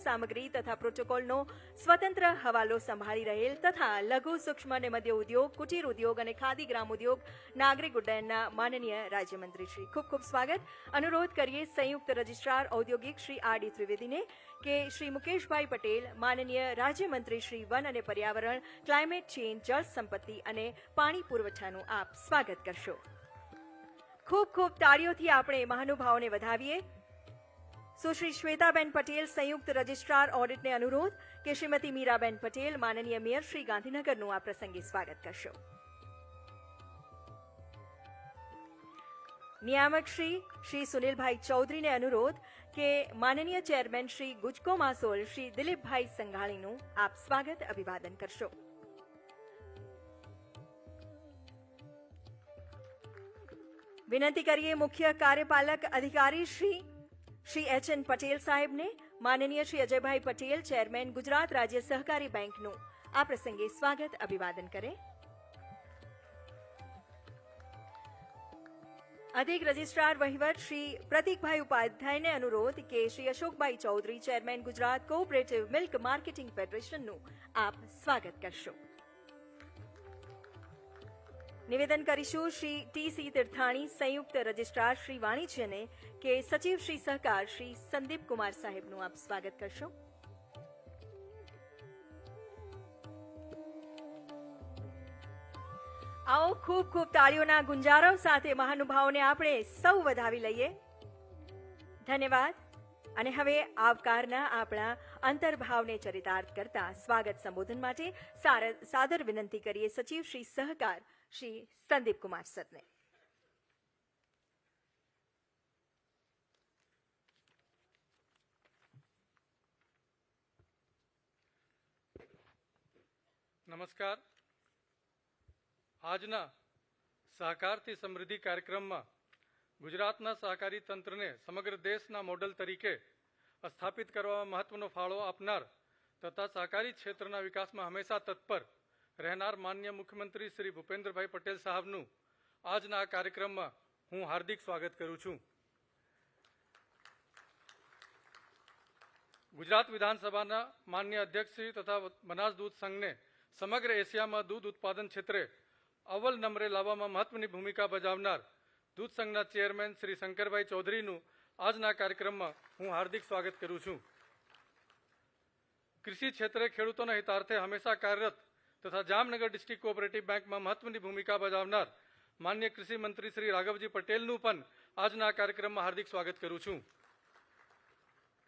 સામગ્રી તથા પ્રોટોકોલનો સ્વતંત્ર હવાલો સંભાળી રહેલ તથા લઘુ સૂક્ષ્મ અને મધ્ય ઉદ્યોગ, કુટીર ઉદ્યોગ અને ખાદી ગ્રામ ઉદ્યોગ, નાગરિક ઉડ્ડયનના માનનીય રાજ્યમંત્રી શ્રી, ખૂબ ખૂબ સ્વાગત. અનુરોધ કરીએ સંયુક્ત રજિસ્ટ્રાર ઔદ્યોગિક શ્રી આર.ડી. ત્રિવેદીને કે શ્રી મુકેશભાઈ પટેલ, માનનીય રાજ્યમંત્રી શ્રી વન અને પર્યાવરણ, ક્લાઇમેટ ચેન્જ, જળ સંપત્તિ અને પાણી પુરવઠાનું આપ સ્વાગત કરશો. ખૂબ ખૂબ તાળીઓથી આપણે મહાનુભાવોને વધાવીએ. સુશ્રી શ્વેતાબેન પટેલ, સંયુક્ત રજિસ્ટ્રાર ઓડિટને અનુરોધ કે શ્રીમતી મીરાબેન પટેલ, માનનીય મેયર શ્રી ગાંધીનગરનું આ પ્રસંગે સ્વાગત કરશો. નિયામક શ્રી સુનિલભાઈ ચૌધરીને અનુરોધ કે માનનીય ચેરમેન શ્રી ગુજકો માસોલ શ્રી દિલીપભાઈ સંઘાણીનું આપ સ્વાગત અભિવાદન કરશો. વિનંતી કરીએ મુખ્ય કાર્યપાલક અધિકારી શ્રી એચ.એન. પટેલ સાહેબને, માનનીય શ્રી અજયભાઈ પટેલ, ચેરમેન ગુજરાત રાજ્ય સહકારી બેંકનું આ પ્રસંગે સ્વાગત અભિવાદન કરે. અધિક રજિસ્ટ્રાર વહીવટ શ્રી પ્રતિકભાઈ ઉપાધ્યાયને અનુરોધ કે Shri Ashokbhai Chaudhary, chairman Gujarat cooperative milk marketing ફેડરેશનનું આપ સ્વાગત કરશો. નિવેદન કરીશું શ્રી ટી.સી. તીર્થાણી, સંયુક્ત રજિસ્ટ્રાર શ્રી વાણિજ્યને કે સચિવ શ્રી સહકાર શ્રી સંદીપ કુમાર સાહેબનું આપ સ્વાગત કરશો. આવો ખૂબ ખૂબ તાળીઓના ગુંજારવ સાથે મહાનુભાવોને આપણે સૌ વધાવી લઈએ. ધન્યવાદ. અને હવે આવકારના આપણા અંતર્ભાવને ચરિતાર્થ કરતા સ્વાગત સંબોધન માટે સાદર વિનંતી કરીએ સચિવ શ્રી સહકાર શ્રી સંદીપ કુમાર સરને. નમસ્કાર. આજના સહકારથી સમૃદ્ધિ કાર્યક્રમમાં ગુજરાતના સહકારી તંત્રને સમગ્ર દેશના મોડલ તરીકે સ્થાપિત કરવામાં મહત્વનો ફાળો આપનાર તથા સહકારી ક્ષેત્રના વિકાસમાં હંમેશા તત્પર રહેનાર માનનીય મુખ્યમંત્રી શ્રી ભૂપેન્દ્રભાઈ પટેલ સાહેબનું આજના આ કાર્યક્રમમાં હું હાર્દિક સ્વાગત કરું છું. ગુજરાત વિધાનસભાના માનનીય અધ્યક્ષશ્રી તથા બનાસ દૂધ સંઘને સમગ્ર એશિયામાં દૂધ ઉત્પાદન ક્ષેત્રે અવ્વલ નંબરે લાવવામાં મહત્વની ભૂમિકા બજાવનાર દૂધ સંઘના ચેરમેન શ્રી શંકરભાઈ ચૌધરીનું આજના કાર્યક્રમમાં હું હાર્દિક સ્વાગત કરું છું. કૃષિ ક્ષેત્રે ખેડૂતોના હિતાર્થે હંમેશા કાર્યરત તથા જામનગર ડિસ્ટ્રિક્ટ કોઓપરેટિવ બેંકમાં મહત્વની ભૂમિકા બજાવનાર માનનીય કૃષિ મંત્રી શ્રી રાઘવજી પટેલનું પણ આજના કાર્યક્રમમાં હાર્દિક સ્વાગત કરું છું.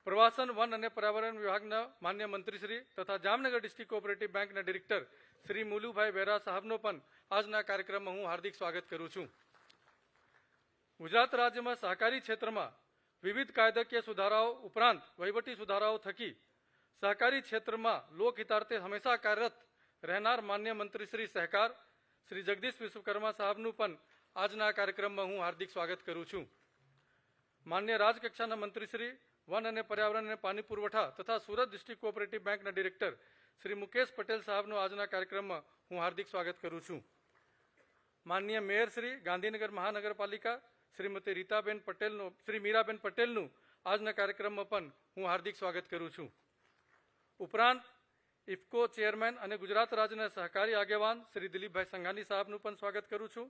પ્રવાસન, વન અને પર્યાવરણ વિભાગના માન્ય મંત્રીશ્રી તથા જામનગર ડિસ્ટ્રિક્ટ કોઓપરેટિવ બેંકના ડિરેક્ટર શ્રી મુલુભાઈ બેરા સાહેબનો પણ આજના કાર્યક્રમમાં હું હાર્દિક સ્વાગત કરું છું. ગુજરાત રાજ્યમાં સહકારી ક્ષેત્રમાં વિવિધ કાયદાકીય સુધારાઓ ઉપરાંત વહીવટી સુધારાઓ થકી સહકારી ક્ષેત્રમાં લોકહિતાર્થે હંમેશા કાર્યરત રહેનાર માન્ય મંત્રી શ્રી સહકાર શ્રી જગદીશ વિશ્વકર્મા સાહેબનું પણ આજના કાર્યક્રમમાં હું હાર્દિક સ્વાગત કરું છું. માન્ય રાજકક્ષાના મંત્રીશ્રી વન અને પર્યાવરણ અને પાણી પુરવઠા તથા સુરત ડિસ્ટ્રિક્ટ કોઓપરેટિવ બેંકના ડિરેક્ટર શ્રી મુકેશ પટેલ સાહેબનું આજના કાર્યક્રમમાં હું હાર્દિક સ્વાગત કરું છું. માનનીય મેયર શ્રી ગાંધીનગર મહાનગરપાલિકા શ્રીમતી રીતાબેન પટેલનું શ્રી મીરાબેન પટેલનું આજના કાર્યક્રમમાં પણ હું હાર્દિક સ્વાગત કરું છું. ઉપરાંત ઇફકો ચેરમેન અને ગુજરાત રાજ્યના સહકારી આગેવાન શ્રી દિલીપભાઈ સંઘાણી સાહેબનું પણ સ્વાગત કરું છું.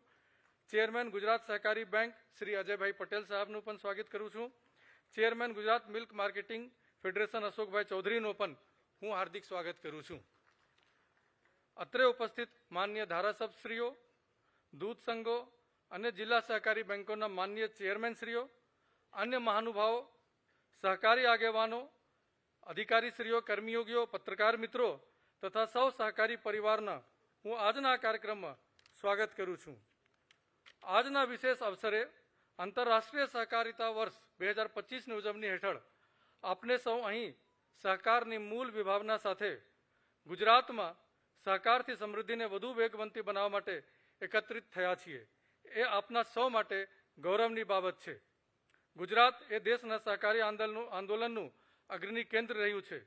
ચેરમેન ગુજરાત સહકારી બેંક શ્રી અજયભાઈ પટેલ સાહેબનું પણ સ્વાગત કરું છું. Chairman Gujarat milk marketing federation Ashokbhai ચૌધરીનું પણ હું હાર્દિક સ્વાગત કરું છું. અત્રે ઉપસ્થિત માન્ય ધારાસભ્યશ્રીઓ, દૂધ સંઘો અને જિલ્લા સહકારી બેંકોના માન્ય ચેરમેનશ્રીઓ, અન્ય મહાનુભાવો, સહકારી આગેવાનો, અધિકારીશ્રીઓ, કર્મયોગીઓ, પત્રકાર મિત્રો તથા સૌ સહકારી પરિવારના હું આજના કાર્યક્રમમાં સ્વાગત કરું છું. આજના વિશેષ અવસરે આંતરરાષ્ટ્રીય સહકારિતા વર્ષ 2025ની ઉજવણી હેઠળ આપણે સૌ અહીં સહકારની મૂળ વિભાવના સાથે ગુજરાતમાં સહકારથી સમૃદ્ધિને વધુ વેગવંતી બનાવવા માટે એકત્રિત થયા છીએ. એ આપના સૌ માટે ગૌરવની બાબત છે. ગુજરાત એ દેશના સહકારી આંદોલનનું અગ્રણી કેન્દ્ર રહ્યું છે.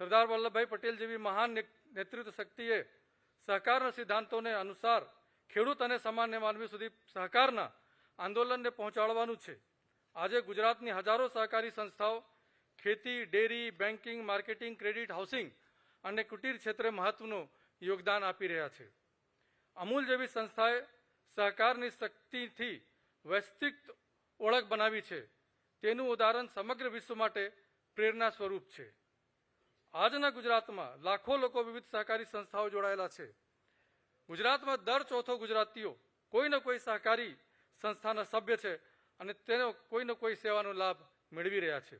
સરદાર વલ્લભભાઈ પટેલ જેવી મહાન નેતૃત્વ શક્તિએ સહકારના સિદ્ધાંતોને અનુસાર ખેડૂત અને સામાન્ય માનવી સુધી સહકારના આંદોલનને પહોંચાડવાનું છે. આજે ગુજરાતની હજારો સહકારી સંસ્થાઓ ખેતી, dairy, banking, marketing, credit, housing અને કુટીર ક્ષેત્રે મહત્વનું યોગદાન આપી રહ્યા છે. અમૂલ જેવી સંસ્થાએ સહકારની શક્તિથી વૈશ્વિક ઓળખ બનાવી છે. તેનું ઉદાહરણ સમગ્ર વિશ્વ માટે પ્રેરણા સ્વરૂપ છે. આજના ગુજરાતમાં લાખો લોકો વિવિધ સહકારી સંસ્થાઓ જોડાયેલા છે. ગુજરાતમાં દર ચોથો ગુજરાતીઓ કોઈને કોઈ સહકારી સંસ્થાના સભ્ય છે અને તેનો કોઈને કોઈ સેવાનો લાભ મેળવી રહ્યા છે.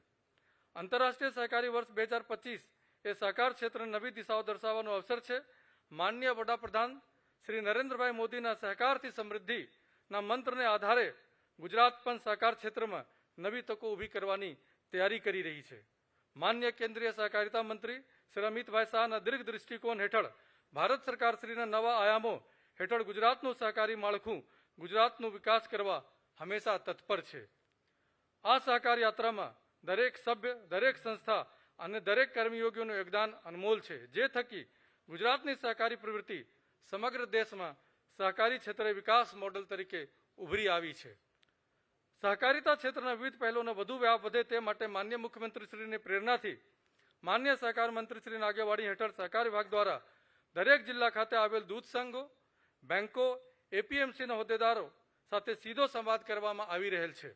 આંતરરાષ્ટ્રીય સહકારી વર્ષ 2025 એ સહકાર ક્ષેત્રની નવી દિશાઓ દર્શાવવાનો અવસર છે. માનનીય વડાપ્રધાન શ્રી નરેન્દ્રભાઈ મોદીના સહકારથી સમૃદ્ધિના મંત્રને આધારે ગુજરાત પણ સહકાર ક્ષેત્રમાં નવી તકો ઊભી કરવાની તૈયારી કરી રહી છે. માન્ય કેન્દ્રીય સહકારિતા મંત્રી શ્રી અમિતભાઈ શાહના દીર્ઘ દૃષ્ટિકોણ હેઠળ ભારત સરકાર શ્રીના નવા આયામો હેઠળ ગુજરાતનું સહકારી માળખું ગુજરાતનો વિકાસ કરવા હંમેશા તત્પર છે. આ સહકાર યાત્રામાં દરેક સભ્ય, દરેક સંસ્થા અને દરેક કર્મયોગીઓનું યોગદાન અનમોલ છે, જે થકી ગુજરાતની સહકારી પ્રવૃત્તિ સમગ્ર દેશમાં સહકારી ક્ષેત્રે વિકાસ મોડેલ તરીકે ઉભરી આવી છે. સહકારિતા ક્ષેત્રના વિવિધ પહેલોનો વધુ વ્યાપ વધે તે માટે માન્ય મુખ્યમંત્રીશ્રીની પ્રેરણાથી માન્ય સહકાર મંત્રીશ્રીની આગેવાની હેઠળ સહકાર વિભાગ દ્વારા દરેક જિલ્લા ખાતે આવેલ દૂધ સંઘો, બેંકો, એપીએમસીના હોદ્દેદારો સાથે સીધો સંવાદ કરવામાં આવી રહેલ છે.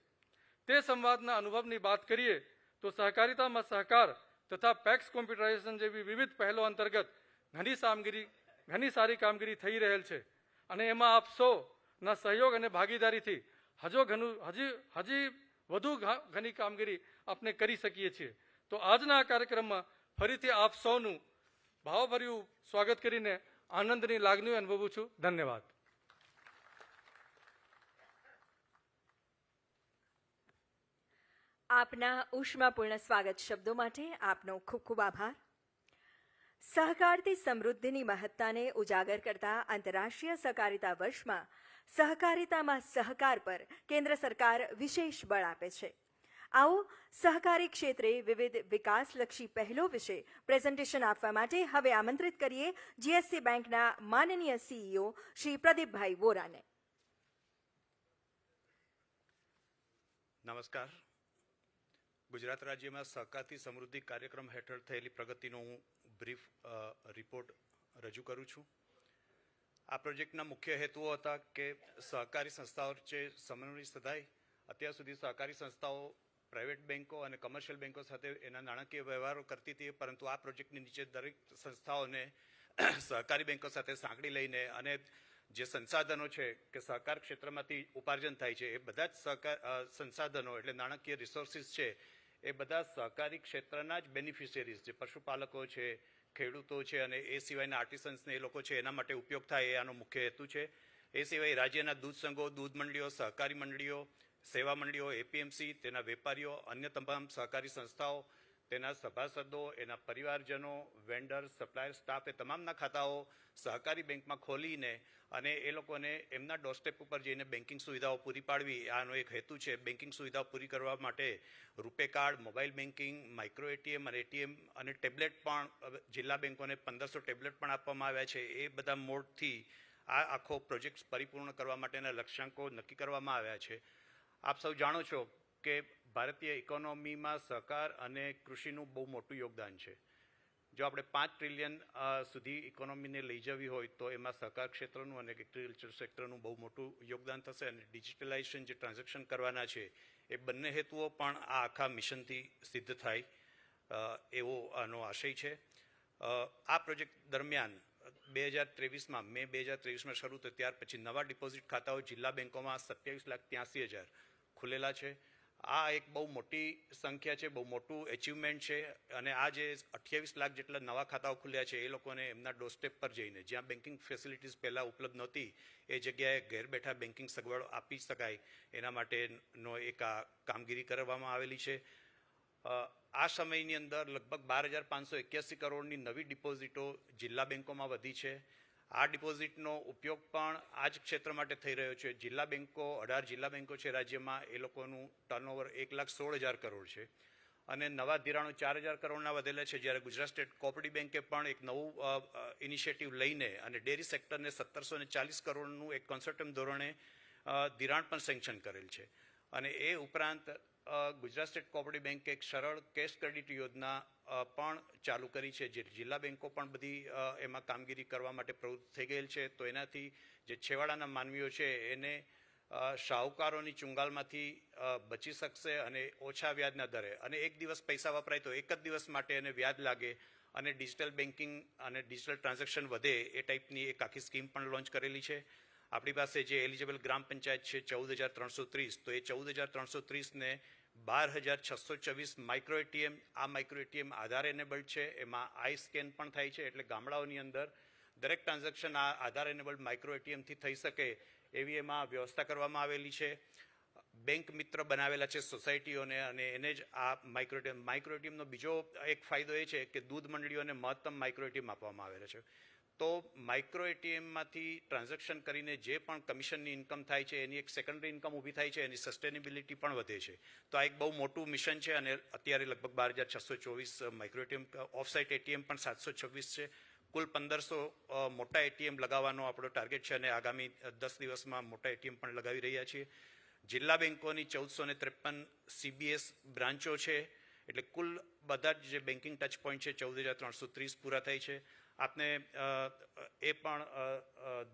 તે સંવાદના અનુભવની વાત કરીએ તો સહકારિતામાં સહકાર તથા પેક્સ કોમ્પ્યુટરાઇઝેશન જેવી વિવિધ પહેલો અંતર્ગત ઘણી સારી કામગીરી થઈ રહેલ છે અને એમાં આપ સૌના સહયોગ અને ભાગીદારીથી હજી વધુ ઘણી કામગીરી આપણે કરી શકીએ છીએ. તો આજના આ કાર્યક્રમમાં ફરીથી આપ સૌનું ભાવભર્યું સ્વાગત કરીને આનંદની લાગણીઓ અનુભવું છું. ધન્યવાદ. આપના ઉષ્માપૂર્ણ સ્વાગત શબ્દો માટે આપનો ખૂબ ખૂબ આભાર. સહકારથી સમૃદ્ધિની મહત્તાને ઉજાગર કરતા આંતરરાષ્ટ્રીય સહકારિતા વર્ષમાં સહકારિતામાં સહકાર પર કેન્દ્ર સરકાર વિશેષ બળ આપે છે. આવો સહકારી ક્ષેત્રે વિવિધ વિકાસલક્ષી પહેલો વિશે પ્રેઝન્ટેશન આપવા માટે હવે આમંત્રિત કરીએ જીએસસી બેંકના માનનીય સીઈઓ શ્રી પ્રદીપભાઈ વોરાને. નમસ્કાર. ગુજરાત રાજ્યમાં સહકારથી સમૃદ્ધિ કાર્યક્રમ હેઠળ થયેલી પ્રગતિનો હું બ્રીફ રિપોર્ટ રજૂ કરું છું. આ પ્રોજેક્ટના મુખ્ય હેતુઓ હતા કે સહકારી સંસ્થાઓ વચ્ચે સમન્વય સધાય. અત્યાર સુધી સહકારી સંસ્થાઓ પ્રાઇવેટ બેન્કો અને કમર્શિયલ બેન્કો સાથે એના નાણાકીય વ્યવહારો કરતી હતી, પરંતુ આ પ્રોજેક્ટની નીચે દરેક સંસ્થાઓને સહકારી બેન્કો સાથે સાંકળી લઈને અને જે સંસાધનો છે કે સહકાર ક્ષેત્રમાંથી ઉપાર્જન થાય છે એ બધા જ સંસાધનો એટલે નાણાકીય રિસોર્સિસ છે એ બધા સહકારી ક્ષેત્રના જ બેનિફિશિયરીઝ જે પશુપાલકો છે, ખેડૂતો છે અને એ સિવાયના આર્ટિસન્સને એ લોકો છે એના માટે ઉપયોગ થાય એ આનો મુખ્ય હેતુ છે. એ સિવાય રાજ્યના દૂધ સંઘો, દૂધ મંડળીઓ, સહકારી મંડળીઓ, સેવા મંડળીઓ, એપીએમસી, તેના વેપારીઓ, અન્ય તમામ સહકારી સંસ્થાઓ, તેના સભાસદો, એના પરિવારજનો, વેન્ડર, સપ્લાયર, સ્ટાફ એ તમામના ખાતાઓ સહકારી બેંકમાં ખોલીને અને એ લોકોને એમના ડોરસ્ટેપ ઉપર જઈને બેન્કિંગ સુવિધાઓ પૂરી પાડવી આનો એક હેતુ છે. બેન્કિંગ સુવિધાઓ પૂરી કરવા માટે રૂપે card, mobile banking, micro ATM અને એટીએમ અને ટેબ્લેટ પણ જિલ્લા બેન્કોને 1500 ટેબ્લેટ પણ આપવામાં આવ્યા છે. એ બધા મોડથી આ આખો પ્રોજેક્ટ પરિપૂર્ણ કરવા માટેના લક્ષ્યાંકો નક્કી કરવામાં આવ્યા છે. આપ સૌ જાણો છો કે ભારતીય ઇકોનોમીમાં સહકાર અને કૃષિનું બહુ મોટું યોગદાન છે. જો આપણે 5 ટ્રિલિયન સુધી ઇકોનોમીને લઈ જવી હોય તો એમાં સહકાર ક્ષેત્રનું અને એગ્રીકલ્ચર સેક્ટરનું બહુ મોટું યોગદાન થશે અને ડિજિટલાઇઝેશન જે ટ્રાન્ઝેક્શન કરવાના છે એ બંને હેતુઓ પણ આ આખા મિશનથી સિદ્ધ થાય એવો આનો આશય છે. આ પ્રોજેક્ટ દરમિયાન 2023માં મે 2023માં શરૂ થયો ત્યાર પછી નવા ડિપોઝિટ ખાતાઓ જિલ્લા બેંકોમાં 27,83,000 ખુલેલા છે. આ એક બહુ મોટી સંખ્યા છે, બહુ મોટું એચિવમેન્ટ છે અને આ જે 28 લાખ જેટલા નવા ખાતાઓ ખુલ્યા છે એ લોકોને એમના ડોરસ્ટેપ પર જઈને જ્યાં બેન્કિંગ ફેસિલિટીઝ પહેલાં ઉપલબ્ધ નહોતી એ જગ્યાએ ઘેર બેઠા બેન્કિંગ સગવડો આપી શકાય એના માટેનો એક આ કામગીરી કરવામાં આવેલી છે. આ સમયની અંદર લગભગ 12,581 કરોડની નવી ડિપોઝિટો જિલ્લા બેન્કોમાં વધી છે. આ ડિપોઝિટનો ઉપયોગ પણ આ જ ક્ષેત્ર માટે થઈ રહ્યો છે. જિલ્લા બેન્કો 18 જિલ્લા બેન્કો છે રાજ્યમાં, એ લોકોનું ટર્નઓવર 1,16,000 કરોડ છે અને નવા ધિરાણો 4,000 કરોડના વધેલા છે. જ્યારે ગુજરાત સ્ટેટ કોઓપરેટિવ બેન્કે પણ એક નવું ઇનિશિયેટિવ લઈને અને ડેરી સેક્ટરને 1,740 કરોડનું એક કોન્સોર્ટિયમ ધોરણે ધિરાણ પણ સેન્કશન કરેલ છે. અને એ ઉપરાંત ગુજરાત સ્ટેટ કોઓપરેટિવ બેંકે એક સરળ કેશ ક્રેડિટ યોજના પણ ચાલુ કરી છે, જે જિલ્લા બેંકો પણ બધી એમાં કામગીરી કરવા માટે પ્રવૃત્ત થઈ ગયેલ છે. તો એનાથી જે છેવાડાના માનવીઓ છે એને શાહુકારોની ચુંગાલમાંથી બચી શકશે અને ઓછા વ્યાજના દરે, અને એક દિવસ પૈસા વપરાય તો એક જ દિવસ માટે એને વ્યાજ લાગે અને ડિજિટલ બેન્કિંગ અને ડિજિટલ ટ્રાન્ઝેક્શન વધે એ ટાઈપની એક આખી સ્કીમ પણ લોન્ચ કરેલી છે. આપણી પાસે જે એલિજિબલ ગ્રામ પંચાયત છે 14,330, તો એ 14,330ને 12,624 માઇક્રો એટીએમ, આ માઇક્રો એટીએમ આધાર એનેબલ્ડ છે, એમાં આઈ સ્કેન પણ થાય છે, એટલે ગામડાઓની અંદર દરેક ટ્રાન્ઝેક્શન આ આધાર એનેબલ્ડ માઇક્રો એટીએમથી થઈ શકે એવી એમાં વ્યવસ્થા કરવામાં આવેલી છે. બેંક મિત્ર બનાવેલા છે સોસાયટીઓને, અને એને જ આ માઇક્રો એટીએમનો બીજો એક ફાયદો એ છે કે દૂધ મંડળીઓને મહત્તમ માઇક્રો એટીએમ આપવામાં આવેલા છે. તો માઇક્રો એટીએમમાંથી ટ્રાન્ઝેક્શન કરીને જે પણ કમિશનની ઇન્કમ થાય છે એની એક સેકન્ડરી ઇન્કમ ઊભી થાય છે, એની સસ્ટેનેબિલિટી પણ વધે છે. તો આ એક બહુ મોટું મિશન છે, અને અત્યારે લગભગ 12,624 માઇક્રો એટીએમ, ઓફસાઇટ એટીએમ પણ 726 છે. કુલ 1,500 મોટા એટીએમ લગાવવાનો આપણો ટાર્ગેટ છે, અને આગામી 10 દિવસમાં મોટા એટીએમ પણ લગાવી રહ્યા છીએ. જિલ્લા બેંકોની 1,453 CBS બ્રાન્ચો છે, એટલે કુલ બધા જ જે બેન્કિંગ ટચ પોઈન્ટ છે 14,330 પૂરા થાય છે. આપને એ પણ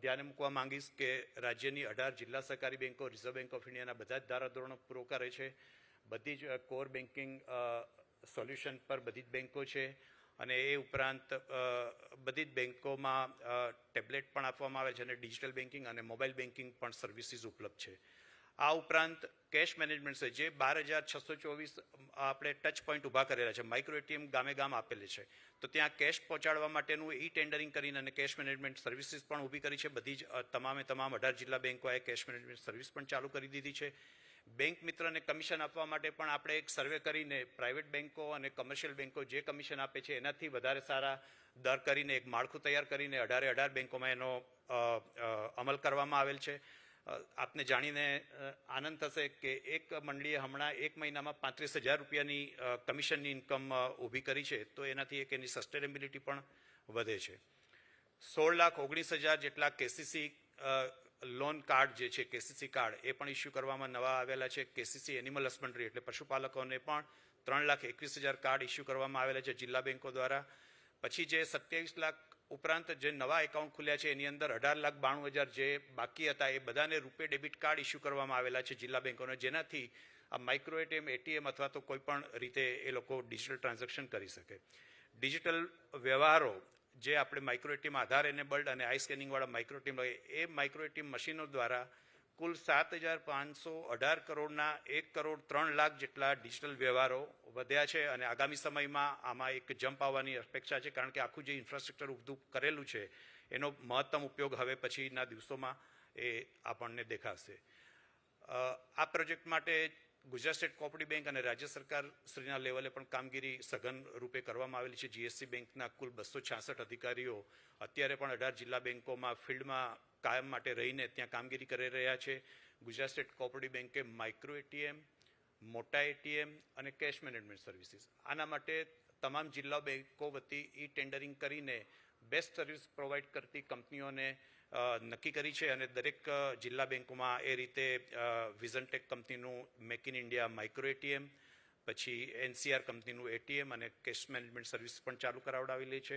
ધ્યાને મૂકવા માંગીશ કે રાજ્યની 18 જિલ્લા સહકારી બેંકો રિઝર્વ બેંક ઓફ ઇન્ડિયાના બધા જ ધારાધોરણો પૂરો કરે છે. બધી જ કોર બેન્કિંગ સોલ્યુશન પર બધી જ બેંકો છે, અને એ ઉપરાંત બધી જ બેંકોમાં ટેબ્લેટ પણ આપવામાં આવે છે, અને ડિજિટલ બેન્કિંગ અને મોબાઈલ બેન્કિંગ પણ સર્વિસીસ ઉપલબ્ધ છે. આ ઉપરાંત કેશ મેનેજમેન્ટ છે, જે 12,624 આપણે ટચ પોઈન્ટ ઊભા કરેલા છે, માઇક્રો એટીએમ ગામે ગામ આપેલી છે, તો ત્યાં કેશ પહોંચાડવા માટેનું ઈ ટેન્ડરિંગ કરીને અને કેશ મેનેજમેન્ટ સર્વિસીસ પણ ઊભી કરી છે. બધી જ તમામ 18 જિલ્લા બેંકોએ કેશ મેનેજમેન્ટ સર્વિસ પણ ચાલુ કરી દીધી છે. બેંક મિત્રને કમિશન આપવા માટે પણ આપણે એક સર્વે કરીને પ્રાઇવેટ બેંકો અને કમર્શિયલ બેંકો જે કમિશન આપે છે એનાથી વધારે સારા દર કરીને એક માળખું તૈયાર કરીને 18 બેંકોમાં એનો અમલ કરવામાં આવેલ છે. આપને જાણીને આનંદ થશે કે એક મંડળીએ હમણાં એક મહિનામાં 35,000 રૂપિયાની કમિશનની ઇન્કમ ઊભી કરી છે, તો એનાથી એક એની સસ્ટેનેબિલિટી પણ વધે છે. 16,19,000 જેટલા કેસીસી લોન કાર્ડ જે છે, કેસીસી કાર્ડ એ પણ ઇસ્યુ કરવામાં નવા આવેલા છે. કેસીસી એનિમલ હસબન્ડરી એટલે પશુપાલકોને પણ 3,21,000 કાર્ડ ઇસ્યુ કરવામાં આવેલા છે જિલ્લા બેંકો દ્વારા. પછી જે 27 લાખ ઉપરાંત જે નવા એકાઉન્ટ ખુલ્યા છે એની અંદર 18,92,000 જે બાકી હતા એ બધાને રૂપે ડેબિટ કાર્ડ ઇસ્યુ કરવામાં આવેલા છે જિલ્લા બેંકોને, જેનાથી આ માઇક્રો એટીએમ અથવા તો કોઈ પણ રીતે એ લોકો ડિજિટલ ટ્રાન્ઝેક્શન કરી શકે. ડિજિટલ વ્યવહારો જે આપણે માઇક્રો એટીએમ આધાર એનેબલ્ડ અને આઈ સ્કેનિંગવાળા માઇક્રો એટીએમ, એ માઇક્રો એટીએમ મશીનો દ્વારા કુલ 7,518 કરોડના 1,03,00,000 જેટલા ડિજિટલ વ્યવહારો વધ્યા છે, અને આગામી સમયમાં આમાં એક જમ્પ આવવાની અપેક્ષા છે, કારણ કે આખું જે ઇન્ફ્રાસ્ટ્રક્ચર ઊભું કરેલું છે એનો મહત્તમ ઉપયોગ હવે પછીના દિવસોમાં એ આપણને દેખાશે. આ પ્રોજેક્ટ માટે ગુજરાત સ્ટેટ કોઓપરેટિવ બેંક અને રાજ્ય સરકાર શ્રીના લેવલે પણ કામગીરી સઘન રૂપે કરવામાં આવેલી છે. GSC બેંકના કુલ 266 અધિકારીઓ અત્યારે પણ 18 જિલ્લા બેંકોમાં ફિલ્ડમાં કાયમ માટે રહીને ત્યાં કામગીરી કરી રહ્યા છે. ગુજરાત સ્ટેટ કોઓપરેટિવ બેંકે માઇક્રો એટીએમ, મોટા એટીએમ અને કેશ મેનેજમેન્ટ સર્વિસીસ, આના માટે તમામ જિલ્લા બેંકો વતી ઈ ટેન્ડરિંગ કરીને બેસ્ટ સર્વિસ પ્રોવાઈડ કરતી કંપનીઓને નક્કી કરી છે, અને દરેક જિલ્લા બેંકોમાં એ રીતે વિઝનટેક કંપનીનું make in India micro ATM, પછી NCR કંપનીનું એટીએમ અને કેશ મેનેજમેન્ટ સર્વિસ પણ ચાલુ કરાવડાવેલી છે.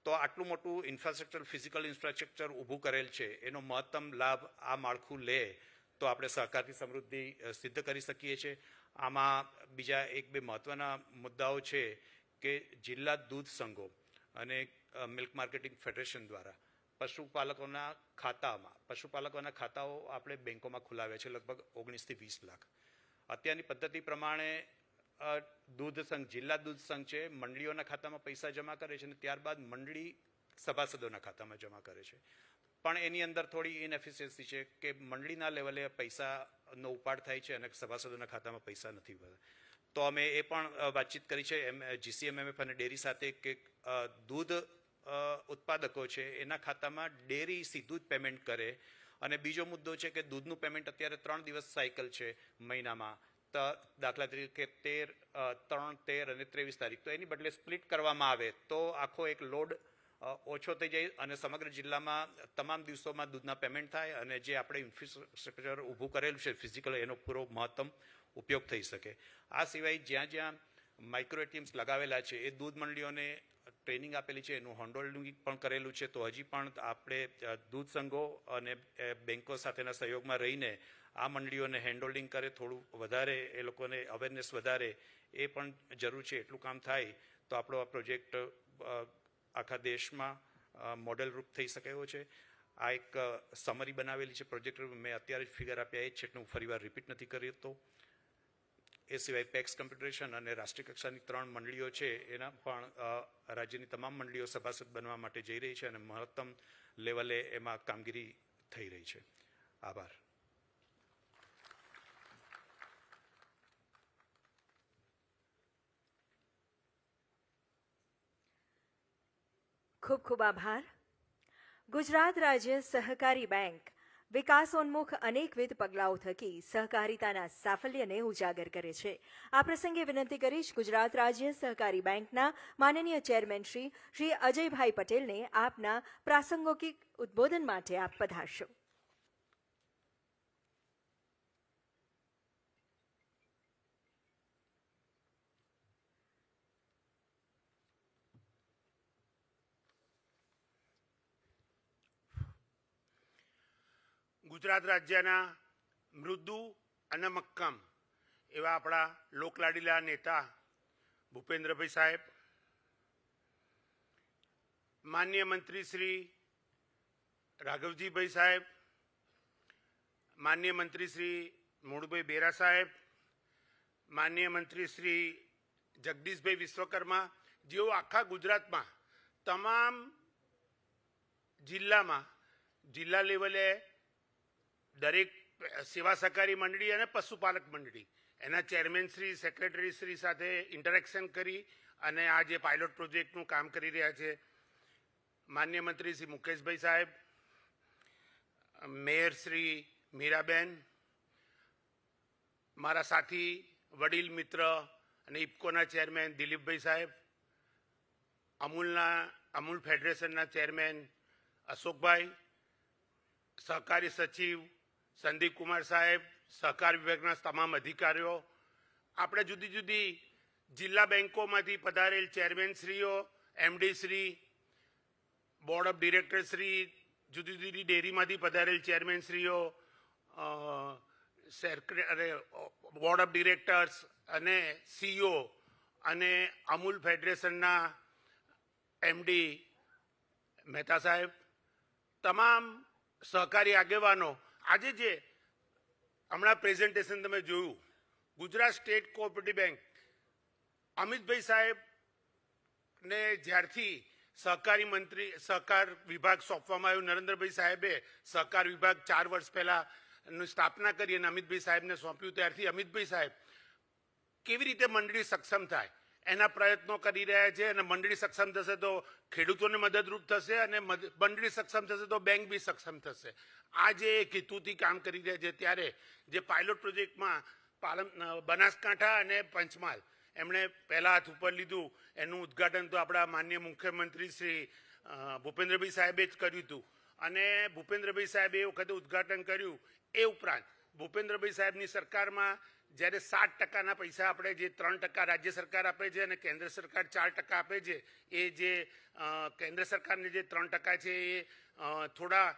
તો આટલું મોટું ઇન્ફ્રાસ્ટ્રક્ચર, ફિઝિકલ ઇન્ફ્રાસ્ટ્રક્ચર ઊભું કરેલ છે, એનો મહત્તમ લાભ આ માળખું લે તો આપણે સહકારથી સમૃદ્ધિ સિદ્ધ કરી શકીએ છીએ. આમાં બીજા 1-2 મહત્વના મુદ્દાઓ છે કે જિલ્લા દૂધ સંઘો અને મિલ્ક માર્કેટિંગ ફેડરેશન દ્વારા પશુપાલકોના ખાતાઓ આપણે બેંકોમાં ખોલાવ્યા છે, લગભગ 19 થી 20 લાખ. અત્યારની પદ્ધતિ પ્રમાણે દૂધ સંઘ, જિલ્લા દૂધ સંઘ છે, મંડળીઓના ખાતામાં પૈસા જમા કરે છે અને ત્યારબાદ મંડળી સભાસદોના ખાતામાં જમા કરે છે. પણ એની અંદર થોડી ઇનએફિશિયન્સી છે કે મંડળીના લેવલે પૈસાનો ઉપાડ થાય છે અને સભાસદોના ખાતામાં પૈસા નથી વધતા. તો અમે એ પણ વાતચીત કરી છે GCMMF અને ડેરી સાથે કે દૂધ ઉત્પાદકો છે એના ખાતામાં ડેરી સીધું જ પેમેન્ટ કરે. અને બીજો મુદ્દો છે કે દૂધનું પેમેન્ટ અત્યારે 3 દિવસ સાયકલ છે મહિનામાં, દાખલા તરીકે 13, 13 અને 23 તારીખ, તો એની બદલે સ્પ્લિટ કરવામાં આવે તો આખો એક લોડ ઓછો થઈ જાય અને સમગ્ર જિલ્લામાં તમામ દિવસોમાં દૂધના પેમેન્ટ થાય અને જે આપણે ઇન્ફ્રાસ્ટ્રક્ચર ઊભું કરેલું છે ફિઝિકલ, એનો પૂરો મહત્તમ ઉપયોગ થઈ શકે. આ સિવાય જ્યાં જ્યાં માઇક્રો એટીએમ્સ લગાવેલા છે એ દૂધ મંડળીઓને ટ્રેનિંગ આપેલી છે, એનું હોન્ડોલિંગ પણ કરેલું છે. તો હજી પણ આપણે દૂધ સંઘો અને બેન્કો સાથેના સહયોગમાં રહીને આ મંડળીઓને હેન્ડહોલ્ડિંગ કરે, થોડું વધારે એ લોકોને અવેરનેસ વધારે, એ પણ જરૂર છે. એટલું કામ થાય તો આપણો આ પ્રોજેક્ટ આખા દેશમાં મોડેલ રૂપ થઈ શકે એવો છે. આ એક સમરી બનાવેલી છે પ્રોજેક્ટ, મેં અત્યારે જ ફિગર આપ્યા એ જ છે એટલે હું ફરીવાર રિપીટ નથી કરી તો. એ સિવાય પેક્સ કમ્પ્યુટેશન અને રાષ્ટ્રીય કક્ષાની 3 મંડળીઓ છે, એના પણ રાજ્યની તમામ મંડળીઓ સભાસદ બનવા માટે જઈ રહી છે અને મહત્તમ લેવલે એમાં કામગીરી થઈ રહી છે. આભાર. ખૂબ ખૂબ આભાર. ગુજરાત રાજ્ય સહકારી બેંક વિકાસોન્મુખ અનેકવિધ પગલાઓ થકી સહકારિતાના સાફલ્યને ઉજાગર કરે છે. આ પ્રસંગે વિનંતી કરીશ ગુજરાત રાજ્ય સહકારી બેંકના માનનીય ચેરમેન શ્રી અજયભાઈ પટેલને આપના પ્રાસંગિક ઉદ્બોધન માટે આપ પધારશો. ગુજરાત રાજ્યના મૃદુ અને મક્કમ એવા આપણા લોકલાડીલા નેતા ભૂપેન્દ્રભાઈ સાહેબ, માનનીય મંત્રી શ્રી રાઘવજીભાઈ સાહેબ, માનનીય મંત્રી શ્રી મોડુભાઈ બેરા સાહેબ, માનનીય મંત્રી શ્રી જગદીશભાઈ વિશ્વકર્મા, જેઓ આખા ગુજરાતમાં તમામ જિલ્લામાં જિલ્લા લેવલે દરેક સેવા સહકારી મંડળી અને પશુપાલક મંડળી એના ચેરમેન શ્રી, સેક્રેટરી શ્રી સાથે ઇન્ટરેક્શન કરી અને આ જે પાયલોટ પ્રોજેક્ટનું કામ કરી રહ્યા છે. માન્ય મંત્રી શ્રી મુકેશભાઈ સાહેબ, મેયર શ્રી મીરાબેન, મારા સાથી વડીલ મિત્ર અને ઇફકોના ચેરમેન દિલીપભાઈ સાહેબ, અમૂલ ફેડરેશનના ચેરમેન અશોકભાઈ, સહકારી સચિવ સંદીપ કુમાર સાહેબ, સહકાર વિભાગના તમામ અધિકારીઓ, આપણે જુદી જુદી જિલ્લા બેન્કોમાંથી પધારેલ ચેરમેનશ્રીઓ, MD Shri, board of director Shri, જુદી જુદી ડેરીમાંથી પધારેલ ચેરમેનશ્રીઓ, બોર્ડ ઓફ ડિરેક્ટર્સ અને સીઈઓ અને અમૂલ ફેડરેશનના એમડી મહેતા સાહેબ, તમામ સહકારી આગેવાનો, આજે જે હમણાં પ્રેઝન્ટેશન તમે જોયું, Gujarat state cooperative bank Amitbhai સાહેબને જ્યારથી સહકારી મંત્રી સહકાર વિભાગ સોંપવામાં આવ્યું, નરેન્દ્રભાઈ સાહેબે સહકાર વિભાગ 4 વર્ષ પહેલાં સ્થાપના કરી અને અમિતભાઈ સાહેબને સોંપ્યું, ત્યારથી અમિતભાઈ સાહેબ કેવી રીતે મંડળી સક્ષમ થાય એના પ્રયત્નો કરી રહ્યા છે. અને મંડળી સક્ષમ થશે તો ખેડૂતોને મદદરૂપ થશે અને મંડળી સક્ષમ થશે તો બેંક બી સક્ષમ થશે. આ જે એક હેતુથી કામ કરી રહ્યા છે, ત્યારે જે પાયલોટ પ્રોજેક્ટમાં બનાસકાંઠા અને પંચમહાલ એમણે પહેલા હાથ ઉપર લીધું, એનું ઉદ્ઘાટન તો આપણા માનનીય મુખ્યમંત્રી શ્રી ભૂપેન્દ્રભાઈ સાહેબે જ કર્યું હતું. અને ભૂપેન્દ્રભાઈ સાહેબે એ વખતે ઉદ્ઘાટન કર્યું. એ ઉપરાંત ભૂપેન્દ્રભાઈ સાહેબની સરકારમાં જ્યારે 7% પૈસા આપણે જે 3% રાજ્ય સરકાર આપે છે અને કેન્દ્ર સરકાર 4% આપે છે, એ જે કેન્દ્ર સરકારને જે 3% છે એ થોડા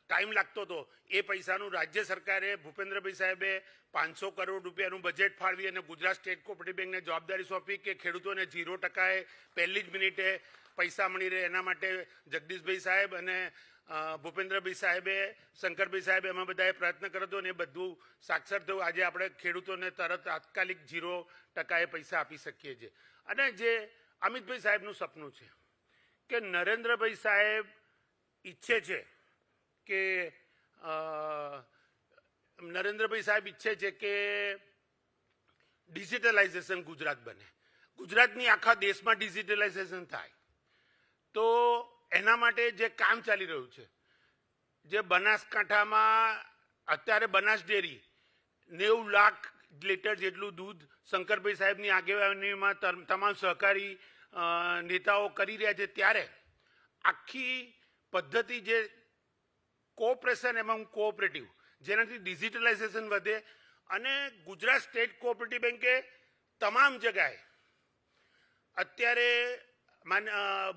ટાઈમ લાગતો હતો, એ પૈસાનું રાજ્ય સરકારે ભૂપેન્દ્રભાઈ સાહેબે 500 કરોડ રૂપિયાનું બજેટ ફાળવી અને ગુજરાત સ્ટેટ કોઓપરેટિવ બેંકને જવાબદારી સોંપી કે ખેડૂતોને 0% પહેલી જ મિનિટે પૈસા મળી રહે. એના માટે જગદીશભાઈ સાહેબ અને ભૂપેન્દ્રભાઈ સાહેબે, શંકરભાઈ સાહેબે એમાં બધાએ પ્રયત્ન કર્યો હતો અને એ બધું સાક્ષર થયું. આજે આપણે ખેડૂતોને તરત તાત્કાલિક 0% પૈસા આપી શકીએ છીએ. અને જે અમિતભાઈ સાહેબનું સપનું છે કે નરેન્દ્રભાઈ સાહેબ ઈચ્છે છે કે નરેન્દ્રભાઈ સાહેબ ઈચ્છે છે કે ડિજિટલાઇઝેશન ગુજરાત બને, ગુજરાતની આખા દેશમાં ડિજિટલાઇઝેશન થાય. તો એના માટે જે કામ ચાલી રહ્યું છે, જે બનાસકાંઠામાં અત્યારે બનાસ ડેરી 90 લાખ લીટર જેટલું દૂધ શંકરભાઈ સાહેબની આગેવાનીમાં તમામ સહકારી નેતાઓ કરી રહ્યા છે, ત્યારે આખી પદ્ધતિ જે કોઓપરેશન એમાં કોઓપરેટિવ, જેનાથી ડિજિટલાઇઝેશન વધે અને ગુજરાત સ્ટેટ કોઓપરેટિવ બેંકે તમામ જગાએ અત્યારે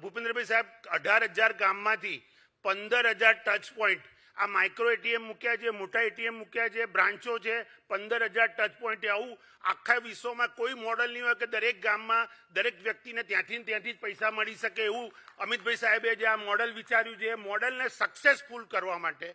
ભૂપેન્દ્રભાઈ સાહેબ 18,000 ગામમાંથી 15,000 ટચ પોઈન્ટ આ માઇક્રો એટીએમ મૂક્યા છે, મોટા એટીએમ મૂક્યા છે, બ્રાન્ચો છે, 15,000 ટચ પોઈન્ટ. આવું આખા વિશ્વમાં કોઈ મોડલ નહીં હોય કે દરેક ગામમાં દરેક વ્યક્તિને ત્યાંથી જ પૈસા મળી શકે. એવું અમિતભાઈ સાહેબે જે આ મોડલ વિચાર્યું છે એ મોડલને સક્સેસફુલ કરવા માટે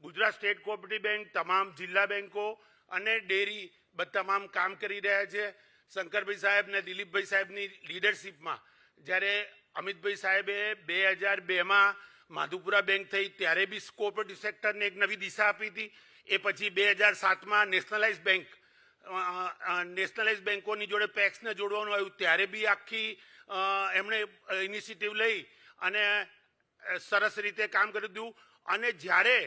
ગુજરાત સ્ટેટ કોઓપરેટિવ બેંક, તમામ જિલ્લા બેંકો અને ડેરી તમામ કામ કરી રહ્યા છે. શંકરભાઈ સાહેબ ને દિલીપભાઈ સાહેબની લીડરશીપમાં જ્યારે અમિતભાઈ સાહેબે 2002માં માધુપુરા બેંક થઈ ત્યારે બી કોઓપરેટિવ સેક્ટરને એક નવી દિશા આપી હતી. એ પછી 2007માં નેશનલાઇઝ બેંકોની જોડે પેક્સને જોડવાનું આવ્યું ત્યારે બી આખી એમણે ઇનિશિયેટિવ લઈ અને સરસ રીતે કામ કરી દીધું. અને જ્યારે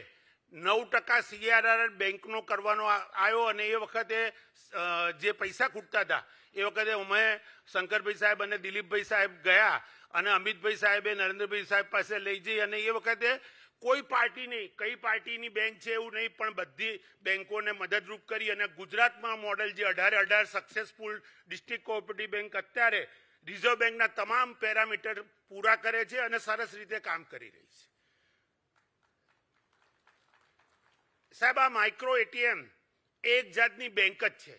9% CRR બેંકનો કરવાનો આવ્યો અને એ વખતે જે પૈસા ખૂટતા હતા એ વખતે અમે શંકરભાઈ સાહેબ અને દિલીપભાઈ સાહેબ ગયા અને અમિતભાઈ સાહેબે નરેન્દ્રભાઈ સાહેબ પાસે લઈ જઈ અને એ વખતે કોઈ પાર્ટી નહીં, કઈ પાર્ટીની બેંક છે એવું નહીં, પણ બધી બેંકોને મદદરૂપ કરી અને ગુજરાતમાં મોડેલ જે 18 સક્સેસફુલ ડિસ્ટ્રિક્ટ કોઓપરેટિવ બેંક અત્યારે રિઝર્વ બેંકના તમામ પેરામીટર પૂરા કરે છે અને સરસ રીતે કામ કરી રહી છે. સાહેબ, આ માઇક્રો એટીએમ એક જાતની બેંક જ છે.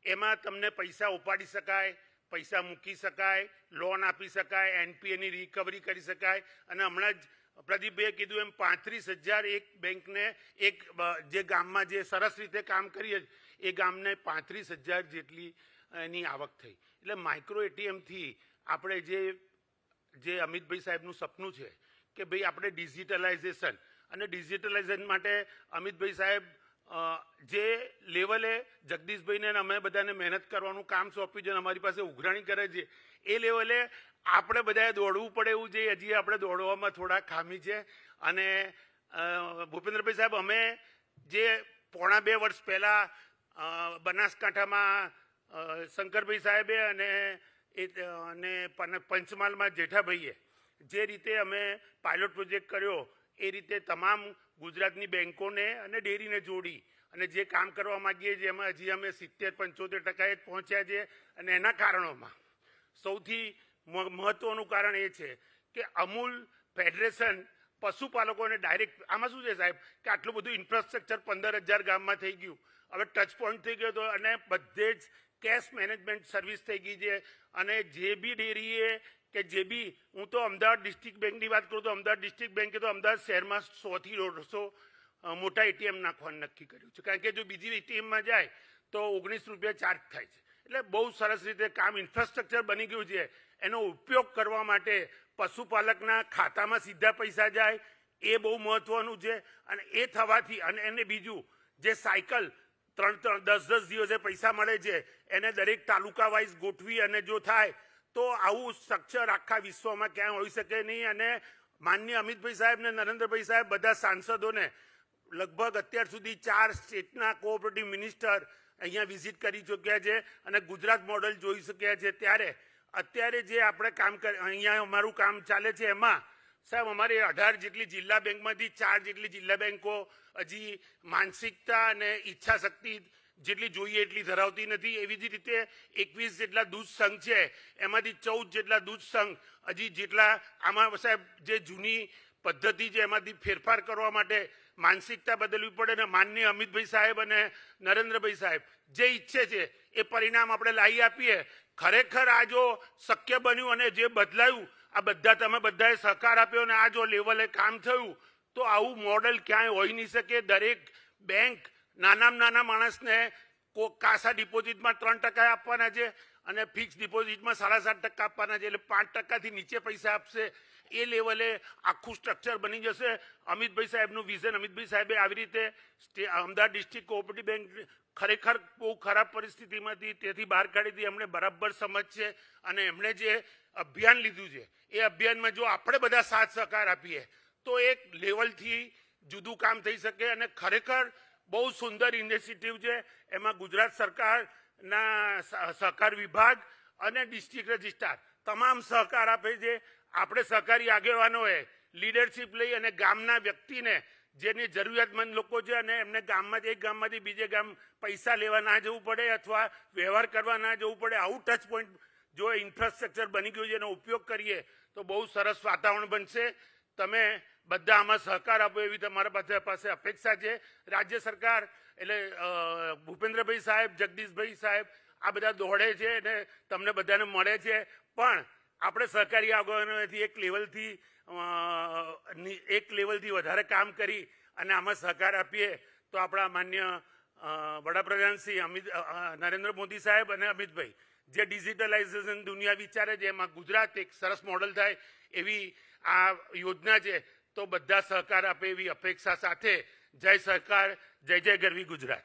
એમાં તમને પૈસા ઉપાડી શકાય, પૈસા મૂકી શકાય, લોન આપી શકાય, એનપીએની રિકવરી કરી શકાય. અને હમણાં જ પ્રદીપભાઈએ કીધું એમ 35,000 એક બેંકને એક જે ગામમાં જે સરસ રીતે કામ કરીએ એ ગામને 35,000 જેટલી એની આવક થઈ. એટલે માઇક્રો એટીએમથી આપણે જે અમિતભાઈ સાહેબનું સપનું છે કે ભાઈ આપણે ડિજિટલાઇઝેશન અને ડિજિટલાઇઝેશન માટે અમિતભાઈ સાહેબ જે લેવલે જગદીશભાઈને અમે બધાને મહેનત કરવાનું કામ સોંપ્યું છે અને અમારી પાસે ઉઘરાણી કરે છે એ લેવલે આપણે બધાએ દોડવું પડે એવું છે. હજી આપણે દોડવામાં થોડા ખામી છે. અને ભૂપેન્દ્રભાઈ સાહેબ, અમે જે 2.5 વર્ષ પહેલાં બનાસકાંઠામાં શંકરભાઈ સાહેબે અને પંચમહાલમાં જેઠાભાઈએ જે રીતે અમે પાયલોટ પ્રોજેક્ટ કર્યો એ રીતે તમામ ગુજરાતની બેંકોને અને ડેરીને જોડી અને જે કામ કરવા માગીએ છીએ એમાં હજી અમે 70-75% જ પહોંચ્યા છે. અને એના કારણોમાં સૌથી મહત્વનું કારણ એ છે કે અમૂલ ફેડરેશન પશુપાલકોને ડાયરેક્ટ આમાં શું છે સાહેબ કે આટલું બધું ઇન્ફ્રાસ્ટ્રક્ચર 15,000 ગામમાં થઈ ગયું, હવે ટચ પોઈન્ટ થઈ ગયો હતો અને બધે જ કેશ મેનેજમેન્ટ સર્વિસ થઈ ગઈ છે. અને જે બી ડેરીએ કે જે બી, હું તો અમદાવાદ ડિસ્ટ્રિક્ટ બેંકની વાત કરું તો અમદાવાદ ડિસ્ટ્રિક્ટ બેંકે તો અમદાવાદ શહેરમાં 100થી 150 મોટા એટીએમ નાખવાનું નક્કી કર્યું છે. કારણ કે જો બીજી એટીએમમાં જાય તો 19 રૂપિયા ચાર્જ થાય છે. એટલે બહુ સરસ રીતે કામ ઇન્ફ્રાસ્ટ્રક્ચર બની ગયું છે. એનો ઉપયોગ કરવા માટે પશુપાલકના ખાતામાં સીધા પૈસા જાય એ બહુ મહત્વનું છે. અને એ થવાથી અને એને બીજું જે સાયકલ 3-10 દિવસે પૈસા મળે છે એને દરેક તાલુકા વાઇઝ ગોઠવી અને જો થાય તો આવું સ્ટ્રક્ચર આખા વિશ્વમાં ક્યાંય હોઈ શકે નહીં. અને માનનીય અમિતભાઈ સાહેબ ને નરેન્દ્રભાઈ સાહેબ બધા સાંસદોને લગભગ અત્યાર સુધી 4 સ્ટેટના કોઓપરેટિવ મિનિસ્ટર અહીંયા વિઝિટ કરી ચૂક્યા છે અને ગુજરાત મોડલ જોઈ શક્યા છે. ત્યારે અત્યારે જે આપણે કામ અહીંયા અમારું કામ ચાલે છે એમાં સાહેબ અમારે 18 જેટલી જિલ્લા બેંકમાંથી 4 જેટલી જિલ્લા બેંકો હજી માનસિકતા અને ઈચ્છા શક્તિ જેટલી જોઈએ એટલી ધરાવતી નથી. એવી જ રીતે 21 જેટલા દૂધ સંઘ છે એમાંથી 14 જેટલા દૂધ સંઘ હજી જેટલા આમાં સાહેબ જે જૂની પદ્ધતિ છે એમાંથી ફેરફાર કરવા માટે માનસિકતા બદલવી પડે. ને માનનીય અમિતભાઈ સાહેબ અને નરેન્દ્રભાઈ સાહેબ જે ઈચ્છે છે એ પરિણામ આપણે લાવી આપીએ. ખરેખર આ જો શક્ય બન્યું અને જે બદલાયું આ બધા તમે બધાએ સહકાર આપ્યો અને આ જો લેવલે કામ થયું તો આવું મોડલ ક્યાંય હોઈ નહીં શકે. દરેક બેંક નાનામાં નાના માણસને કાસા ડિપોઝિટમાં 3% આપવાના છે અને ફિક્સ ડિપોઝિટમાં 7.5% આપવાના છે. એટલે 5%થી નીચે પૈસા આપશે. એ લેવલે આખું સ્ટ્રક્ચર બની જશે. અમિતભાઈ સાહેબનું વિઝન, અમિતભાઈ સાહેબે આવી રીતે અમદાવાદ ડિસ્ટ્રિક્ટ કોઓપરેટિવ બેંક ખરેખર બહુ ખરાબ પરિસ્થિતિમાંથી તેથી બહાર કાઢી હતી. એમણે બરાબર સમજ છે અને એમણે જે અભિયાન લીધું છે એ અભિયાનમાં જો આપણે બધા સાથ સહકાર આપીએ તો એક લેવલથી જુદું કામ થઈ શકે. અને ખરેખર બહુ સુંદર ઇનિશિયેટિવ છે. એમાં ગુજરાત સરકારના સહકાર વિભાગ અને ડિસ્ટ્રિક્ટ રજિસ્ટ્રાર તમામ સહકાર આપે છે. આપણે સહકારી આગેવાનોએ લીડરશિપ લઈ અને ગામના વ્યક્તિને જેને જરૂરિયાતમંદ લોકો છે અને એમને ગામમાંથી એક ગામમાંથી બીજે ગામ પૈસા લેવા ના જવું પડે અથવા વ્યવહાર કરવા ના જવું પડે. આવું ટચ પોઈન્ટ જો ઇન્ફ્રાસ્ટ્રક્ચર બની ગયું છે એનો ઉપયોગ કરીએ તો બહુ સરસ વાતાવરણ બનશે. તમે બધા આમાં સહકાર આપો એવી તમારા પાસે અપેક્ષા છે. રાજ્ય સરકાર એટલે ભૂપેન્દ્રભાઈ સાહેબ, જગદીશભાઈ સાહેબ આ બધા દોડે છે અને તમને બધાને મળે છે, પણ આપણે સહકારી આગેવાનોથી એક લેવલથી વધારે કામ કરી અને આમાં સહકાર આપીએ તો આપણા માન્ય વડાપ્રધાન શ્રી નરેન્દ્ર મોદી સાહેબ અને અમિતભાઈ જે ડિજિટલાઇઝેશન દુનિયા વિચારે છે એમાં ગુજરાત એક સરસ મોડલ થાય એવી આ યોજના છે. તો બધા સહકાર આપે એવી અપેક્ષા સાથે જય સરકાર, જય જય ગરવી ગુજરાત.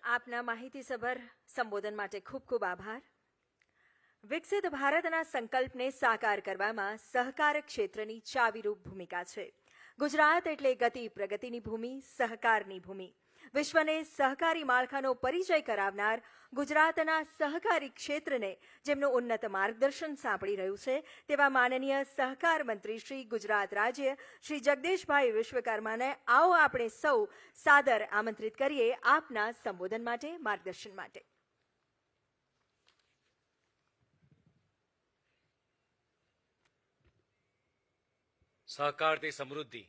આપના માહિતીસભર સંબોધન માટે ખૂબ ખૂબ આભાર. વિકસિત ભારતના સંકલ્પને સાકાર કરવામાં સહકાર ક્ષેત્રની ચાવીરૂપ ભૂમિકા છે. ગુજરાત એટલે ગતિ પ્રગતિની ભૂમિ, સહકારની ભૂમિ. વિશ્વને સહકારી માળખાનો પરિચય કરાવનાર ગુજરાતના સહકારી ક્ષેત્રને જેમનું ઉન્નત માર્ગદર્શન સાંપડી રહ્યું છે તેવા માનનીય સહકાર મંત્રી શ્રી ગુજરાત રાજ્ય શ્રી જગદીશભાઈ વિશ્વકર્માને આવો આપણે સૌ સાદર આમંત્રિત કરીએ આપના સંબોધન માટે, માર્ગદર્શન માટે. સહકારથી સમૃદ્ધિ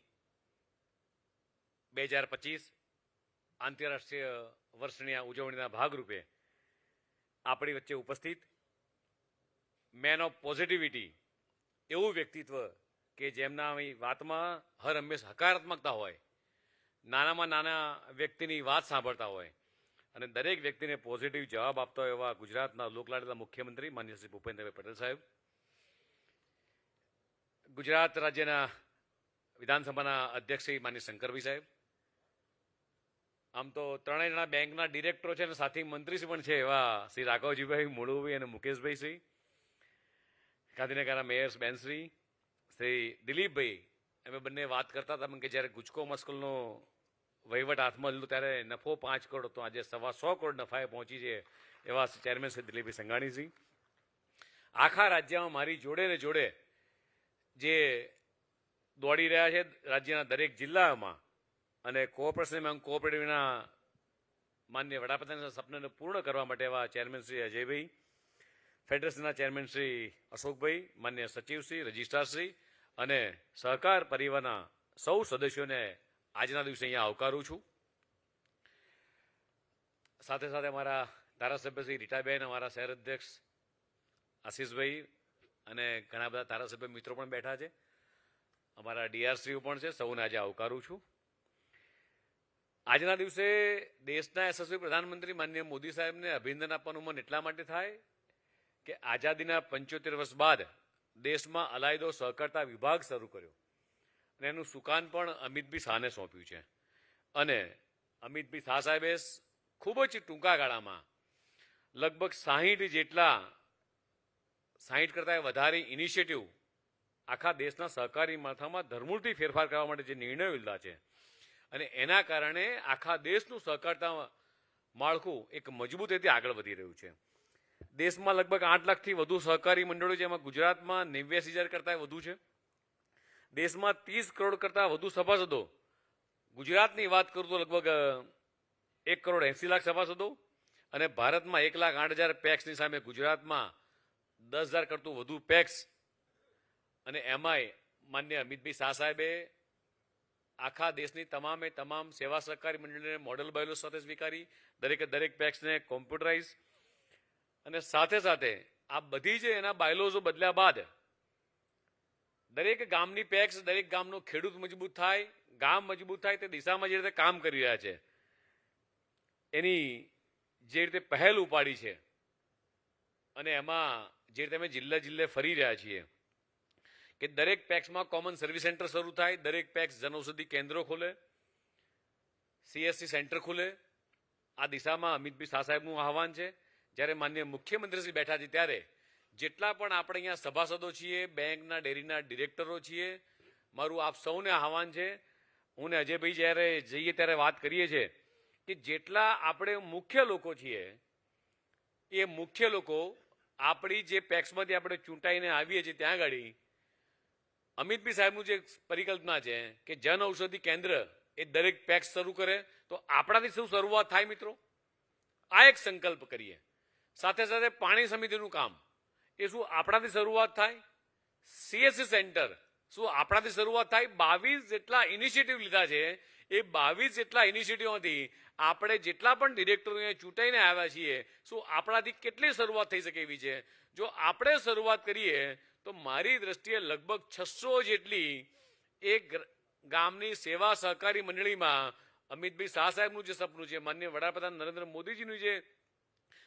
2025 આંતરરાષ્ટ્રીય વર્ષની આ ઉજવણીના ભાગરૂપે આપણી વચ્ચે ઉપસ્થિત મેન ઓફ પોઝિટિવિટી એવું વ્યક્તિત્વ કે જેમના વાતમાં હર હંમેશ હકારાત્મકતા હોય, નાનામાં નાના વ્યક્તિની વાત સાંભળતા હોય અને દરેક વ્યક્તિને પોઝિટિવ જવાબ આપતા હોય એવા ગુજરાતના લોકલાડીલા મુખ્યમંત્રી માનનીય શ્રી ભૂપેન્દ્રભાઈ પટેલ સાહેબ, ગુજરાત રાજ્યના વિધાનસભાના અધ્યક્ષ શ્રી માનનીય શંકરભાઈ સાહેબ, આમ તો ત્રણેય જણા બેંકના ડિરેક્ટરો છે અને સાથી મંત્રી પણ છે એવા શ્રી રાઘવજીભાઈ, મુળુભાઈ અને મુકેશભાઈ શ્રી, ગાંધીનગરના મેયર બેનશ્રી, શ્રી દિલીપભાઈ, અમે બંને વાત કરતા હતા કે જ્યારે ગુજકો મસ્કલનો વહીવટ હાથમાં લીધો ત્યારે નફો 5 કરોડ હતો, આજે 125 કરોડ નફાએ પહોંચી છે એવા ચેરમેન શ્રી દિલીપભાઈ સંઘાણીજી. આખા રાજ્યમાં મારી જોડે ને જોડે જે દોડી રહ્યા છે રાજ્યના દરેક જિલ્લામાં અને કોઓપરેટિવના માન્ય વડાપ્રધાનના સપનાને પૂર્ણ કરવા માટે એવા ચેરમેન શ્રી અજયભાઈ, ફેડરેશનના ચેરમેન શ્રી અશોકભાઈ, માન્ય સચિવશ્રી, રજિસ્ટ્રારશ્રી અને સહકાર પરિવારના સૌ સદસ્યોને આજના દિવસે અહીંયા આવકારું છું. સાથે સાથે અમારા ધારાસભ્ય શ્રી રીટાબેન, અમારા શહેર અધ્યક્ષ આશીષભાઈ અને ઘણા બધા ધારાસભ્ય મિત્રો પણ બેઠા છે, અમારા ડીઆરસીઓ પણ છે, સૌને આજે આવકારું છું. આજના દિવસે દેશના યશસ્વી પ્રધાનમંત્રી માનનીય મોદી સાહેબને અભિનંદન આપવાનું મન એટલા માટે થાય કે આઝાદીના 75 વર્ષ બાદ દેશમાં અલાયદો સહકારતા વિભાગ શરૂ કર્યો અને એનું સુકાન પણ અમિતભાઈ શાહને સોંપ્યું છે અને અમિતભાઈ શાહ સાહેબે ખૂબ જ ટૂંકા ગાળામાં લગભગ 60 કરતાં વધારે ઇનિશિયેટિવ આખા દેશના સહકારી માળખામાં ધરમૂળથી ફેરફાર કરવા માટે જે નિર્ણયો લીધા છે અને એના કારણે આખા દેશનું સહકારતા માળખું એક મજબૂત રીતે આગળ વધી રહ્યું છે. દેશમાં લગભગ 8 લાખથી વધુ સહકારી મંડળો છે, એમાં ગુજરાતમાં 89,000 કરતાં વધુ છે. દેશમાં 30 કરોડ કરતાં વધુ સભાસદો, ગુજરાતની વાત કરું તો લગભગ 1,80,00,000 સભાસદો અને ભારતમાં 1,08,000 પેક્સની સામે ગુજરાતમાં 10,000 કરતું વધુ પેક્સ અને એમાંય માન્ય અમિતભાઈ શાહ સાહેબે આખા દેશની તમામે તમામ સેવા સહકારી મંડળીને મોડલ બાયલો સાથે સ્વીકારી, દરેક પેક્સને કોમ્પ્યુટરાઇઝ અને સાથે સાથે આ બધી જ એના બાયલોઝો બદલ્યા બાદ દરેક ગામની પેક્સ, દરેક ગામનો ખેડૂત મજબૂત થાય, ગામ મજબૂત થાય તે દિશામાં જે રીતે કામ કરી રહ્યા છે એની જે રીતે પહેલ ઉપાડી છે અને એમાં જે રીતે અમે જિલ્લે ફરી રહ્યા છીએ કે દરેક પેક્સમાં કોમન સર્વિસ સેન્ટર શરૂ થાય, દરેક પેક્સ જનઔષધિ કેન્દ્રો ખોલે, CSC સેન્ટર ખુલે. આ દિશામાં અમિતભાઈ શાહ સાહેબનું આહવાન છે. જ્યારે માન્ય મુખ્યમંત્રીશ્રી બેઠા છે ત્યારે જેટલા પણ આપણે અહીંયા સભાસદો છીએ, બેંકના ડેરીના ડિરેક્ટરો છીએ, મારું આપ સૌને આહવાન છે. હું ને અજયભાઈ જ્યારે જઈએ ત્યારે વાત કરીએ છીએ કે જેટલા આપણે મુખ્ય લોકો છીએ એ મુખ્ય લોકો આપણી જે પેક્સમાંથી આપણે ચૂંટાઈને આવીએ છીએ ત્યાં આગળ અમિતભાઈ સાહેબનું જે પરિકલ્પના છે કે જન ઔષધિ કેન્દ્ર એ દરેક પેક્સ શરૂ કરે, તો આપણાથી શું શરૂઆત થાય મિત્રો? આ એક સંકલ્પ કરીએ. સાથે સાથે પાણી સમિતિનું કામ એ શું આપણાથી શરૂઆત થાય? CSC સેન્ટર શું આપણાથી શરૂઆત થાય? 22 જેટલા ઇનિશિયેટિવ લીધા છે. એ 22 જેટલા ઇનિશિયેટિવમાંથી આપણે જેટલા પણ ડિરેક્ટરો ચૂંટાઈને આવ્યા છીએ, શું આપણાથી કેટલી શરૂઆત થઈ શકે એવી છે? જો આપણે શરૂઆત કરીએ તો મારી દ્રષ્ટિએ લગભગ 600 જેટલી એક ગામની સેવા સહકારી મંડળીમાં અમિતભાઈ શાહ સાહેબનું જે સપનું છે, માનનીય વડાપ્રધાન નરેન્દ્ર મોદીજીનું જે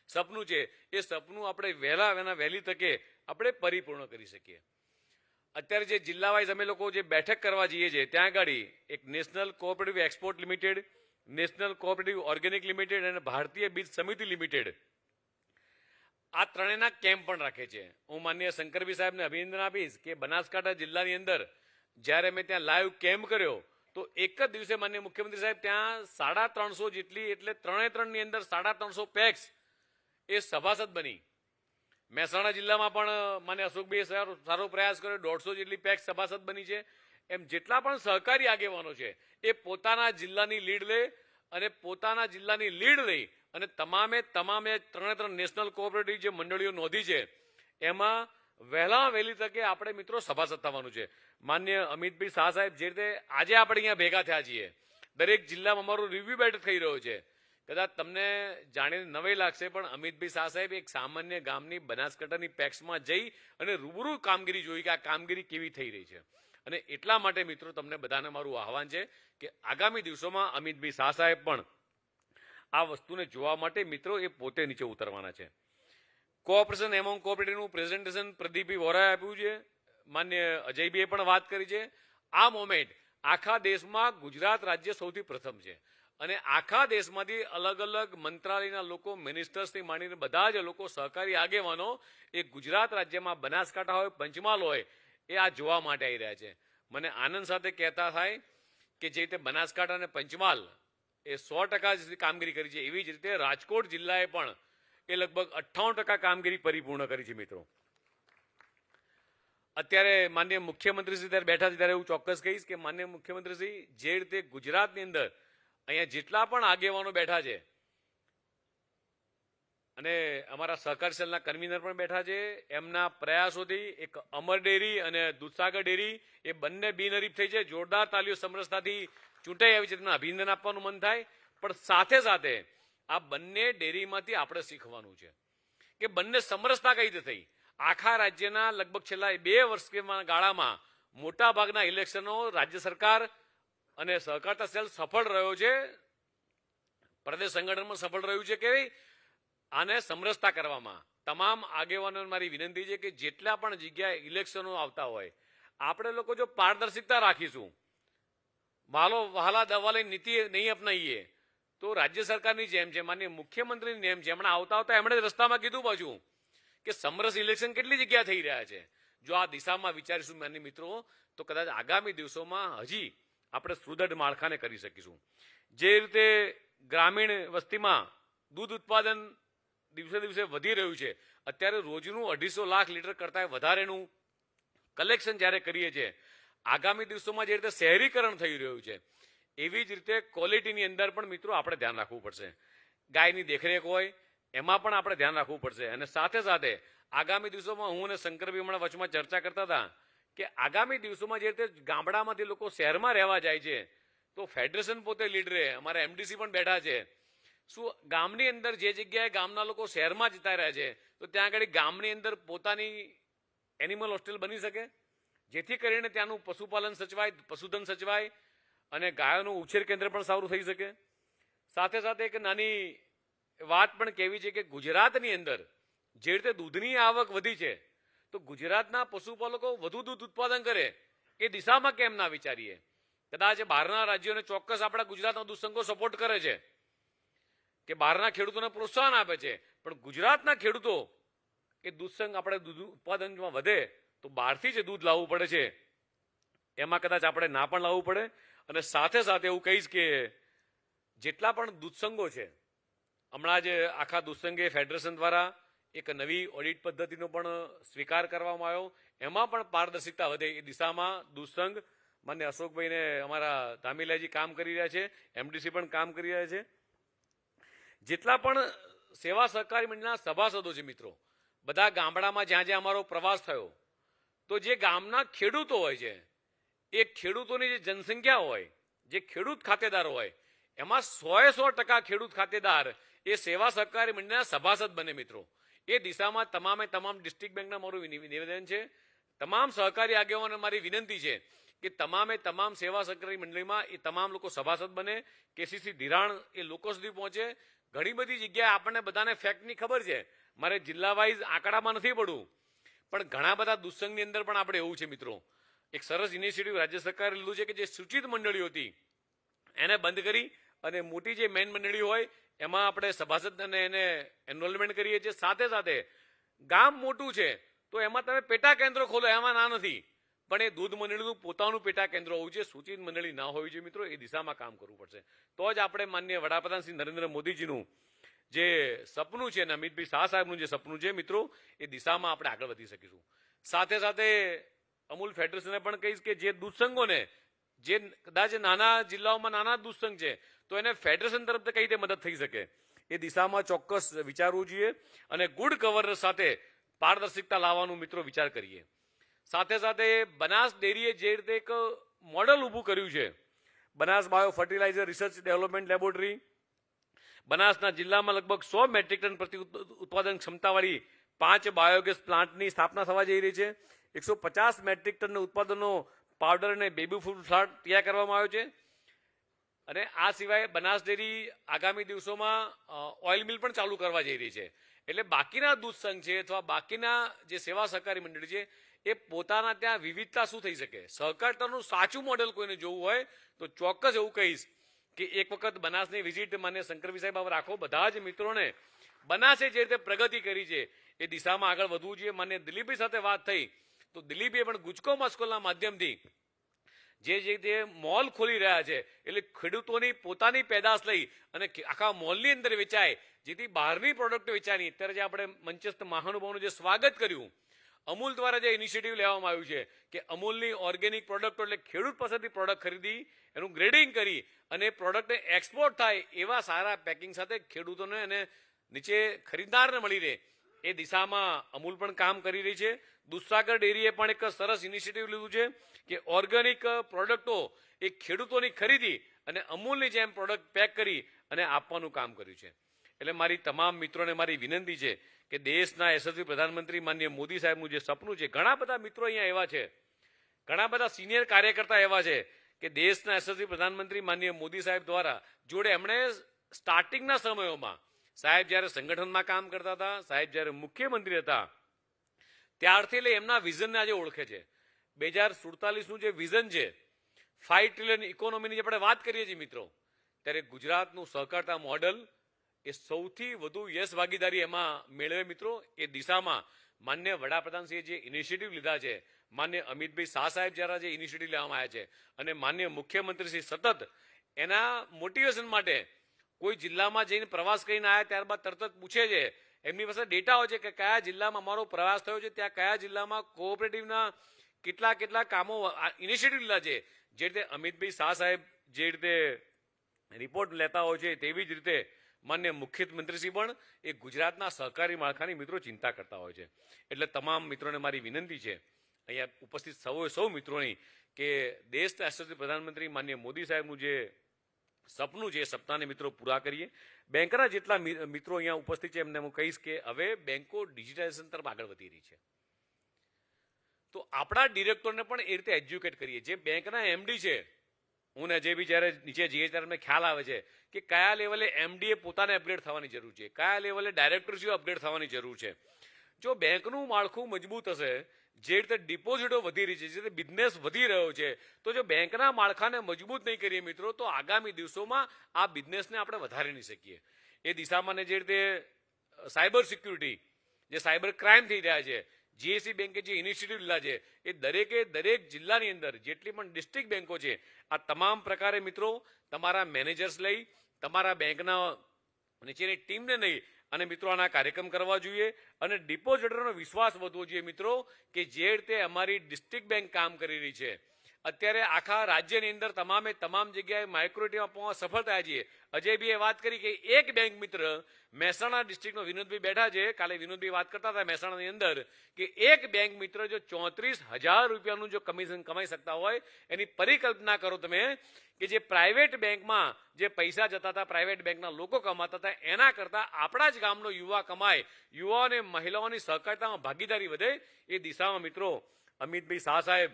સપનું છે, એ સપનું આપણે વહેલી તકે આપણે પરિપૂર્ણ કરી શકીએ. અત્યારે જે જિલ્લા વાઇઝ અમે લોકો જે બેઠક કરવા જઈએ છીએ, ત્યાં આગળ એક national cooperative export limited, national cooperative organic limited અને ભારતીય બીજ સમિતિ લિમિટેડ, આ ત્રણેયના કેમ્પ પણ રાખે છે. હું માનનીય શંકરભાઈ સાહેબને અભિનંદન આપીશ કે બનાસકાંઠા જિલ્લાની અંદર જ્યારે મેં ત્યાં લાઈવ કેમ્પ કર્યો તો એક જ દિવસે માનનીય મુખ્યમંત્રી સાહેબ ત્યાં 350 જેટલી, એટલે 3 ની અંદર 350 પેક્સ એ સભાસદ બની. મહેસાણા જિલ્લામાં પણ માન્ય અશોકભાઈએ સારો પ્રયાસ કર્યો, 150 જેટલી પેક્સ સભાસદ બની છે. એમ જેટલા પણ સહકારી આગેવાનો છે એ પોતાના જિલ્લાની લીડ લે અને પોતાના જિલ્લાની લીડ લઈ અને તમામે 3 નેશનલ કોઓપરેટિવ જે મંડળીઓ નોંધી છે એમાં વહેલી તકે આપણે મિત્રો સભાસદ થવાનું છે. માન્ય અમિતભાઈ શાહ સાહેબ જે રીતે આજે આપણે અહીંયા ભેગા થયા છીએ, દરેક જિલ્લામાં અમારો રિવ્યુ બેઠક થઈ રહ્યો છે. કદાચ તમને જાણીને નવાઈ લાગશે, પણ અમિતભાઈ શાહ સાહેબ એક સામાન્ય ગામની બનાસકાંઠાની પેક્સમાં જઈ અને રૂબરૂ કામગીરી જોઈ કે આ કામગીરી કેવી થઈ રહી છે. અને એટલા માટે મિત્રો તમને બધાને મારું આહવાન છે કે આગામી દિવસોમાં અમિતભાઈ શાહ સાહેબ પણ આ વસ્તુને જોવા માટે મિત્રો એ પોતે નીચે ઉતરવાના છે. કોઓપરેશન એમોંગ કોઓપરેટિવનું પ્રેઝન્ટેશન પ્રદીપભાઈ વોરાએ આપ્યું છે, માન્ય અજયભાઈએ પણ વાત કરી છે. આ મોમેન્ટ આખા દેશમાં ગુજરાત રાજ્ય સૌથી પ્રથમ છે અને આખા દેશમાંથી અલગ અલગ મંત્રાલયના લોકો, મિનિસ્ટર્સથી માંડીને બધા જ લોકો, સહકારી આગેવાનો એ ગુજરાત રાજ્યમાં બનાસકાંઠા હોય, પંચમહાલ હોય, એ આ જોવા માટે આવી રહ્યા છે. મને આનંદ સાથે કહેતા થાય કે જે રીતે બનાસકાંઠા અને પંચમહાલ એ 100% કામગીરી કરી છે, એવી જ રીતે રાજકોટ જિલ્લાએ પણ એ લગભગ 58% કામગીરી પરિપૂર્ણ કરી છે. મિત્રો અત્યારે માનનીય મુખ્યમંત્રીશ્રી ત્યારે બેઠા છે ત્યારે હું ચોક્કસ કહીશ કે માનનીય મુખ્યમંત્રીશ્રી જે રીતે ગુજરાતની અંદર અહીંયા જેટલા પણ આગેવાનો બેઠા છે અને અમારા સહકાર સેલના કન્વીનર પણ બેઠા છે, એમના પ્રયાસોથી એક અમર ડેરી અને દૂધસાગર ડેરી એ બંને બિનહરીફ થઈ છે. જોરદાર તાલીઓ સમરસતાથી ચૂંટાઈ આવી છે, તેમને અભિનંદન આપવાનું મન થાય. પણ સાથે સાથે આ બંને ડેરીમાંથી આપણે શીખવાનું છે કે બંને સમરસતા કઈ રીતે થઈ. આખા રાજ્યના લગભગ છેલ્લા 2 વર્ષના ગાળામાં મોટા ભાગના ઇલેક્શનો રાજ્ય સરકાર અને સહકારતા સેલ સફળ રહ્યો છે, પ્રદેશ સંગઠનમાં સફળ રહ્યું છે કે આને સમરસતા કરવામાં. તમામ આગેવાનોને મારી વિનંતી છે કે જેટલા પણ જગ્યાએ ઇલેક્શનો આવતા હોય, આપણે લોકો જો પારદર્શિકતા રાખીશું, વહાલા દવાલી નીતિ નહીં અપનાવીએ તો રાજ્ય સરકારની જેમ છે, માનનીય મુખ્યમંત્રીની જેમ છે, હમણાં આવતા એમણે રસ્તામાં કીધું પાછું કે સમરસ ઇલેક્શન કેટલી જગ્યા થઈ રહ્યા છે. જો આ દિશામાં વિચારીશું માનનીય મિત્રો, તો કદાચ આગામી દિવસોમાં હજી આપણે સુદૃઢ માળખાને કરી શકીશું. જે રીતે ગ્રામીણ વસ્તીમાં દૂધ ઉત્પાદન દિવસે દિવસે વધી રહ્યું છે, અત્યારે રોજનું 250 લાખ લીટર કરતાં વધારેનું કલેક્શન જ્યારે કરીએ છીએ, આગામી દિવસોમાં જે રીતે શહેરીકરણ થઈ રહ્યું છે, એવી જ રીતે ક્વોલિટીની અંદર પણ મિત્રો આપણે ધ્યાન રાખવું પડશે. ગાયની દેખરેખ હોય એમાં પણ આપણે ધ્યાન રાખવું પડશે. અને સાથે સાથે આગામી દિવસોમાં હું અને શંકરભાઈ હમણાં વચમાં ચર્ચા કરતા હતા કે આગામી દિવસોમાં જે રીતે ગામડામાંથી લોકો શહેરમાં રહેવા જાય છે, તો ફેડરેશન પોતે લીડ રહે, અમારા એમડીસી પણ બેઠા છે. શું ગામની અંદર જે જગ્યાએ ગામના લોકો શહેરમાં જતા રહ્યા છે, તો ત્યાં આગળ ગામની અંદર પોતાની એનિમલ હોસ્ટેલ બની શકે, જેથી કરીને ત્યાંનું પશુપાલન સચવાય, પશુધન સચવાય અને ગાયોનું ઉછેર કેન્દ્ર પણ સારું થઈ શકે. સાથે સાથે એક નાની વાત પણ કહેવી છે કે ગુજરાતની અંદર જે રીતે દૂધની આવક વધી છે, તો ગુજરાતના પશુપાલકો વધુ દૂધ ઉત્પાદન કરે એ દિશામાં કેમ ના વિચારીએ. કદાચ બહારના રાજ્યોને ચોક્કસ આપણા ગુજરાતના દૂધ સંઘો સપોર્ટ કરે છે કે બહારના ખેડૂતોને પ્રોત્સાહન આપે છે, પણ ગુજરાતના ખેડૂતો એ દૂધ સંઘ આપણે દૂધ ઉત્પાદનમાં વધે તો બહારથી જે દૂધ લાવવું પડે છે એમાં કદાચ આપણે ના પણ લાવવું પડે. અને સાથે સાથે એવું કહીશ કે જેટલા પણ દૂધ સંઘો છે, હમણાં જ આખા દૂધ સંઘે ફેડરેશન દ્વારા એક નવી ઓડિટ પદ્ધતિનો પણ સ્વીકાર કરવામાં આવ્યો. એમાં પણ પારદર્શિતા વધે એ દિશામાં દુસંગ માન્ય અશોકભાઈને અમારા ધામીલાજી કામ કરી રહ્યા છે, એમડીસી પણ કામ કરી રહ્યા છે. જેટલા પણ સેવા સહકારી મંડળના સભાસદો છે મિત્રો, બધા ગામડામાં જ્યાં જ્યાં અમારો પ્રવાસ થયો, તો જે ગામના ખેડૂતો હોય છે, એ ખેડૂતોની જે જનસંખ્યા હોય, જે ખેડૂત ખાતેદાર હોય, એમાં 100% ખેડૂત ખાતેદાર એ સેવા સહકારી મંડળના સભાસદ બને મિત્રો. એ દિશામાં તમામે તમામ ડિસ્ટ્રિક્ટ બેંકના મારું નિવેદન છે, તમામ સહકારી આગેવાનોને મારી વિનંતી છે કે તમામે તમામ સેવા સહકારી મંડળીમાં એ તમામ લોકો સભાસદ બને. કેસીસી ધિરાણ એ લોકો સુધી પહોંચે. ઘણી બધી જગ્યાએ આપણને બધાને ફેક્ટની ખબર છે, મારે જિલ્લા વાઇઝ આંકડામાં નથી પડવું, પણ ઘણા બધા દુસંગની અંદર પણ આપણે એવું છે મિત્રો. એક સરસ ઇનિશિયેટિવ રાજ્ય સરકારે લીધું છે કે જે સૂચિત મંડળીઓ હતી એને બંધ કરી અને મોટી જે મેઇન મંડળી હોય એમાં આપણે સભાસદ અને એને એનરોલમેન્ટ કરીએ છીએ. સાથે સાથે ગામ મોટું છે તો એમાં તમે પેટા કેન્દ્રો ખોલો, એમાં ના નથી, પણ એ દૂધ મંડળીનું પોતાનું પેટા કેન્દ્ર હોવું જોઈએ, સૂચિત મંડળી ના હોવી જોઈએ મિત્રો. એ દિશામાં કામ કરવું પડશે, તો જ આપણે માનનીય વડાપ્રધાન શ્રી નરેન્દ્ર મોદીજીનું જે સપનું છે અને અમિતભાઈ શાહ સાહેબનું જે સપનું છે મિત્રો, એ દિશામાં આપણે આગળ વધી શકીશું. સાથે સાથે અમૂલ ફેડરેશને પણ કહીશ કે જે દૂધસંઘોને, જે કદાચ નાના જિલ્લાઓમાં નાના દૂધસંઘ છે, તો એને ફેડરેશન તરફથી કઈ રીતે મદદ થઈ શકે એ દિશામાં ચોક્કસ વિચારવું જોઈએ અને ગુડ ગવર્નન્સ સાથે પારદર્શિકતા લાવવાનું મિત્રો વિચાર કરીએ. સાથે સાથે બનાસ ડેરીએ જે રીતે એક મોડલ ઊભું કર્યું છે, Banas bio fertilizer research development laboratory, બનાસના જિલ્લામાં લગભગ 100 મેટ્રિક ટન પ્રતિ ઉત્પાદન ક્ષમતાવાળી 5 બાયોગેસ પ્લાન્ટની સ્થાપના થવા જઈ રહી છે. 150 મેટ્રિક ટનના ઉત્પાદનનો પાવડર અને બેબી ફૂડ ફ્લાટ તૈયાર કરવામાં આવ્યો છે. અને આ સિવાય બનાસ ડેરી આગામી દિવસોમાં ઓઇલ મિલ પણ ચાલુ કરવા જઈ રહી છે. એટલે બાકીના દૂધ સંઘ છે અથવા બાકીના જે સેવા સહકારી મંડળી છે, એ પોતાના ત્યાં વિવિધતા શું થઈ શકે, સહકારતાનું સાચું મોડેલ કોઈને જોવું હોય તો ચોક્કસ એવું કહીશ કે એક વખત બનાસની વિઝિટ માન્ય શંકરવી સાહેબ રાખો. બધા જ મિત્રોને બનાસે જે રીતે પ્રગતિ કરી છે એ દિશામાં આગળ વધવું જોઈએ. માન્ય દિલીપભાઈ સાથે વાત થઈ તો દિલીપે પણ ગુજકો મસ્કોલના માધ્યમથી જે મોલ ખોલી રહ્યા છે, એટલે ખેડૂતોની પોતાની પેદાશ લઈ અને આખા મોલની અંદર વેચાય, જેથી બહારની પ્રોડક્ટ વેચાય નહીં. અત્યારે જે આપણે મંચસ્થ મહાનુભાવનું જે સ્વાગત કર્યું, અમૂલ દ્વારા જે ઇનિશિયેટિવ લેવામાં આવ્યું છે કે અમૂલની ઓર્ગેનિક પ્રોડક્ટો એટલે ખેડૂત પાસેથી પ્રોડક્ટ ખરીદી, એનું ગ્રેડિંગ કરી અને પ્રોડક્ટને એક્સપોર્ટ થાય એવા સારા પેકિંગ સાથે ખેડૂતોને અને નીચે ખરીદનારને મળી રહે, એ દિશામાં અમૂલ પણ કામ કરી રહી છે. દૂધસાગર ડેરીએ પણ એક સરસ ઇનિશિયેટિવ લીધું છે કે ઓર્ગેનિક પ્રોડક્ટો એ ખેડૂતોની ખરીદી અને અમૂલની જેમ પ્રોડક્ટ પેક કરી અને આપવાનું કામ કર્યું છે. એટલે મારી તમામ મિત્રોને મારી વિનંતી છે કે દેશના યશસ્વી પ્રધાનમંત્રી માનનીય મોદી સાહેબનું જે સપનું છે, ઘણા બધા મિત્રો અહીંયા એવા છે, ઘણા બધા સિનિયર કાર્યકર્તા એવા છે કે દેશના યશસ્વી પ્રધાનમંત્રી માનનીય મોદી સાહેબ દ્વારા જોડે એમણે સ્ટાર્ટિંગના સમયોમાં સાહેબ જ્યારે સંગઠનમાં કામ કરતા હતા, સાહેબ જ્યારે મુખ્યમંત્રી હતા, ત્યારથી લઈ એમના વિઝનને આજે ઓળખે છે. 2047નું જે વિઝન છે, 5 ટ્રિલિયન ઇકોનોમીની જે આપણે વાત કરીએ છીએ મિત્રો, ત્યારે ગુજરાતનું સહકારતા મોડલ એ સૌથી વધુ યશ ભાગીદારી એમાં મેળવે મિત્રો. એ દિશામાં માન્ય વડાપ્રધાનશ્રીએ જે ઇનિશિયેટિવ લીધા છે, માન્ય અમિતભાઈ શાહ સાહેબ જ્યારે જે ઇનિશિયેટિવ લેવામાં આવ્યા છે અને માન્ય મુખ્યમંત્રીશ્રી સતત એના મોટિવેશન માટે કોઈ જિલ્લામાં જઈને પ્રવાસ કરીને આવ્યા ત્યારબાદ તરત જ પૂછે છે, એમની પાસે ડેટા હોય છે કે કયા જિલ્લામાં અમારો પ્રવાસ થયો છે, ત્યાં કયા જિલ્લામાં કોઓપરેટિવના કેટલા કામો ઇનિશિયેટિવ લીધા છે. જે રીતે અમિતભાઈ શાહ સાહેબ જે રીતે રિપોર્ટ લેતા હોય છે, તેવી જ રીતે માન્ય મુખ્યમંત્રીશ્રી પણ એ ગુજરાતના સહકારી માળખાની મિત્રો ચિંતા કરતા હોય છે. એટલે તમામ મિત્રોને મારી વિનંતી છે અહીંયા ઉપસ્થિત સૌ મિત્રોની કે દેશના યશસ્વી પ્રધાનમંત્રી માન્ય મોદી સાહેબનું જે સપનું છે, એ સપનાને મિત્રો પૂરા કરીએ. બેંકના જેટલા મિત્રો અહીંયા ઉપસ્થિત છે એમને હું કહીશ કે હવે બેંકો ડિજિટાઇઝેશન તરફ આગળ વધી રહી છે, તો આપણા ડિરેક્ટરને પણ એ રીતે એજ્યુકેટ કરીએ. જે બેંકના એમડી છે, હું ને જે બી જ્યારે નીચે જઈએ ત્યારે અમને ખ્યાલ આવે છે કે કયા લેવલે એમડીએ પોતાને અપગ્રેડ થવાની જરૂર છે, કયા લેવલે ડાયરેક્ટરશ્રીઓ અપગ્રેડ થવાની જરૂર છે. જો બેંકનું માળખું મજબૂત હશે, જે રીતે ડિપોઝિટો વધી રહી છે, જે રીતે બિઝનેસ વધી રહ્યો છે, તો જો બેંકના માળખાને મજબૂત નહીં કરીએ મિત્રો, તો આગામી દિવસોમાં આ બિઝનેસને આપણે વધારી નહીં શકીએ. એ દિશામાં જે રીતે સાયબર સિક્યુરિટી, જે સાયબર ક્રાઇમ થઈ રહ્યા છે, જીએસી બેંકે જે ઇનિશિયેટિવ લીધા છે, એ દરેક જિલ્લાની અંદર જેટલી પણ ડિસ્ટ્રિક્ટ બેંકો છે, આ તમામ પ્રકારે મિત્રો તમારા મેનેજર્સ લઈ, તમારા બેંકના નીચેની ટીમને નહીં અને મિત્રો આના કાર્યક્રમ કરવા જોઈએ અને ડિપોઝિટરનો વિશ્વાસ વધવો જોઈએ મિત્રો કે જે રીતે અમારી ડિસ્ટ્રિક્ટ બેંક કામ કરી રહી છે. અત્યારે આખા રાજ્યની અંદર તમામે તમામ જગ્યાએ માઇક્રો એટીએમ આપવામાં સફળ થયા છીએ. અજયભાઈએ વાત કરી કે એક બેંક મિત્ર મહેસાણા ડિસ્ટ્રિક્ટનો વિનોદભાઈ બેઠા છે, કાલે વિનોદભાઈ વાત કરતા હતા મહેસાણાની અંદર કે એક બેંક મિત્ર જો 34,000 રૂપિયાનું જો કમિશન કમાઈ શકતા હોય એની પરિકલ્પના કરો તમે કે જે પ્રાઇવેટ બેંકમાં જે પૈસા જતા હતા, પ્રાઇવેટ બેંકના લોકો કમાતા હતા, એના કરતાં આપણા જ ગામનો યુવા કમાય, યુવાઓ અને મહિલાઓની સહકારિતામાં ભાગીદારી વધે એ દિશામાં મિત્રો અમિતભાઈ શાહ સાહેબ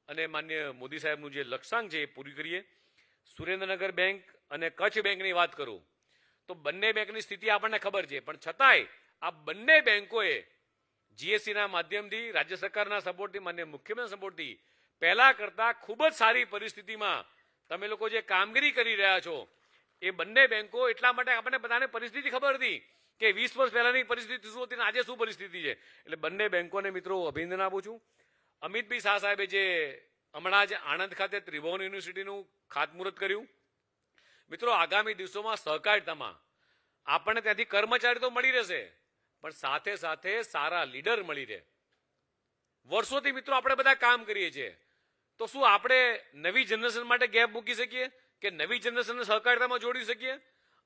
અને માન્ય મોદી સાહેબનું જે લક્ષ્યાંક છે એ પૂરી કરીએ. સુરેન્દ્રનગર બેંક અને કચ્છ બેંકની વાત કરું તો બંને બેંકની સ્થિતિ આપણને ખબર છે, પણ છતાંય આ બંને બેંકોએ જીએસટીના માધ્યમથી, રાજ્ય સરકારના સપોર્ટથી, માન્ય મુખ્યમંત્રીના સપોર્ટથી પહેલા કરતાં ખૂબ જ સારી પરિસ્થિતિમાં તમે લોકો જે કામગીરી કરી રહ્યા છો એ બંને બેંકો એટલા માટે આપણને બધાને પરિસ્થિતિ ખબર હતી કે 20 વર્ષ પહેલાની પરિસ્થિતિ શું હતી અને આજે શું પરિસ્થિતિ છે. એટલે બંને બેંકોને મિત્રો અભિનંદન આપું છું. અમિતભાઈ શાહ સાહેબે જે હમણાં જ આણંદ ખાતે ત્રિભુવન યુનિવર્સિટીનું ખાતમુહૂર્ત કર્યું. મિત્રો આગામી દિવસોમાં સહકારિતામાં આપણને ત્યાંથી કર્મચારી તો મળી રહેશે, પણ સાથે સાથે સારા લીડર મળી રહે. વર્ષોથી મિત્રો આપણે બધા કામ કરીએ છીએ, તો શું આપણે નવી જનરેશન માટે ગેપ મૂકી શકીએ કે નવી જનરેશનને સહકારિતામાં જોડી શકીએ?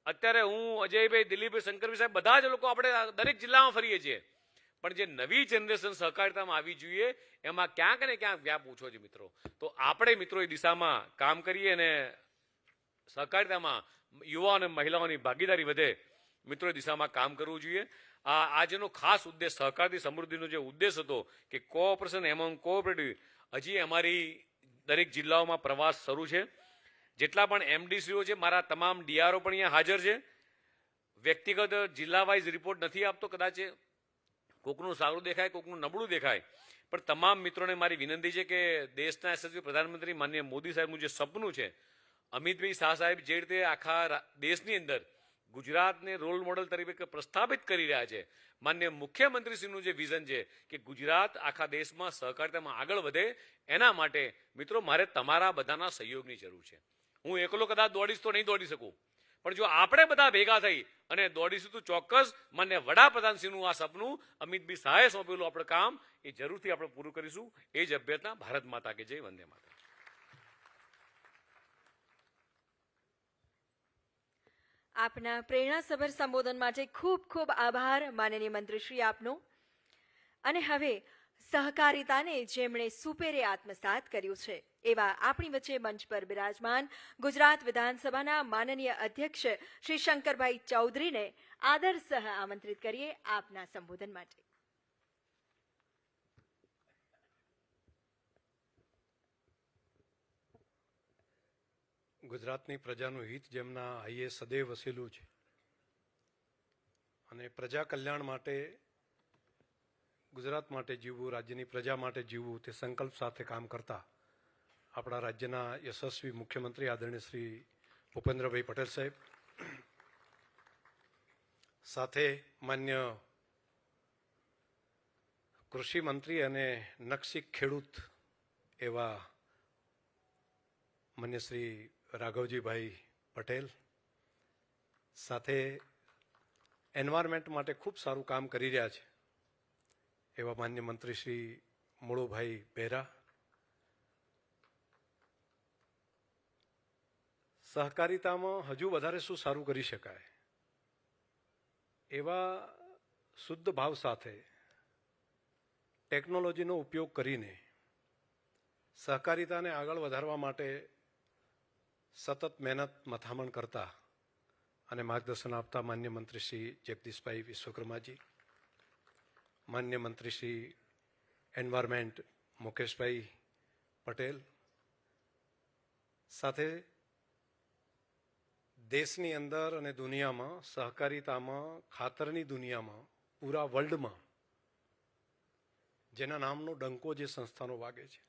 અત્યારે હું, અજયભાઈ, દિલીપભાઈ, શંકરભાઈ સાહેબ બધા જ લોકો આપણે દરેક જિલ્લામાં ફરીએ છીએ, પણ જે નવી જનરેશન સહકારિતામાં આવી જોઈએ એમાં ક્યાંક ને ક્યાંક ગેપ ઓછો છે મિત્રો. તો આપણે મિત્રો એ દિશામાં કામ કરીએ અને સહકારિતામાં યુવા અને મહિલાઓની ભાગીદારી વધે મિત્રો એ દિશામાં કામ કરવું જોઈએ. આજનો ખાસ ઉદ્દેશ સહકારથી સમૃદ્ધિનો જે ઉદ્દેશ હતો કે કોઓપરેશન એમોંગ કોઓપરેટિવ, હજી અમારી દરેક જિલ્લાઓમાં પ્રવાસ શરૂ છે. જેટલા પણ એમડીસીઓ છે, મારા તમામ ડીઆરઓ પણ અહીંયા હાજર છે. વ્યક્તિગત જિલ્લા વાઇઝ રિપોર્ટ નથી આપતો, કદાચ કોકનું સારું દેખાય, કોકનું નબળું દેખાય, પણ તમામ મિત્રોને મારી વિનંતી છે કે દેશના યશસ્વી પ્રધાનમંત્રી માનનીય મોદી સાહેબનું જે સપનું છે, અમિતભાઈ શાહ સાહેબ જે રીતે આખા દેશની અંદર ગુજરાતને રોલ મોડલ તરીકે પ્રસ્થાપિત કરી રહ્યા છે, માનનીય મુખ્યમંત્રીશ્રીનું જે વિઝન છે કે ગુજરાત આખા દેશમાં સહકારિતામાં આગળ વધે, એના માટે મિત્રો મારે તમારા બધાના સહયોગની જરૂર છે. હું એકલો કદાચ દોડીશ તો નહીં દોડી શકું, પણ જો આપણે બધા ભેગા થઈ અને દોડીશું તો ચોક્કસ માન્ય વડાપ્રધાનશ્રીનું આ સપનું અમિતભાઈ શાહે સોંપેલું આપણે કામ એ જરૂરથી આપણે પૂરું કરીશું. એ જ અભ્યર્થના. ભારત માતા કે જય, વંદે માતરમ. આપના પ્રેરણાસભર સંબોધન માટે ખૂબ ખૂબ આભાર માનનીય મંત્રીશ્રી આપનો. અને હવે સહકારિતાને જેમણે સુપેરે આત્મસાત કર્યું છે એવા આપણી વચ્ચે મંચ પર બિરાજમાન ગુજરાત વિધાનસભાના માનનીય અધ્યક્ષ શ્રી શંકરભાઈ ચૌધરીને આદરસહ આમંત્રિત કરીએ આપના સંબોધન માટે. ગુજરાતની પ્રજાનું હિત જેમના હૈયે સદૈવ વસેલું છે અને પ્રજા કલ્યાણ માટે, ગુજરાત માટે જીવવું, રાજ્યની પ્રજા માટે જીવવું, તે સંકલ્પ સાથે કામ કરતા આપણા રાજ્યના યશસ્વી મુખ્યમંત્રી આદરણીય શ્રી ભૂપેન્દ્રભાઈ પટેલ સાહેબ, સાથે માન્ય કૃષિ મંત્રી અને નકશી ખેડૂત એવા માન્ય શ્રી રાઘવજીભાઈ પટેલ, સાથે એન્વાયરમેન્ટ માટે ખૂબ સારું કામ કરી રહ્યા છે એવા માન્ય મંત્રી શ્રી મુળુભાઈ બેરા, સહકારિતામાં હજુ વધારે શું સારું કરી શકાય એવા શુદ્ધ ભાવ સાથે ટેકનોલોજીનો ઉપયોગ કરીને સહકારિતાને આગળ વધારવા માટે સતત મહેનત મથામણ કરતા અને માર્ગદર્શન આપતા માન્ય મંત્રી શ્રી જગદીશભાઈ વિશ્વકર્માજી, માન્ય મંત્રી શ્રી એન્વાયરમેન્ટ મુકેશભાઈ પટેલ, સાથે દેશની અંદર અને દુનિયામાં સહકારિતામાં, ખાતરની દુનિયામાં, પૂરા વર્લ્ડમાં જેના નામનો ડંકો જે સંસ્થાનો વાગે છે,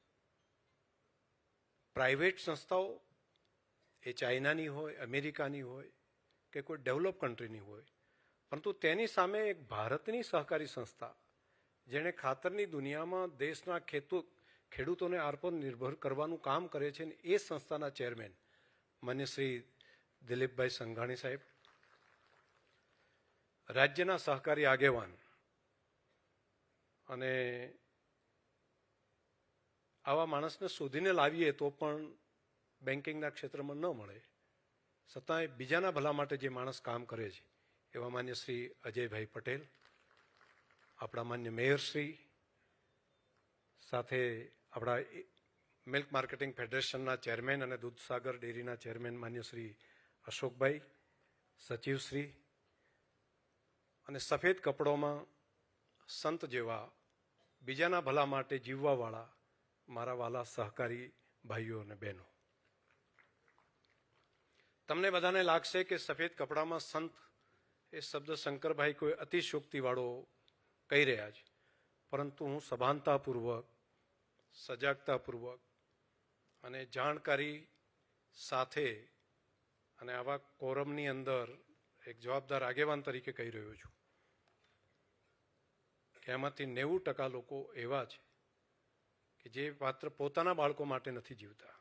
પ્રાઇવેટ સંસ્થાઓ એ ચાઇનાની હોય, અમેરિકાની હોય કે કોઈ ડેવલપ કન્ટ્રીની હોય, પરંતુ તેની સામે એક ભારતની સહકારી સંસ્થા જેણે ખાતરની દુનિયામાં દેશના ખેડૂતોને આત્મનિર્ભર કરવાનું કામ કરે છે, એ સંસ્થાના ચેરમેન માન્ય શ્રી દિલીપભાઈ સંઘાણી સાહેબ, રાજ્યના સહકારી આગેવાન અને આવા માણસને શોધીને લાવીએ તો પણ બેન્કિંગના ક્ષેત્રમાં ન મળે, છતાંય બીજાના ભલા માટે જે માણસ કામ કરે છે એવા માન્ય શ્રી અજયભાઈ પટેલ, આપણા માન્ય મેયરશ્રી, સાથે આપણા મિલ્ક માર્કેટિંગ ફેડરેશનના ચેરમેન અને દૂધસાગર ડેરીના ચેરમેન માન્ય શ્રી અશોકભાઈ, સચિવશ્રી, અને સફેદ કપડોમાં સંત જેવા બીજાના ભલા માટે જીવવાવાળા મારા વાલા સહકારી ભાઈઓ અને બહેનો, તમને બધાને લાગશે કે સફેદ કપડામાં સંત એ શબ્દ શંકરભાઈ કોઈ અતિશોક્તિવાળો કહી રહ્યા છે, પરંતુ હું સભાનતાપૂર્વક, સજાગતાપૂર્વક અને જાણકારી સાથે અને આવા કોરમની અંદર એક જવાબદાર આગેવાન તરીકે કહી રહ્યો છું કે એમાંથી 90% લોકો એવા છે કે જે માત્ર પોતાના બાળકો માટે નથી જીવતા,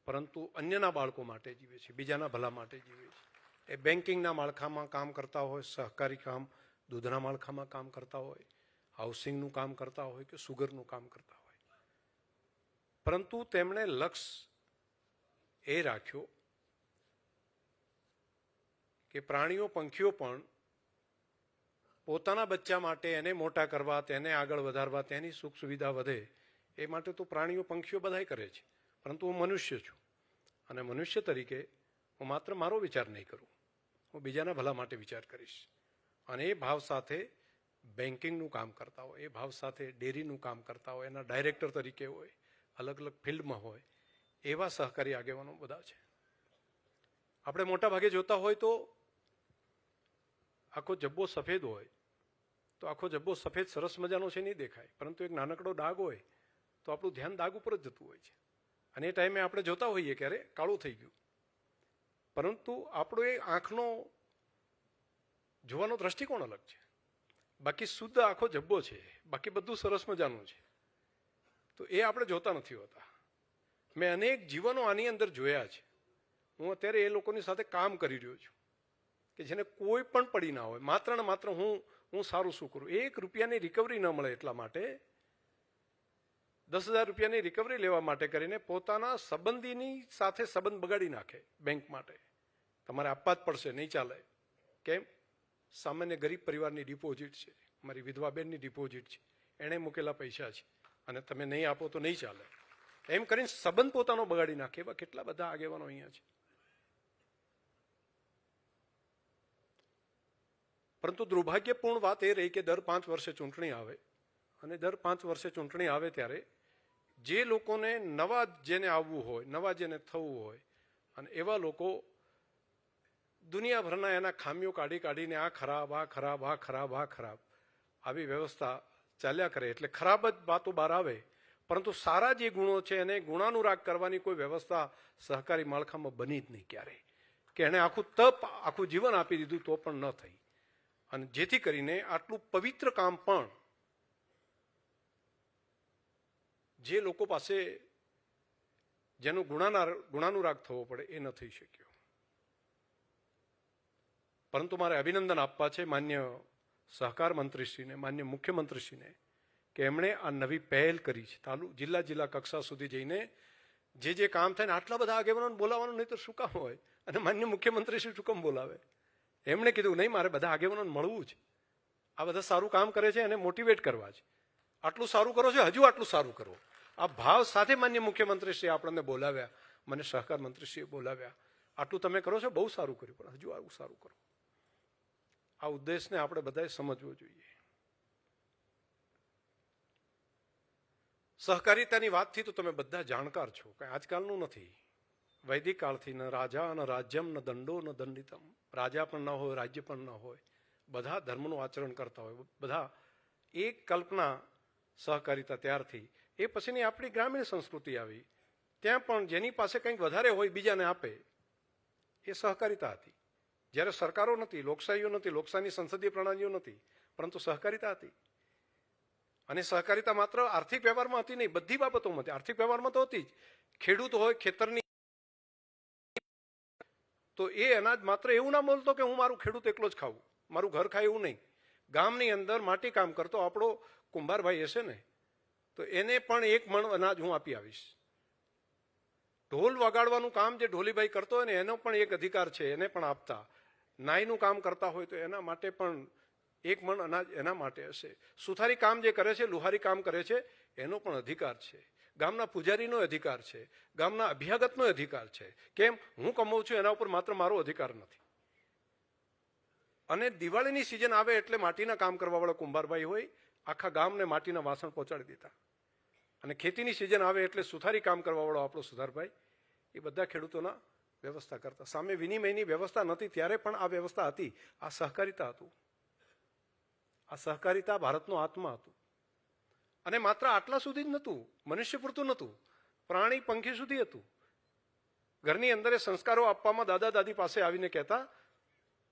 પરંતુ અન્યના બાળકો માટે જીવે છે, બીજાના ભલા માટે જીવે છે. એ બેન્કિંગના માળખામાં કામ કરતા હોય, સહકારી કામ, દૂધના માળખામાં કામ કરતા હોય, હાઉસિંગનું કામ કરતા હોય કે સુગરનું કામ કરતા હોય, પરંતુ તેમણે લક્ષ્ય એ રાખ્યો કે પ્રાણીઓ, પંખીઓ પણ પોતાના બચ્ચા માટે એને મોટા કરવા, તેને આગળ વધારવા, તેની સુખ સુવિધા વધે એ માટે તો પ્રાણીઓ, પંખીઓ બધાય કરે છે, પરંતુ હું મનુષ્ય છું અને મનુષ્ય તરીકે હું માત્ર મારો વિચાર નહીં કરું, હું બીજાના ભલા માટે વિચાર કરીશ. અને એ ભાવ સાથે બેન્કિંગનું કામ કરતા હોય, એ ભાવ સાથે ડેરીનું કામ કરતા હોય, એના ડાયરેક્ટર તરીકે હોય, અલગ અલગ ફિલ્ડમાં હોય, એવા સહકારી આગેવાનો બધા છે. આપણે મોટા ભાગે જોતા હોય તો આખો જબ્બો સફેદ હોય તો આખો જબ્બો સફેદ સરસ મજાનો છે નહીં દેખાય, પરંતુ એક નાનકડો ડાઘ હોય તો આપણું ધ્યાન ડાઘ ઉપર જ જતું હોય છે, અને એ ટાઈમે આપણે જોતા હોઈએ કે અરે કાળું થઈ ગયું, પરંતુ આપણો એ આંખનો જોવાનો દ્રષ્ટિકોણ અલગ છે. બાકી શુદ્ધ આખો જબ્બો છે, બાકી બધું સરસ મજાનું છે, તો એ આપણે જોતા નથી હોતા. મેં અનેક જીવનો આની અંદર જોયા છે. હું અત્યારે એ લોકોની સાથે કામ કરી રહ્યો છું કે જેને કોઈ પણ પડી ના હોય, માત્ર ને માત્ર હું સારું શું કરું, 1 રૂપિયાની રિકવરી ન મળે એટલા માટે 10,000 રૂપિયાની રિકવરી લેવા માટે કરીને પોતાના સંબંધીની સાથે સંબંધ બગાડી નાખે બેંક માટે. તમારે આપવા જ પડશે, નહીં ચાલે. કેમ? સામાન્ય ગરીબ પરિવારની ડિપોઝિટ છે, મારી વિધવા બેનની ડિપોઝિટ છે, એણે મૂકેલા પૈસા છે અને તમે નહીં આપો તો નહીં ચાલે, એમ કરીને સંબંધ પોતાનો બગાડી નાખે. એવા કેટલા બધા આગેવાનો અહીંયા છે. પરંતુ દુર્ભાગ્યપૂર્ણ વાત એ રહી કે દર 5 વર્ષે ચૂંટણી આવે, અને દર 5 વર્ષે ચૂંટણી આવે ત્યારે જે લોકોને નવા જેને આવવું હોય, નવા જેને થવું હોય, અને એવા લોકો દુનિયાભરના એના ખામીઓ કાઢી કાઢીને આ ખરાબ, આ ખરાબ, આ ખરાબ, આ ખરાબ, આવી વ્યવસ્થા ચાલ્યા કરે. એટલે ખરાબ જ વાતો બહાર આવે, પરંતુ સારા જે ગુણો છે એને ગુણાનુરાગ કરવાની કોઈ વ્યવસ્થા સહકારી માળખામાં બની જ નહીં ક્યારેય, કે એણે આખું તપ, આખું જીવન આપી દીધું તો પણ ન થઈ. અને જેથી કરીને આટલું પવિત્ર કામ પણ જે લોકો પાસે જેનો ગુણાનુરાગ થવો પડે એ ન થઈ શક્યો. પરંતુ મારે અભિનંદન આપવા છે માન્ય સહકાર મંત્રીશ્રીને, માન્ય મુખ્યમંત્રીશ્રીને, કે એમણે આ નવી પહેલ કરી છે. જિલ્લા કક્ષા સુધી જઈને જે કામ થાય ને આટલા બધા આગેવાનોને બોલાવવાનું નહીં તો શું કામ હોય, અને માન્ય મુખ્યમંત્રીશ્રી શું કામ બોલાવે? એમણે કીધું નહીં, મારે બધા આગેવાનોને મળવું છે, આ બધા સારું કામ કરે છે એને મોટિવેટ કરવા છે, આટલું સારું કરો છો, હજુ આટલું સારું કરો. આ ભાવ સાથે માન્ય મુખ્યમંત્રીશ્રીએ આપણને બોલાવ્યા, મને સહકાર મંત્રીશ્રીએ બોલાવ્યા, આટલું તમે કરો છો, બહુ સારું કર્યું, પણ હજુ આવું સારું કરો. આ ઉદ્દેશને આપણે બધાએ સમજવો જોઈએ. સહકારિતાની વાતથી તો તમે બધા જાણકાર છો, કઈ આજકાલનું નથી. વૈદિક કાળથી ન રાજા ન રાજ્યમ ન દંડો ન દંડિતમ, રાજા પણ ન હોય, રાજ્ય પણ ન હોય, બધા ધર્મનું આચરણ કરતા હોય, બધા એક કલ્પના સહકારિતા ત્યારથી. એ પછીની આપણી ગ્રામીણ સંસ્કૃતિ આવી, ત્યાં પણ જેની પાસે કંઈક વધારે હોય બીજાને આપે, એ સહકારિતા હતી. જ્યારે સરકારો નથી, લોકશાહીઓ નથી, લોકશાહીની સંસદીય પ્રણાલીઓ નથી, પરંતુ સહકારિતા હતી. અને સહકારિતા માત્ર આર્થિક વ્યવહારમાં હતી નહીં, બધી બાબતોમાં હતી. આર્થિક વ્યવહારમાં તો હતી જ. ખેડૂત હોય, ખેતરની તો એ અનાજ માત્ર એવું ના બોલતો કે હું મારું ખેડૂત એકલો જ ખાવું, મારું ઘર ખાય એવું નહીં. ગામની અંદર માટી કામ કરતો આપણો કુંભારભાઈ હશે ને તો એને પણ 1 મણ અનાજ હું આપી આવીશ. ઢોલ વગાડવાનું કામ જે ઢોલીભાઈ કરતો હોય ને એનો પણ એક અધિકાર છે, એને પણ આપતા. નાઈનું કામ કરતા હોય તો એના માટે પણ 1 મણ અનાજ એના માટે હશે. સુથારી કામ જે કરે છે, લુહારી કામ કરે છે, એનો પણ અધિકાર છે. ગામના પૂજારીનો અધિકાર છે, ગામના અભ્યાગતનો અધિકાર છે. કેમ? હું કમાઉં છું એના ઉપર માત્ર મારો અધિકાર નથી. અને દિવાળીની સિઝન આવે એટલે માટીના કામ કરવાવાળા કુંભારભાઈ હોય આખા ગામને માટીના વાસણ પહોંચાડી દેતા. અને ખેતીની સિઝન આવે એટલે સુથારી કામ કરવાવાળો આપણો સુધારભાઈ એ બધા ખેડૂતોના વ્યવસ્થા કરતા. સામે વિનિમયની વ્યવસ્થા નથી ત્યારે પણ આ વ્યવસ્થા હતી. આ સહકારિતા હતું. આ સહકારિતા ભારતનો આત્મા હતું. અને માત્ર આટલા સુધી જ નહોતું, મનુષ્ય પૂરતું નહોતું, પ્રાણી પંખી સુધી હતું. ઘરની અંદર એ સંસ્કારો આપવામાં દાદા દાદી પાસે આવીને કહેતા,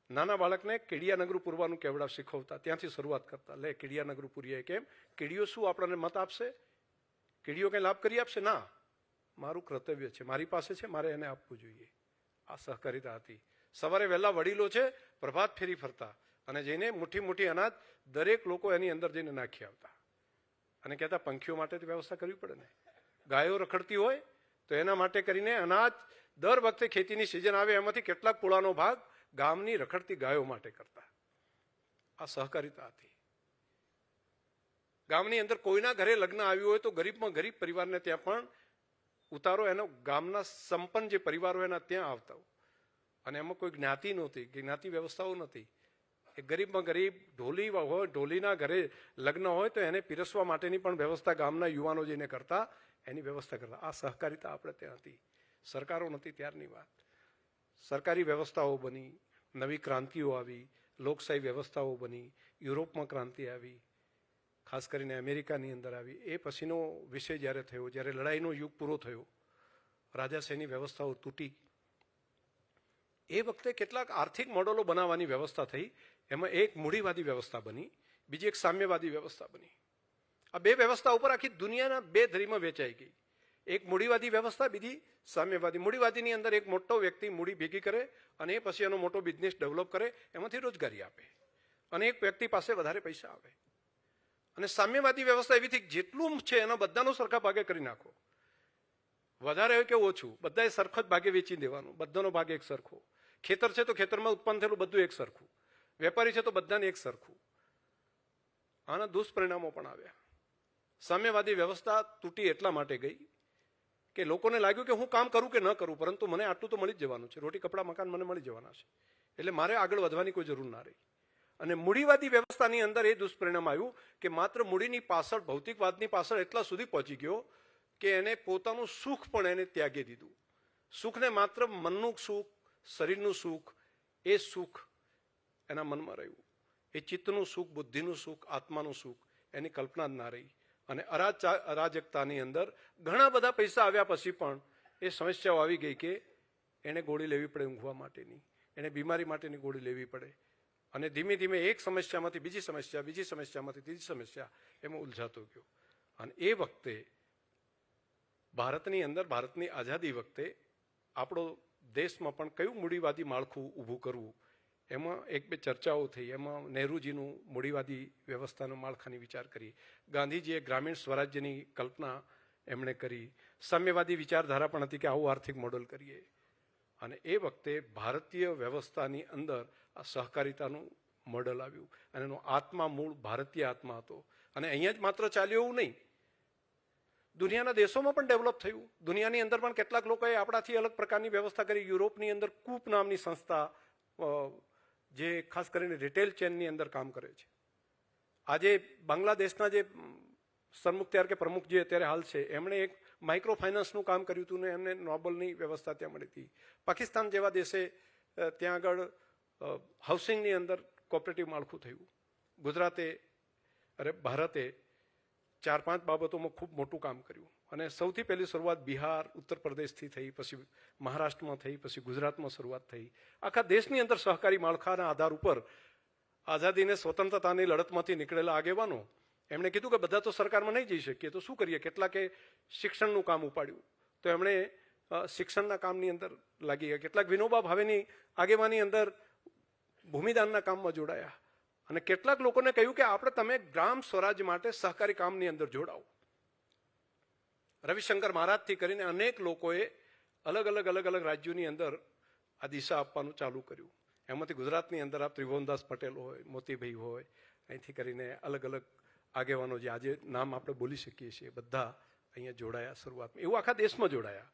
નાના બાળકને કીડિયાનગરું પૂરવાનું કેવડા શીખવતા. ત્યાંથી શરૂઆત કરતા. લે કીડિયાનગરું પૂરીએ. કેમ? કીડીઓ શું આપણને મત આપશે? કીડીઓ કંઈ લાભ કરી આપશે? ના, મારું કર્તવ્ય છે, મારી પાસે છે, મારે એને આપવું જોઈએ. આ સહકારિતા હતી. સવારે વહેલા વડીલો છે પ્રભાત ફેરી ફરતા અને જઈને મુઠ્ઠી અનાજ દરેક લોકો એની અંદર જઈને નાખી આવતા અને કહેતા પંખીઓ માટે તો વ્યવસ્થા કરવી પડે ને. ગાયો રખડતી હોય તો એના માટે કરીને અનાજ દર વખતે ખેતીની સિઝન આવે એમાંથી કેટલાક પૂળાનો ભાગ ગામની રખડતી ગાયો માટે કરતા. આ સહકારિતા હતી. ગામની અંદર કોઈના ઘરે લગ્ન આવ્યું હોય તો ગરીબમાં ગરીબ પરિવારને ત્યાં પણ ઉતારો એનો ગામના સંપન્ન જે પરિવારો એના ત્યાં આવતા. અને એમાં કોઈ જ્ઞાતિ નહોતી, જ્ઞાતિ વ્યવસ્થાઓ નથી. એ ગરીબમાં ગરીબ ઢોલી હોય, ઢોલીના ઘરે લગ્ન હોય તો એને પીરસવા માટેની પણ વ્યવસ્થા ગામના યુવાનો જઈને કરતા, એની વ્યવસ્થા કરતા. આ સહકારિતા આપણે ત્યાં હતી. સરકારો નથી ત્યારની વાત. સરકારી વ્યવસ્થાઓ બની, નવી ક્રાંતિઓ આવી, લોકશાહી વ્યવસ્થાઓ બની, યુરોપમાં ક્રાંતિ આવી, ખાસ કરીને અમેરિકાની અંદર આવી. એ પછીનો વિષય જ્યારે થયો, જ્યારે લડાઈનો યુગ પૂરો થયો, રાજાશાહીની વ્યવસ્થાઓ તૂટી, એ વખતે કેટલાક આર્થિક મોડલો બનાવવાની વ્યવસ્થા થઈ. એમાં એક મૂડીવાદી વ્યવસ્થા બની, બીજી એક સામ્યવાદી વ્યવસ્થા બની. આ બે વ્યવસ્થા ઉપર આખી દુનિયાના બે ધરીમાં વેચાઈ ગઈ. એક મૂડીવાદી વ્યવસ્થા, બીજી સામ્યવાદી. મૂડીવાદીની અંદર એક મોટો વ્યક્તિ મૂડી ભેગી કરે અને એ પછી એનો મોટો બિઝનેસ ડેવલપ કરે, એમાંથી રોજગારી આપે અને એક વ્યક્તિ પાસે વધારે પૈસા આવે. અને સામ્યવાદી વ્યવસ્થા એવી થઈ જેટલું છે એના બધાનો સરખા ભાગે કરી નાખો. વધારે હોય કે ઓછું, બધાએ સરખો જ ભાગે વેચી દેવાનું, બધાનો ભાગ એક સરખો. ખેતર છે તો ખેતરમાં ઉત્પન્ન થયેલું બધું એક સરખું. વેપારી છે તો બધાને એક સરખું. આના દુષ્પરિણામો પણ આવ્યા. સામ્યવાદી વ્યવસ્થા તૂટી એટલા માટે ગઈ કે લોકોને લાગ્યું કે હું કામ કરું કે ન કરું, પરંતુ મને આટલું તો મળી જ જવાનું છે, રોટી કપડાં મકાન મને મળી જવાના છે, એટલે મારે આગળ વધવાની કોઈ જરૂર ના રહી. અને મૂડીવાદી વ્યવસ્થાની અંદર એ દુષ્પરિણામ આવ્યું કે માત્ર મૂડીની પાછળ, ભૌતિકવાદની પાછળ એટલા સુધી પહોંચી ગયો કે એને પોતાનું સુખ પણ એને ત્યાગી દીધું. સુખને માત્ર મનનું સુખ, શરીરનું સુખ, એ સુખ એના મનમાં રહ્યું. એ ચિત્તનું સુખ, બુદ્ધિનું સુખ, આત્માનું સુખ એની કલ્પના જ ના રહી. અને અરાજકતાની અંદર ઘણા બધા પૈસા આવ્યા પછી પણ એ સમસ્યાઓ આવી ગઈ કે એને ગોળી લેવી પડે ઊંઘવા માટેની, એને બીમારી માટેની ગોળી લેવી પડે. અને ધીમે ધીમે એક સમસ્યામાંથી બીજી સમસ્યા, બીજી સમસ્યામાંથી ત્રીજી સમસ્યા એમાં ઉલઝાતો ગયો. અને એ વખતે ભારતની અંદર, ભારતની આઝાદી વખતે આપણો દેશમાં પણ કયું મૂડીવાદી માળખું ઊભું કરવું, એમાં એક બે ચર્ચાઓ થઈ. એમાં નહેરુજીનું મૂડીવાદી વ્યવસ્થાનો માળખાની વિચાર કરી, ગાંધીજીએ ગ્રામીણ સ્વરાજ્યની કલ્પના એમણે કરી, સામ્યવાદી વિચારધારા પણ હતી કે આવું આર્થિક મોડલ કરીએ. અને એ વખતે ભારતીય વ્યવસ્થાની અંદર આ સહકારિતાનું મોડલ આવ્યું અને એનો આત્મા મૂળ ભારતીય આત્મા હતો. અને અહીંયા જ માત્ર ચાલ્યું એવું નહીં, દુનિયાના દેશોમાં પણ ડેવલપ થયું. દુનિયાની અંદર પણ કેટલાક લોકોએ આપણાથી અલગ પ્રકારની વ્યવસ્થા કરી. યુરોપની અંદર કૂપ નામની સંસ્થા, જે ખાસ કરીને રિટેલ ચેનની અંદર કામ કરે છે. આજે બાંગ્લાદેશના જે સરમુખત્યાર કે પ્રમુખ જે અત્યારે હાલ છે, એમણે એક માઇક્રો ફાઇનાન્સનું કામ કર્યું હતું ને એમને નોબલની વ્યવસ્થા ત્યાં મળી હતી. પાકિસ્તાન જેવા દેશે ત્યાં આગળ હાઉસિંગની અંદર કોઓપરેટિવ માળખું થયું. ભારતે 4-5 બાબતોમાં ખૂબ મોટું કામ કર્યું. અને સૌથી પહેલી શરૂઆત બિહાર, ઉત્તર પ્રદેશથી થઈ, પછી મહારાષ્ટ્રમાં થઈ, પછી ગુજરાતમાં શરૂઆત થઈ. આખા દેશની અંદર સહકારી માળખાના આધાર ઉપર આઝાદીને, સ્વતંત્રતાની લડતમાંથી નીકળેલા આગેવાનો એમણે કીધું કે બધા તો સરકારમાં નહીં જઈ શકીએ તો શું કરીએ. કેટલાકે શિક્ષણનું કામ ઉપાડ્યું તો એમણે શિક્ષણના કામની અંદર લાગી ગયા. કેટલાક વિનોબા ભાવેની આગેવાની અંદર ભૂમિદાનના કામમાં જોડાયા અને કેટલાક લોકોને કહ્યું કે આપણે તમે ગ્રામ સ્વરાજ માટે સહકારી કામની અંદર જોડાઓ. રવિશંકર મહારાજથી કરીને અનેક લોકોએ અલગ અલગ રાજ્યોની અંદર આ દિશા આપવાનું ચાલુ કર્યું. એમાંથી ગુજરાતની અંદર આપ ત્રિભુવનદાસ પટેલ હોય, મોતીભાઈ હોય, અહીંથી કરીને અલગ આગેવાનો જે આજે નામ આપણે બોલી શકીએ છીએ, બધા અહીંયા જોડાયા શરૂઆતમાં. એવું આખા દેશમાં જોડાયા.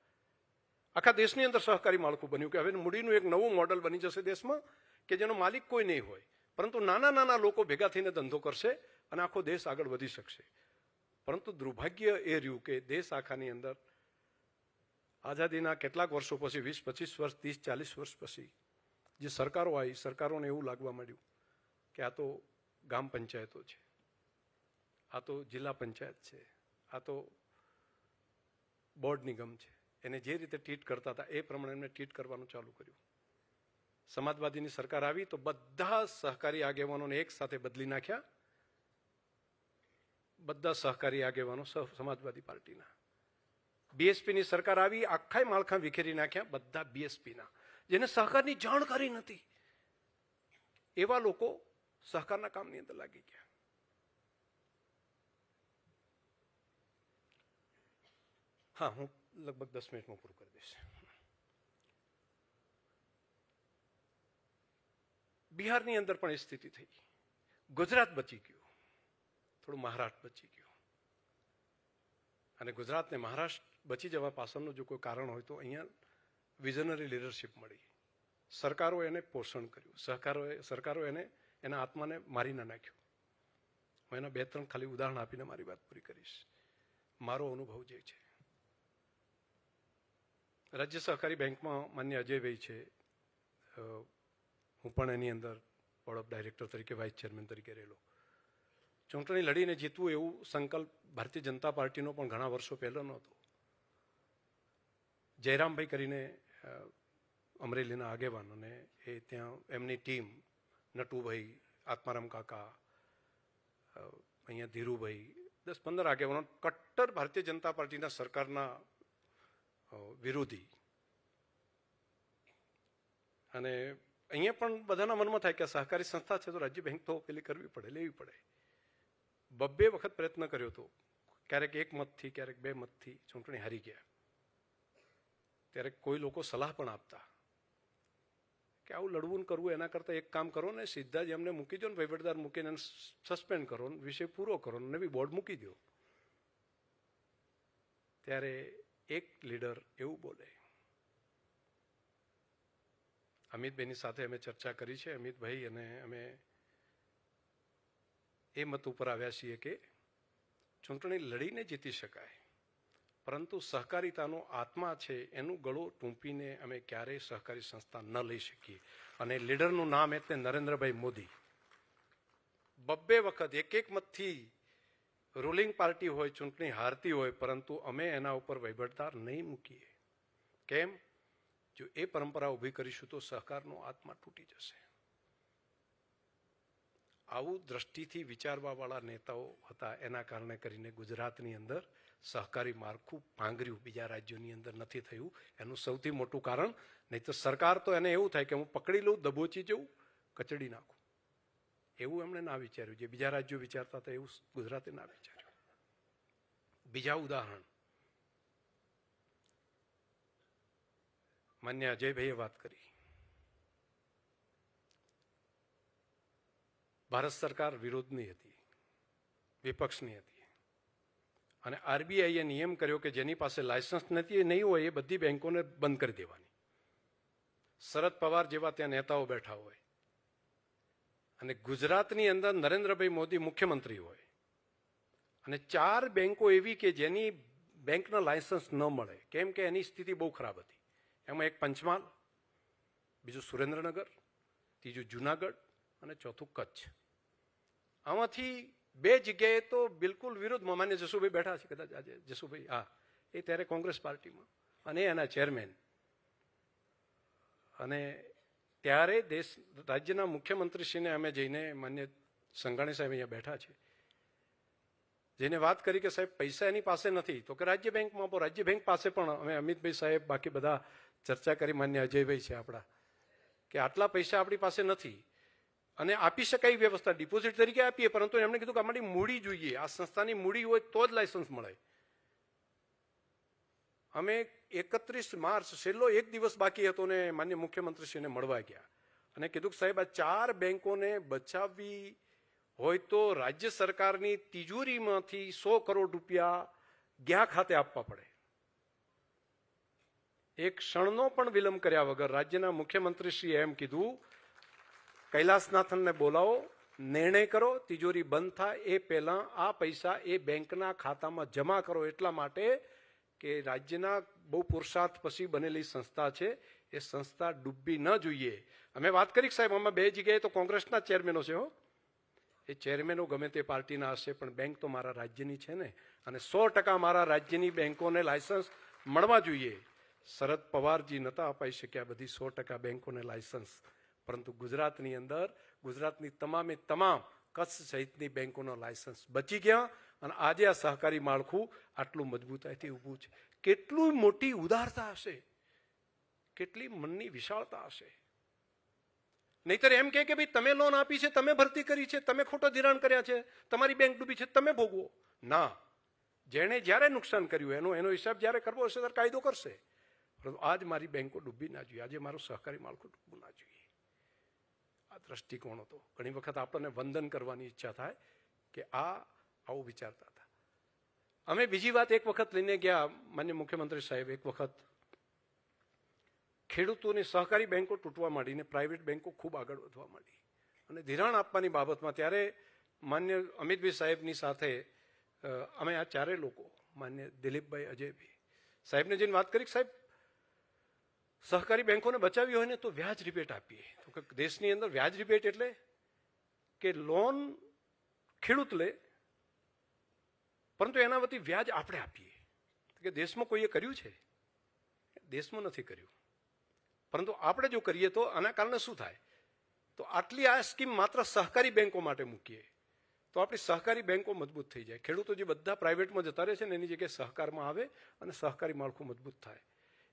આખા દેશની અંદર સહકારી માળખું બન્યું કે હવે મૂડીનું એક નવું મોડલ બની જશે દેશમાં કે જેનો માલિક કોઈ નહીં હોય, પરંતુ નાના લોકો ભેગા થઈને ધંધો કરશે અને આખો દેશ આગળ વધી શકશે. પરંતુ દુર્ભાગ્ય એ રહ્યું કે દેશ આખાની અંદર આઝાદીના કેટલાક વર્ષો પછી, 20-25 વર્ષ, 30-40 વર્ષ પછી જે સરકારો આવી, સરકારોને એવું લાગવા માંડ્યું કે આ તો ગામ પંચાયતો છે, આ તો જિલ્લા પંચાયત છે, આ તો બોર્ડ નિગમ છે. એને જે રીતે ટ્રીટ કરતા હતા એ પ્રમાણે એમને ટ્રીટ કરવાનું ચાલુ કર્યું. સમાજવાદીની સરકાર આવી તો બધા સહકારી આગેવાનોને એક સાથે બદલી નાખ્યા. બધા સહકારી આગેવાનો સમાજવાદી પાર્ટીના. બીએસપીની સરકાર આવી, આખા માળખા વિખેરી નાખ્યા બધા બીએસપીના, જેને સહકારની જાણકારી નથી. એવા લોકો સહકારના કામની અંદર લાગી ગયા. હા, હું લગભગ 10 મિનિટમાં પૂરું કરી દઈશ. બિહારની અંદર પણ એ સ્થિતિ થઈ. ગુજરાત બચી ગયું, થોડું મહારાષ્ટ્ર બચી ગયું. અને ગુજરાત ને મહારાષ્ટ્ર બચી જવા પાછળનું જો કોઈ કારણ હોય તો અહીંયા વિઝનરી લીડરશિપ મળી. સરકારો એને પોષણ કર્યું, સરકારો એને એના આત્માને મારી ના નાખ્યું. હું એના 2-3 ખાલી ઉદાહરણ આપીને મારી વાત પૂરી કરીશ. મારો અનુભવ જે છે, રાજ્ય સહકારી બેંકમાં માન્ય અજયભાઈ છે, હું પણ એની અંદર બોર્ડ ઓફ ડાયરેક્ટર તરીકે, વાઇસ ચેરમેન તરીકે રહેલો. ચૂંટણી લડીને જીતવું એવું સંકલ્પ ભારતીય જનતા પાર્ટીનો પણ ઘણા વર્ષો પહેલો નહોતો. જયરામભાઈ કરીને અમરેલીના આગેવાન, અને એ ત્યાં એમની ટીમ, નટુભાઈ, આત્મારામ કાકા, અહીંયા ધીરુભાઈ, 10-15 આગેવાનો કટ્ટર ભારતીય જનતા પાર્ટીના સરકારના વિરોધી. અને અહીંયા પણ બધાના મનમાં થાય કે સહકારી સંસ્થા છે તો રાજ્ય બેંક તો પેલી કરવી પડે, લેવી પડે. 2 વખત પ્રયત્ન કર્યો હતો. ક્યારેક 1 મતથી, ક્યારેક 2 મતથી ચૂંટણી હારી ગયા. ત્યારે કોઈ લોકો સલાહ પણ આપતા કે આવું લડવું કરવું એના કરતાં એક કામ કરો ને, સીધા જ એમને મૂકી દો ને, વહીવટદાર મૂકીને સસ્પેન્ડ કરો, વિષય પૂરો કરો, નવી બોર્ડ મૂકી દો. ત્યારે એક લીડર એવું બોલે. અમિતભાઈની સાથે અમે ચર્ચા કરી છે. અમિતભાઈ અને અમે એ મત ઉપર આવ્યા છીએ કે ચૂંટણી લડીને જીતી શકાય, પરંતુ સહકારિતાનો આત્મા છે એનું ગળો ટૂંપીને અમે ક્યારેય સહકારી સંસ્થા ન લઈ શકીએ. અને લીડરનું નામ એટલે નરેન્દ્રભાઈ મોદી. 2 વખત 1 મતથી રૂલિંગ પાર્ટી હોય, ચૂંટણી હારતી હોય, પરંતુ અમે એના ઉપર વહીવટદાર નહીં મૂકીએ. કેમ? જો એ પરંપરા ઊભી કરીશું તો સહકારનો આત્મા તૂટી જશે. આવું દ્રષ્ટિથી વિચારવાવાળા નેતાઓ હતા. એના કારણે કરીને ગુજરાતની અંદર સહકારી માળખું પાંગર્યું, બીજા રાજ્યોની અંદર નથી થયું. એનું સૌથી મોટું કારણ, નહીં તો સરકાર તો એને એવું થાય કે હું પકડી લઉં, દબોચી જઉં, કચડી નાખું. એવું એમણે ના વિચાર્યું. જે બીજા રાજ્યો વિચારતા હતા એવું ગુજરાતે ના વિચાર્યું. બીજા ઉદાહરણ, માન્ય અજયભાઈએ વાત કરી. ભારત સરકાર વિરોધની હતી, વિપક્ષની હતી, અને આરબીઆઈએ નિયમ કર્યો કે જેની પાસે લાયસન્સ નથી, નહીં હોય, એ બધી બેંકોને બંધ કરી દેવાની. શરદ પવાર જેવા ત્યાં નેતાઓ બેઠા હોય, અને ગુજરાતની અંદર નરેન્દ્રભાઈ મોદી મુખ્યમંત્રી હોય, અને 4 બેંકો એવી કે જેની બેંકના લાયસન્સ ન મળે, કેમ કે એની સ્થિતિ બહુ ખરાબ હતી. એમાં એક પંચમહાલ, બીજું સુરેન્દ્રનગર, ત્રીજું જુનાગઢ અને ચોથું કચ્છ. આમાંથી 2 જગ્યાએ તો બિલકુલ વિરોધમાં માન્ય જસુભાઈ બેઠા છે, કદાચ આજે જસુભાઈ, હા, એ ત્યારે કોંગ્રેસ પાર્ટીમાં અને એના ચેરમેન. અને ત્યારે રાજ્યના મુખ્યમંત્રીશ્રીને અમે જઈને, માન્ય સંઘાણી સાહેબ અહીંયા બેઠા છે, જેને વાત કરી કે સાહેબ પૈસા એની પાસે નથી, તો કે રાજ્ય બેંકમાં આપો. રાજ્ય બેંક પાસે પણ અમે અમિતભાઈ સાહેબ, બાકી બધા ચર્ચા કરી, માન્ય અજયભાઈ છે આપણા, કે આટલા પૈસા આપણી પાસે નથી. અને આપી શકાય એવી વ્યવસ્થા ડિપોઝિટ તરીકે આપીએ, પરંતુ એમણે કીધું કે અમારી મૂડી જોઈએ, આ સંસ્થાની મૂડી હોય તો જ લાયસન્સ મળે. અમે 31 માર્ચ છેલ્લો એક દિવસ બાકી હતો ને માન્ય મુખ્યમંત્રીશ્રીને મળવા ગયા અને કીધું કે સાહેબ આ 4 બેંકોને બચાવવી હોય તો રાજ્ય સરકારની તિજોરીમાંથી 100 કરોડ રૂપિયા ગયા ખાતે આપવા પડે. એક ક્ષણનો પણ વિલંબ કર્યા વગર રાજ્યના મુખ્યમંત્રીશ્રીએ એમ કીધું, કૈલાસનાથનને બોલાવો, નિર્ણય કરો, તિજોરી બંધ થાય એ પહેલા આ પૈસા એ બેંકના ખાતામાં જમા કરો, એટલા માટે કે રાજ્યના બહુ પુરુષાર્થ પછી બનેલી સંસ્થા છે, એ સંસ્થા ડૂબવી ન જોઈએ. અમે વાત કરી સાહેબ, આમાં 2 જગ્યાએ તો કોંગ્રેસના ચેરમેનો છે. એ ચેરમેનો ગમે તે પાર્ટીના હશે, પણ બેંક તો મારા રાજ્યની છે ને, અને 100% મારા રાજ્યની બેંકોને લાયસન્સ મળવા જોઈએ. શરદ પવારજી નહોતા અપાઈ શક્યા બધી 100% બેંકોને લાયસન્સ, પરંતુ ગુજરાતની અંદર ગુજરાતની તમામે તમામ કચ્છ સહિતની બેંકોનો લાયસન્સ બચી ગયા અને આજે આ સહકારી માળખું આટલું મજબૂતાઈથી ઊભું છે. કેટલું મોટી ઉદારતા હશે, કેટલી મનની વિશાળતા હશે. નહીતર એમ કે ભાઈ તમે લોન આપી છે, તમે ભરતી કરી છે, તમે ખોટો ધિરાણ કર્યા છે, તમારી બેંક ડૂબી છે, તમે ભોગવો. ના, જેણે જ્યારે નુકસાન કર્યું એનો હિસાબ જ્યારે કરવો હશે ત્યારે કાયદો કરશે. પરંતુ આજ મારી બેંકો ડૂબી ના જોઈએ, આજે મારું સહકારી માળખું ડૂબવું ના જોઈએ. આ દ્રષ્ટિકોણ હતો. ઘણી વખત આપણને વંદન કરવાની ઈચ્છા થાય કે આવું વિચારતા હતા. અમે બીજી વાત એક વખત લઈને ગયા, માન્ય મુખ્યમંત્રી સાહેબ, એક વખત ખેડૂતોની સહકારી બેંકો તૂટવા માંડીને પ્રાઇવેટ બેંકો ખૂબ આગળ વધવા માંડી અને ધિરાણ આપવાની બાબતમાં ત્યારે માન્ય અમિતભાઈ સાહેબની સાથે અમે આ 4 લોકો, માન્ય દિલીપભાઈ, અજયભાઈ સાહેબને જઈને વાત કરી, સાહેબ સહકારી બેંકોને બચાવી હોય ને તો વ્યાજ રિબેટ આપીએ. તો કે દેશની અંદર વ્યાજ રિબેટ એટલે કે લોન ખેડૂત લે, પરંતુ એના વતી વ્યાજ આપણે આપીએ. કે દેશમાં કોઈએ કર્યું છે? દેશમાં નથી કર્યું, પરંતુ આપણે જો કરીએ તો આના કારણે શું થાય? તો આટલી આ સ્કીમ માત્ર સહકારી બેંકો માટે મૂકીએ તો આપણી સહકારી બેંકો મજબૂત થઈ જાય. ખેડૂતો જે બધા પ્રાઇવેટમાં જતા રહે છે ને એની જગ્યાએ સહકારમાં આવે અને સહકારી માળખું મજબૂત થાય.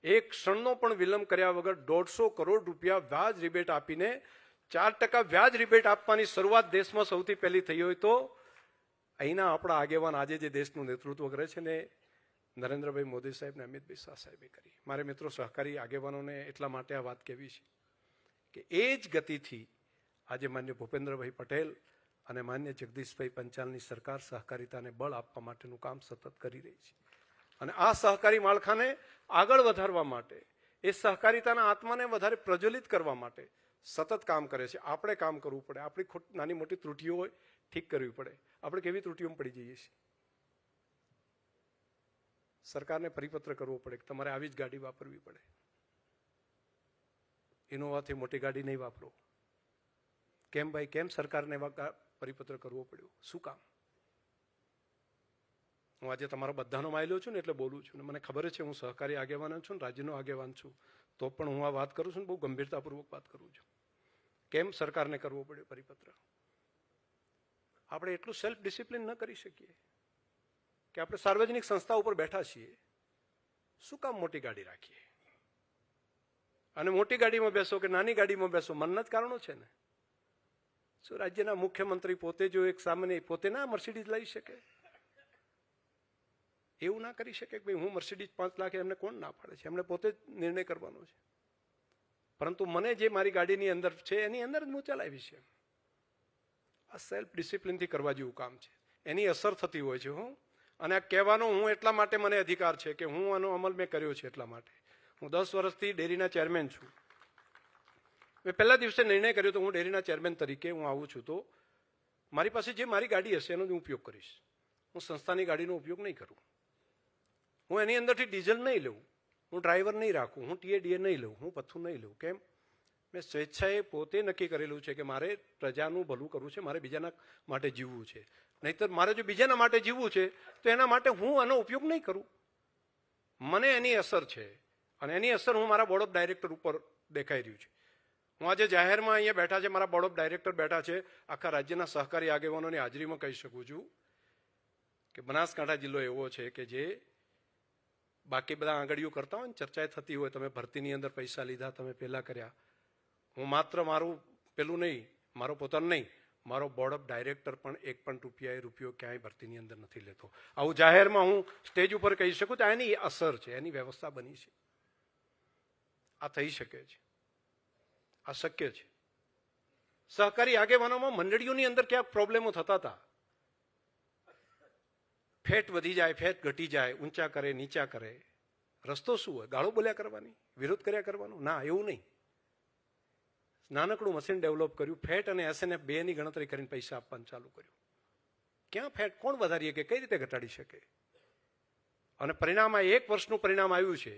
એક ક્ષણનો પણ વિલંબ કર્યા વગર 150 કરોડ રૂપિયા વ્યાજ રિબેટ આપીને 4% વ્યાજ રિબેટ આપવાની શરૂઆત દેશમાં સૌથી પહેલી થઈ હોય તો અહીંના આપણા આગેવાન આજે જે દેશનું નેતૃત્વ કરે છે ને, નરેન્દ્રભાઈ મોદી સાહેબ ને અમિતભાઈ શાહ સાહેબે કરી. મારે મિત્રો સહકારી આગેવાનોને એટલા માટે આ વાત કહેવી છે કે એ જ ગતિથી આજે માન્ય ભૂપેન્દ્રભાઈ પટેલ અને માન્ય જગદીશભાઈ પંચાલની સરકાર સહકારિતાને બળ આપવા માટેનું કામ સતત કરી રહી છે. અને આ સહકારી માળખાને આગળ વધારવા માટે, એ સહકારિતાના આત્માને વધારે પ્રજ્વલિત કરવા માટે સતત કામ કરે છે. આપણે કામ કરવું પડે. આપણી નાની મોટી ત્રુટિઓ હોય ઠીક કરવી પડે. આપણે કેવી ત્રુટિઓમાં પડી જઈએ છીએ? સરકારને પરિપત્ર કરવો પડે કે તમારે આવી જ ગાડી વાપરવી પડે, ઇનોવાથી મોટી ગાડી નહીં વાપરો. કેમ ભાઈ, કેમ સરકારને પરિપત્ર કરવો પડ્યો? શું કામ? હું આજે તમારો બધાનો માયલો છું ને એટલે બોલું છું. ને મને ખબર છે હું સહકારી આગેવાન છું ને રાજ્યનો આગેવાન છું, તો પણ હું આ વાત કરું છું ને બહુ ગંભીરતાપૂર્વક વાત કરું છું. કેમ સરકારને કરવો પડ્યો પરિપત્ર? આપણે એટલું સેલ્ફ ડિસિપ્લિન ન કરી શકીએ કે આપણે સાર્વજનિક સંસ્થા ઉપર બેઠા છીએ, શું કામ મોટી ગાડી રાખીએ? અને મોટી ગાડીમાં બેસો કે નાની ગાડીમાં બેસો, મનના જ કારણો છે ને. શું રાજ્યના મુખ્યમંત્રી પોતે જો એક સામાન્ય પોતે ના મર્સિડીઝ લઈ શકે? એવું ના કરી શકે કે ભાઈ હું મર્સિડીઝ 5 લાખ, એમને કોણ ના પાડે છે? એમને પોતે જ નિર્ણય કરવાનો છે. પરંતુ મને જે મારી ગાડીની અંદર છે એની અંદર જ હું ચલાવીશ. આ સેલ્ફ ડિસિપ્લિનથી કરવા જેવું કામ છે. એની અસર થતી હોય છે. અને આ કહેવાનો હું એટલા માટે મને અધિકાર છે કે હું આનો અમલ મેં કર્યો છે. એટલા માટે હું 10 વર્ષથી ડેરીના ચેરમેન છું. મેં પહેલા દિવસે નિર્ણય કર્યો તો હું ડેરીના ચેરમેન તરીકે હું આવું છું તો મારી પાસે જે મારી ગાડી હશે એનો જ ઉપયોગ કરીશ. હું સંસ્થાની ગાડીનો ઉપયોગ નહીં કરું. હું એની અંદરથી ડીઝલ નહીં લઉં, હું ડ્રાઈવર નહીં રાખું, હું ટીએડીએ નહીં લઉં, હું પથ્થું નહીં લઉં. કેમ? મેં સ્વેચ્છાએ પોતે નક્કી કરેલું છે કે મારે પ્રજાનું ભલું કરવું છે, મારે બીજાના માટે જીવવું છે. નહીંતર મારે જો બીજાના માટે જીવવું છે તો એના માટે હું આનો ઉપયોગ નહીં કરું. મને એની અસર છે અને એની અસર હું મારા બોર્ડ ઓફ ડાયરેક્ટર ઉપર દેખાઈ રહ્યું છે. હું આજે જાહેરમાં અહીંયા બેઠા છે, મારા બોર્ડ ઓફ ડાયરેક્ટર બેઠા છે, આખા રાજ્યના સહકારી આગેવાનોની હાજરીમાં કહી શકું છું કે બનાસકાંઠા જિલ્લો એવો છે કે જે બાકી બધા આંગળીઓ કરતા હોય ને, ચર્ચાએ થતી હોય, તમે ભરતીની અંદર પૈસા લીધા, તમે પેલા કર્યા. હું માત્ર મારું પેલું નહીં, મારો પોતાનો નહીં, મારો બોર્ડ ઓફ ડાયરેક્ટર પણ એક પણ રૂપિયો ક્યાંય ભરતીની અંદર નથી લેતો. આવું જાહેરમાં હું સ્ટેજ ઉપર કહી શકું તો એની અસર છે, એની વ્યવસ્થા બની છે. આ થઈ શકે છે, આ શક્ય છે. સહકારી આગેવાનોમાં મંડળીઓની અંદર ક્યાંક પ્રોબ્લેમો થતા હતા. ફેટ વધી જાય, ફેટ ઘટી જાય, ઊંચા કરે, નીચા કરે. રસ્તો શું હોય? ગાળો બોલ્યા કરવાની, વિરોધ કર્યા કરવાનો? ના, એવું નહીં. નાનકડું મશીન ડેવલપ કર્યું, ફેટ અને SNF બેની ગણતરી કરીને પૈસા આપવાનું ચાલુ કર્યું. ક્યાં ફેટ કોણ વધારીએ કે કઈ રીતે ઘટાડી શકે? અને પરિણામ, આ 1 વર્ષનું પરિણામ આવ્યું છે.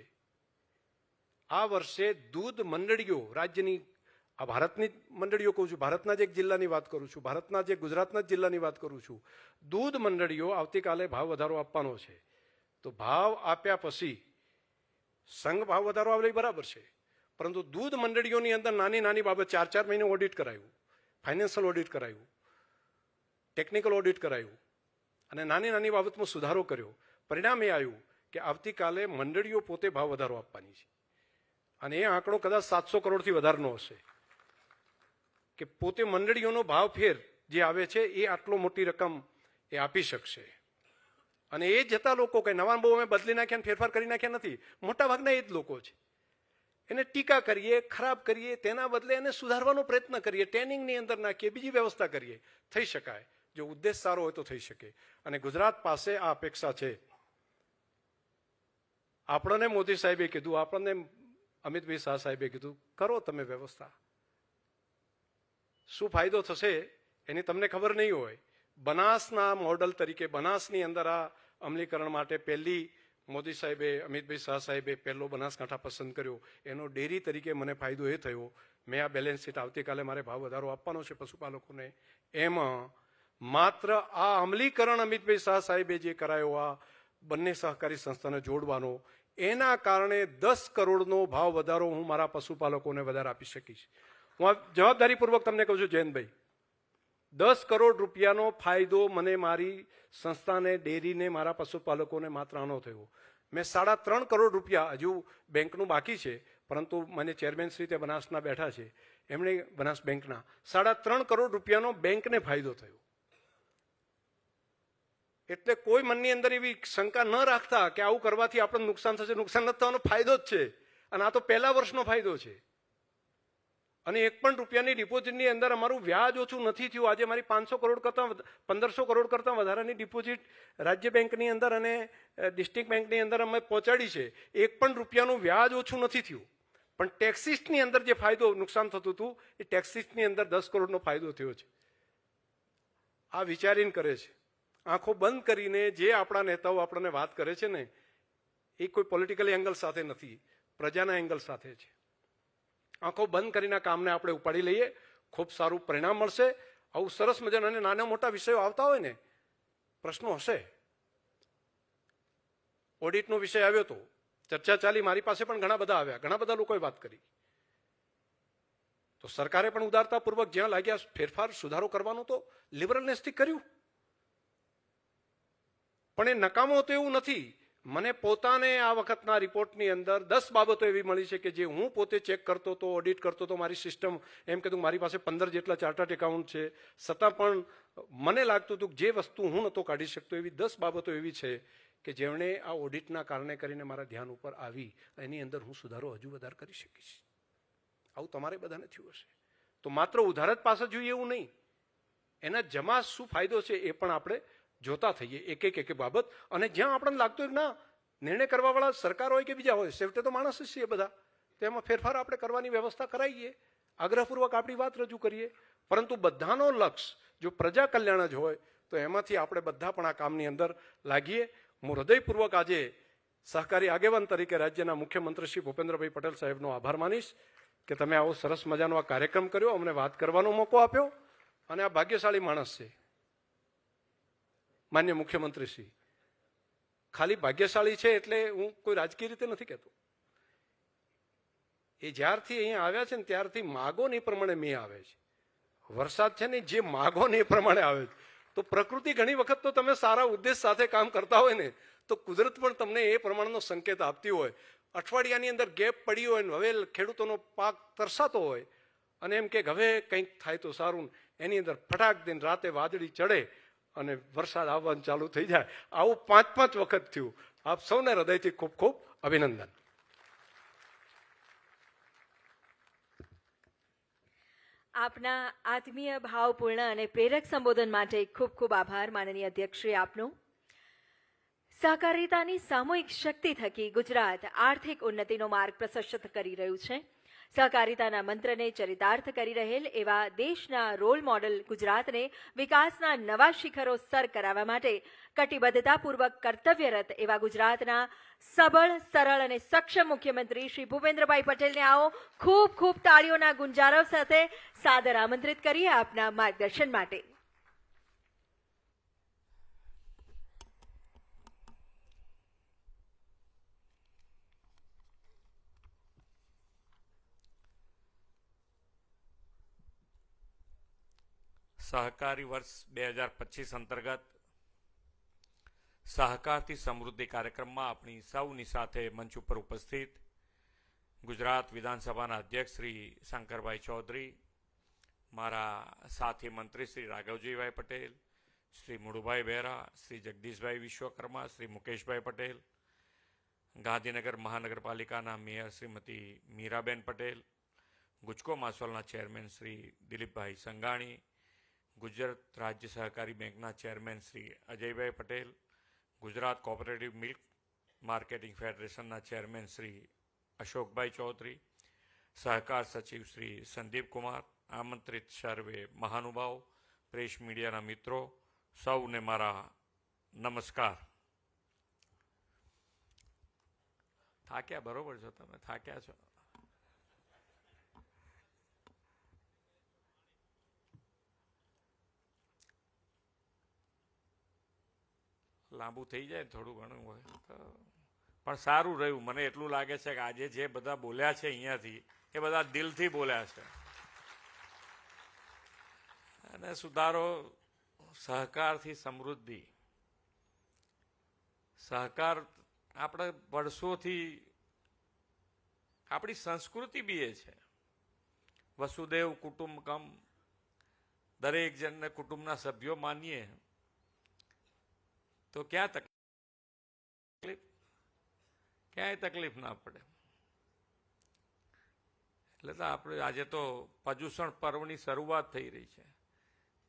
આ વર્ષે દૂધ મંડળીઓ, રાજ્યની, આ ભારતની મંડળીઓ કહું છું, ભારતના જ એક જિલ્લાની વાત કરું છું, ભારતના જે ગુજરાતના જ જિલ્લાની વાત કરું છું. દૂધ મંડળીઓ આવતીકાલે ભાવ વધારો આપવાનો છે. તો ભાવ આપ્યા પછી સંઘ ભાવ વધારો આવે બરાબર છે, પરંતુ દૂધ મંડળીઓની અંદર નાની નાની બાબત 4 મહિને ઓડિટ કરાયું, ફાઇનાન્શિયલ ઓડિટ કરાયું, ટેકનિકલ ઓડિટ કરાયું અને નાની નાની બાબતમાં સુધારો કર્યો. પરિણામ એ આવ્યું કે આવતીકાલે મંડળીઓ પોતે ભાવ વધારો આપવાની છે. અને એ આંકડો કદાચ 700 કરોડથી વધારનો હશે કે પોતે મંડળીઓનો ભાવ ફેર જે આવે છે એ આટલો મોટી રકમ એ આપી શકશે. અને એ જતા લોકો કઈ નવા બહુ અમે બદલી નાખ્યા, ફેરફાર કરી નાખ્યા નથી. મોટા ભાગના એ જ લોકો છે. એને ટીકા કરીએ, ખરાબ કરીએ, તેના બદલે એને સુધારવાનો પ્રયત્ન કરીએ, ટ્રેનિંગની અંદર નાખીએ, બીજી વ્યવસ્થા કરીએ. થઈ શકાય. જો ઉદ્દેશ સારો હોય તો થઈ શકે. અને ગુજરાત પાસે આ અપેક્ષા છે. આપણને મોદી સાહેબે કીધું, આપણને અમિતભાઈ શાહ સાહેબે કીધું, કરો તમે વ્યવસ્થા. શું ફાયદો થશે એની તમને ખબર નહીં હોય. બનાસના મોડલ તરીકે બનાસની અંદર આ અમલીકરણ માટે પહેલી મોદી સાહેબે, અમિતભાઈ શાહ સાહેબે પહેલો બનાસકાંઠા પસંદ કર્યો. એનો ડેરી તરીકે મને ફાયદો એ થયો, મેં આ બેલેન્સ શીટ આવતીકાલે મારે ભાવ વધારો આપવાનો છે પશુપાલકોને, એમાં માત્ર આ અમલીકરણ અમિતભાઈ શાહ સાહેબે જે કરાયો, આ બંને સહકારી સંસ્થાને જોડવાનો, એના કારણે 10 કરોડનો ભાવ વધારો હું મારા પશુપાલકોને વધારે આપી શકીશ. હું આ જવાબદારીપૂર્વક તમને કહું છું જયંતભાઈ, 10 કરોડ રૂપિયાનો ફાયદો મને મારી સંસ્થાને, ડેરીને, મારા પશુપાલકોને માત્ર આનો થયો. મેં 3.5 કરોડ રૂપિયા, હજુ બેંકનું બાકી છે, પરંતુ મને ચેરમેન શ્રી તે બનાસના બેઠા છે, એમણે બનાસ બેંકના 3.5 કરોડ રૂપિયાનો બેંકને ફાયદો થયો. એટલે કોઈ મનની અંદર એવી શંકા ન રાખતા કે આવું કરવાથી આપણને નુકસાન થશે. નુકસાન નથી થવાનો, ફાયદો જ છે. અને આ તો પહેલા વર્ષનો ફાયદો છે. અને 1 પણ રૂપિયાની ડિપોઝિટની અંદર અમારું વ્યાજ ઓછું નથી થયું. આજે મારી 500 કરોડ કરતાં 1500 કરોડ કરતાં વધારાની ડિપોઝિટ રાજ્ય બેંકની અંદર અને ડિસ્ટ્રિક્ટ બેંકની અંદર અમે પહોંચાડી છે. 1 પણ રૂપિયાનું વ્યાજ ઓછું નથી થયું. પણ ટેક્સીસની અંદર જે ફાયદો, નુકસાન થતું હતું, એ ટેક્સીસની અંદર 10 કરોડનો ફાયદો થયો છે. આ વિચારીને કરે છે. આંખો બંધ કરીને જે આપણા નેતાઓ આપણને વાત કરે છે ને, એ કોઈ પોલિટિકલ એંગલ સાથે નથી, પ્રજાના એંગલ સાથે છે. આંખો બંધ કરીને કામને આપણે ઉપાડી લઈએ, ખૂબ સારું પરિણામ મળશે. આવું સરસ મજાના અને નાના મોટા વિષયો આવતા હોય ને, પ્રશ્નો હશે. ઓડિટનો વિષય આવ્યો તો ચર્ચા ચાલી, મારી પાસે પણ ઘણા બધા આવ્યા, ઘણા બધા લોકોએ વાત કરી. તો સરકારે પણ ઉદારતાપૂર્વક જ્યાં લાગ્યા ફેરફાર, સુધારો કરવાનો તો લિબરલનેસથી કર્યું. પણ એ નકામો તો એવું નથી. મને પોતાને આ વખતના રિપોર્ટની અંદર 10 બાબતો એવી મળી છે કે જે હું પોતે ચેક કરતો હતો, ઓડિટ કરતો હતો. મારી સિસ્ટમ, એમ કીધું મારી પાસે 15 જેટલા ચાર્ટર્ડ એકાઉન્ટ છે, છતાં પણ મને લાગતું હતું કે જે વસ્તુ હું નહોતો કાઢી શકતો, એવી 10 બાબતો એવી છે કે જેમણે આ ઓડિટના કારણે કરીને મારા ધ્યાન ઉપર આવી. એની અંદર હું સુધારો હજુ વધારે કરી શકીશ. આવું તમારે બધાને થયું હશે. તો માત્ર ઉધાર જ પાસે જોઈએ એવું નહીં, એના જમા શું ફાયદો છે એ પણ આપણે જોતા થઈએ, એક એક બાબત. અને જ્યાં આપણને લાગતું હોય ના, નિર્ણય કરવાવાળા સરકાર હોય કે બીજા હોય, સેવટે તો માણસ જ છે બધા, તેમાં ફેરફાર આપણે કરવાની વ્યવસ્થા કરાવીએ, આગ્રહપૂર્વક આપણી વાત રજૂ કરીએ. પરંતુ બધાનો લક્ષ્ય જો પ્રજા કલ્યાણ જ હોય તો એમાંથી આપણે બધા પણ આ કામની અંદર લાગીએ. હું હૃદયપૂર્વક આજે સહકારી આગેવાન તરીકે રાજ્યના મુખ્યમંત્રી શ્રી ભૂપેન્દ્રભાઈ પટેલ સાહેબનો આભાર માનીશ કે તમે આવો સરસ મજાનો આ કાર્યક્રમ કર્યો, અમને વાત કરવાનો મોકો આપ્યો. અને આ ભાગ્યશાળી માણસ છે માન્ય મુખ્યમંત્રી શ્રી. ખાલી ભાગ્યશાળી છે એટલે હું કોઈ રાજકીય રીતે નથી કહેતો. એ જ્યારથી અહીંયા આવ્યા છે ને ત્યારથી માગો ને એ પ્રમાણે મેં આવે છે. વરસાદ છે ને જે માગો ને એ પ્રમાણે આવે છે. તો પ્રકૃતિ ઘણી વખત તો તમે સારા ઉદ્દેશ સાથે કામ કરતા હોય ને તો કુદરત પણ તમને એ પ્રમાણનો સંકેત આપતી હોય. અઠવાડિયાની અંદર ગેપ પડી હોય ને હવે ખેડૂતોનો પાક તરસાતો હોય અને એમ કે હવે કંઈક થાય તો સારું, એની અંદર ફટાક દઈને રાતે વાદળી ચડે અને વરસાદ આવવાનું ચાલુ થઈ જાય. આવું 5 વખત થયું. આપ સૌને હૃદયથી ખૂબ ખૂબ અભિનંદન. આપના આત્મીય ભાવપૂર્ણ અને પ્રેરક સંબોધન માટે ખૂબ ખૂબ આભાર માનનીય અધ્યક્ષશ્રી આપનો. સહકારિતાની સામૂહિક શક્તિ થકી ગુજરાત આર્થિક ઉન્નતિનો માર્ગ પ્રશસ્ત કરી રહ્યું છે. સહકારિતાના મંત્રને ચરિતાર્થ કરી રહેલ એવા દેશના રોલ મોડલ ગુજરાતને વિકાસના નવા શિખરો સર કરાવવા માટે કટિબદ્ધતાપૂર્વક કર્તવ્યરત એવા ગુજરાતના સબળ, સરળ અને સક્ષમ મુખ્યમંત્રી શ્રી ભૂપેન્દ્રભાઈ પટેલને આવો ખૂબ ખૂબ તાળીઓના ગુંજારવ સાથે સાદર આમંત્રિત કરીએ આપના માર્ગદર્શન માટે. સહકારી વર્ષ 2025 અંતર્ગત સહકારથી સમૃદ્ધિ કાર્યક્રમમાં આપણી સૌની સાથે મંચ ઉપર ઉપસ્થિત ગુજરાત વિધાનસભાના અધ્યક્ષ શ્રી શંકરભાઈ ચૌધરી, મારા સાથી મંત્રી શ્રી રાઘવજીભાઈ પટેલ, શ્રી મુળુભાઈ બેરા, શ્રી જગદીશભાઈ વિશ્વકર્મા, શ્રી મુકેશભાઈ પટેલ, ગાંધીનગર મહાનગરપાલિકાના મેયર શ્રીમતી મીરાબેન પટેલ, ગુજકો માસોલના ચેરમેન શ્રી દિલીપભાઈ સંઘાણી, ગુજરાત રાજ્ય સહકારી બેંકના chairman Shri Ajaybhai Patel, Gujarat cooperative milk marketing ફેડરેશનના ચેરમેન શ્રી અશોકભાઈ ચૌધરી, સહકાર સચિવ શ્રી સંદીપ કુમાર, આમંત્રિત સર્વે મહાનુભાવ, પ્રેસ મીડિયાના મિત્રો, સૌને મારા નમસ્કાર. થાક્યા બરોબર છો? તમે થાક્યા છો? લાંબુ થઈ જાય થોડું ઘણું હોય તો પણ સારું રહ્યું. મને એટલું લાગે છે કે આજે જે બધા બોલ્યા છે અહીંયાથી એ બધા દિલથી બોલ્યા છે. અને સુધારો, સહકારથી સમૃદ્ધિ. સહકાર આપણે વર્ષોથી આપણી સંસ્કૃતિ બી એ છે. વસુદેવ કુટુંબકમ, દરેક જણને કુટુંબના સભ્યો માનીએ તો ક્યાંય તકલીફ ના પડે. એટલે તો આપણે આજે તો પર્યુષણ પર્વની શરૂઆત થઈ રહી છે.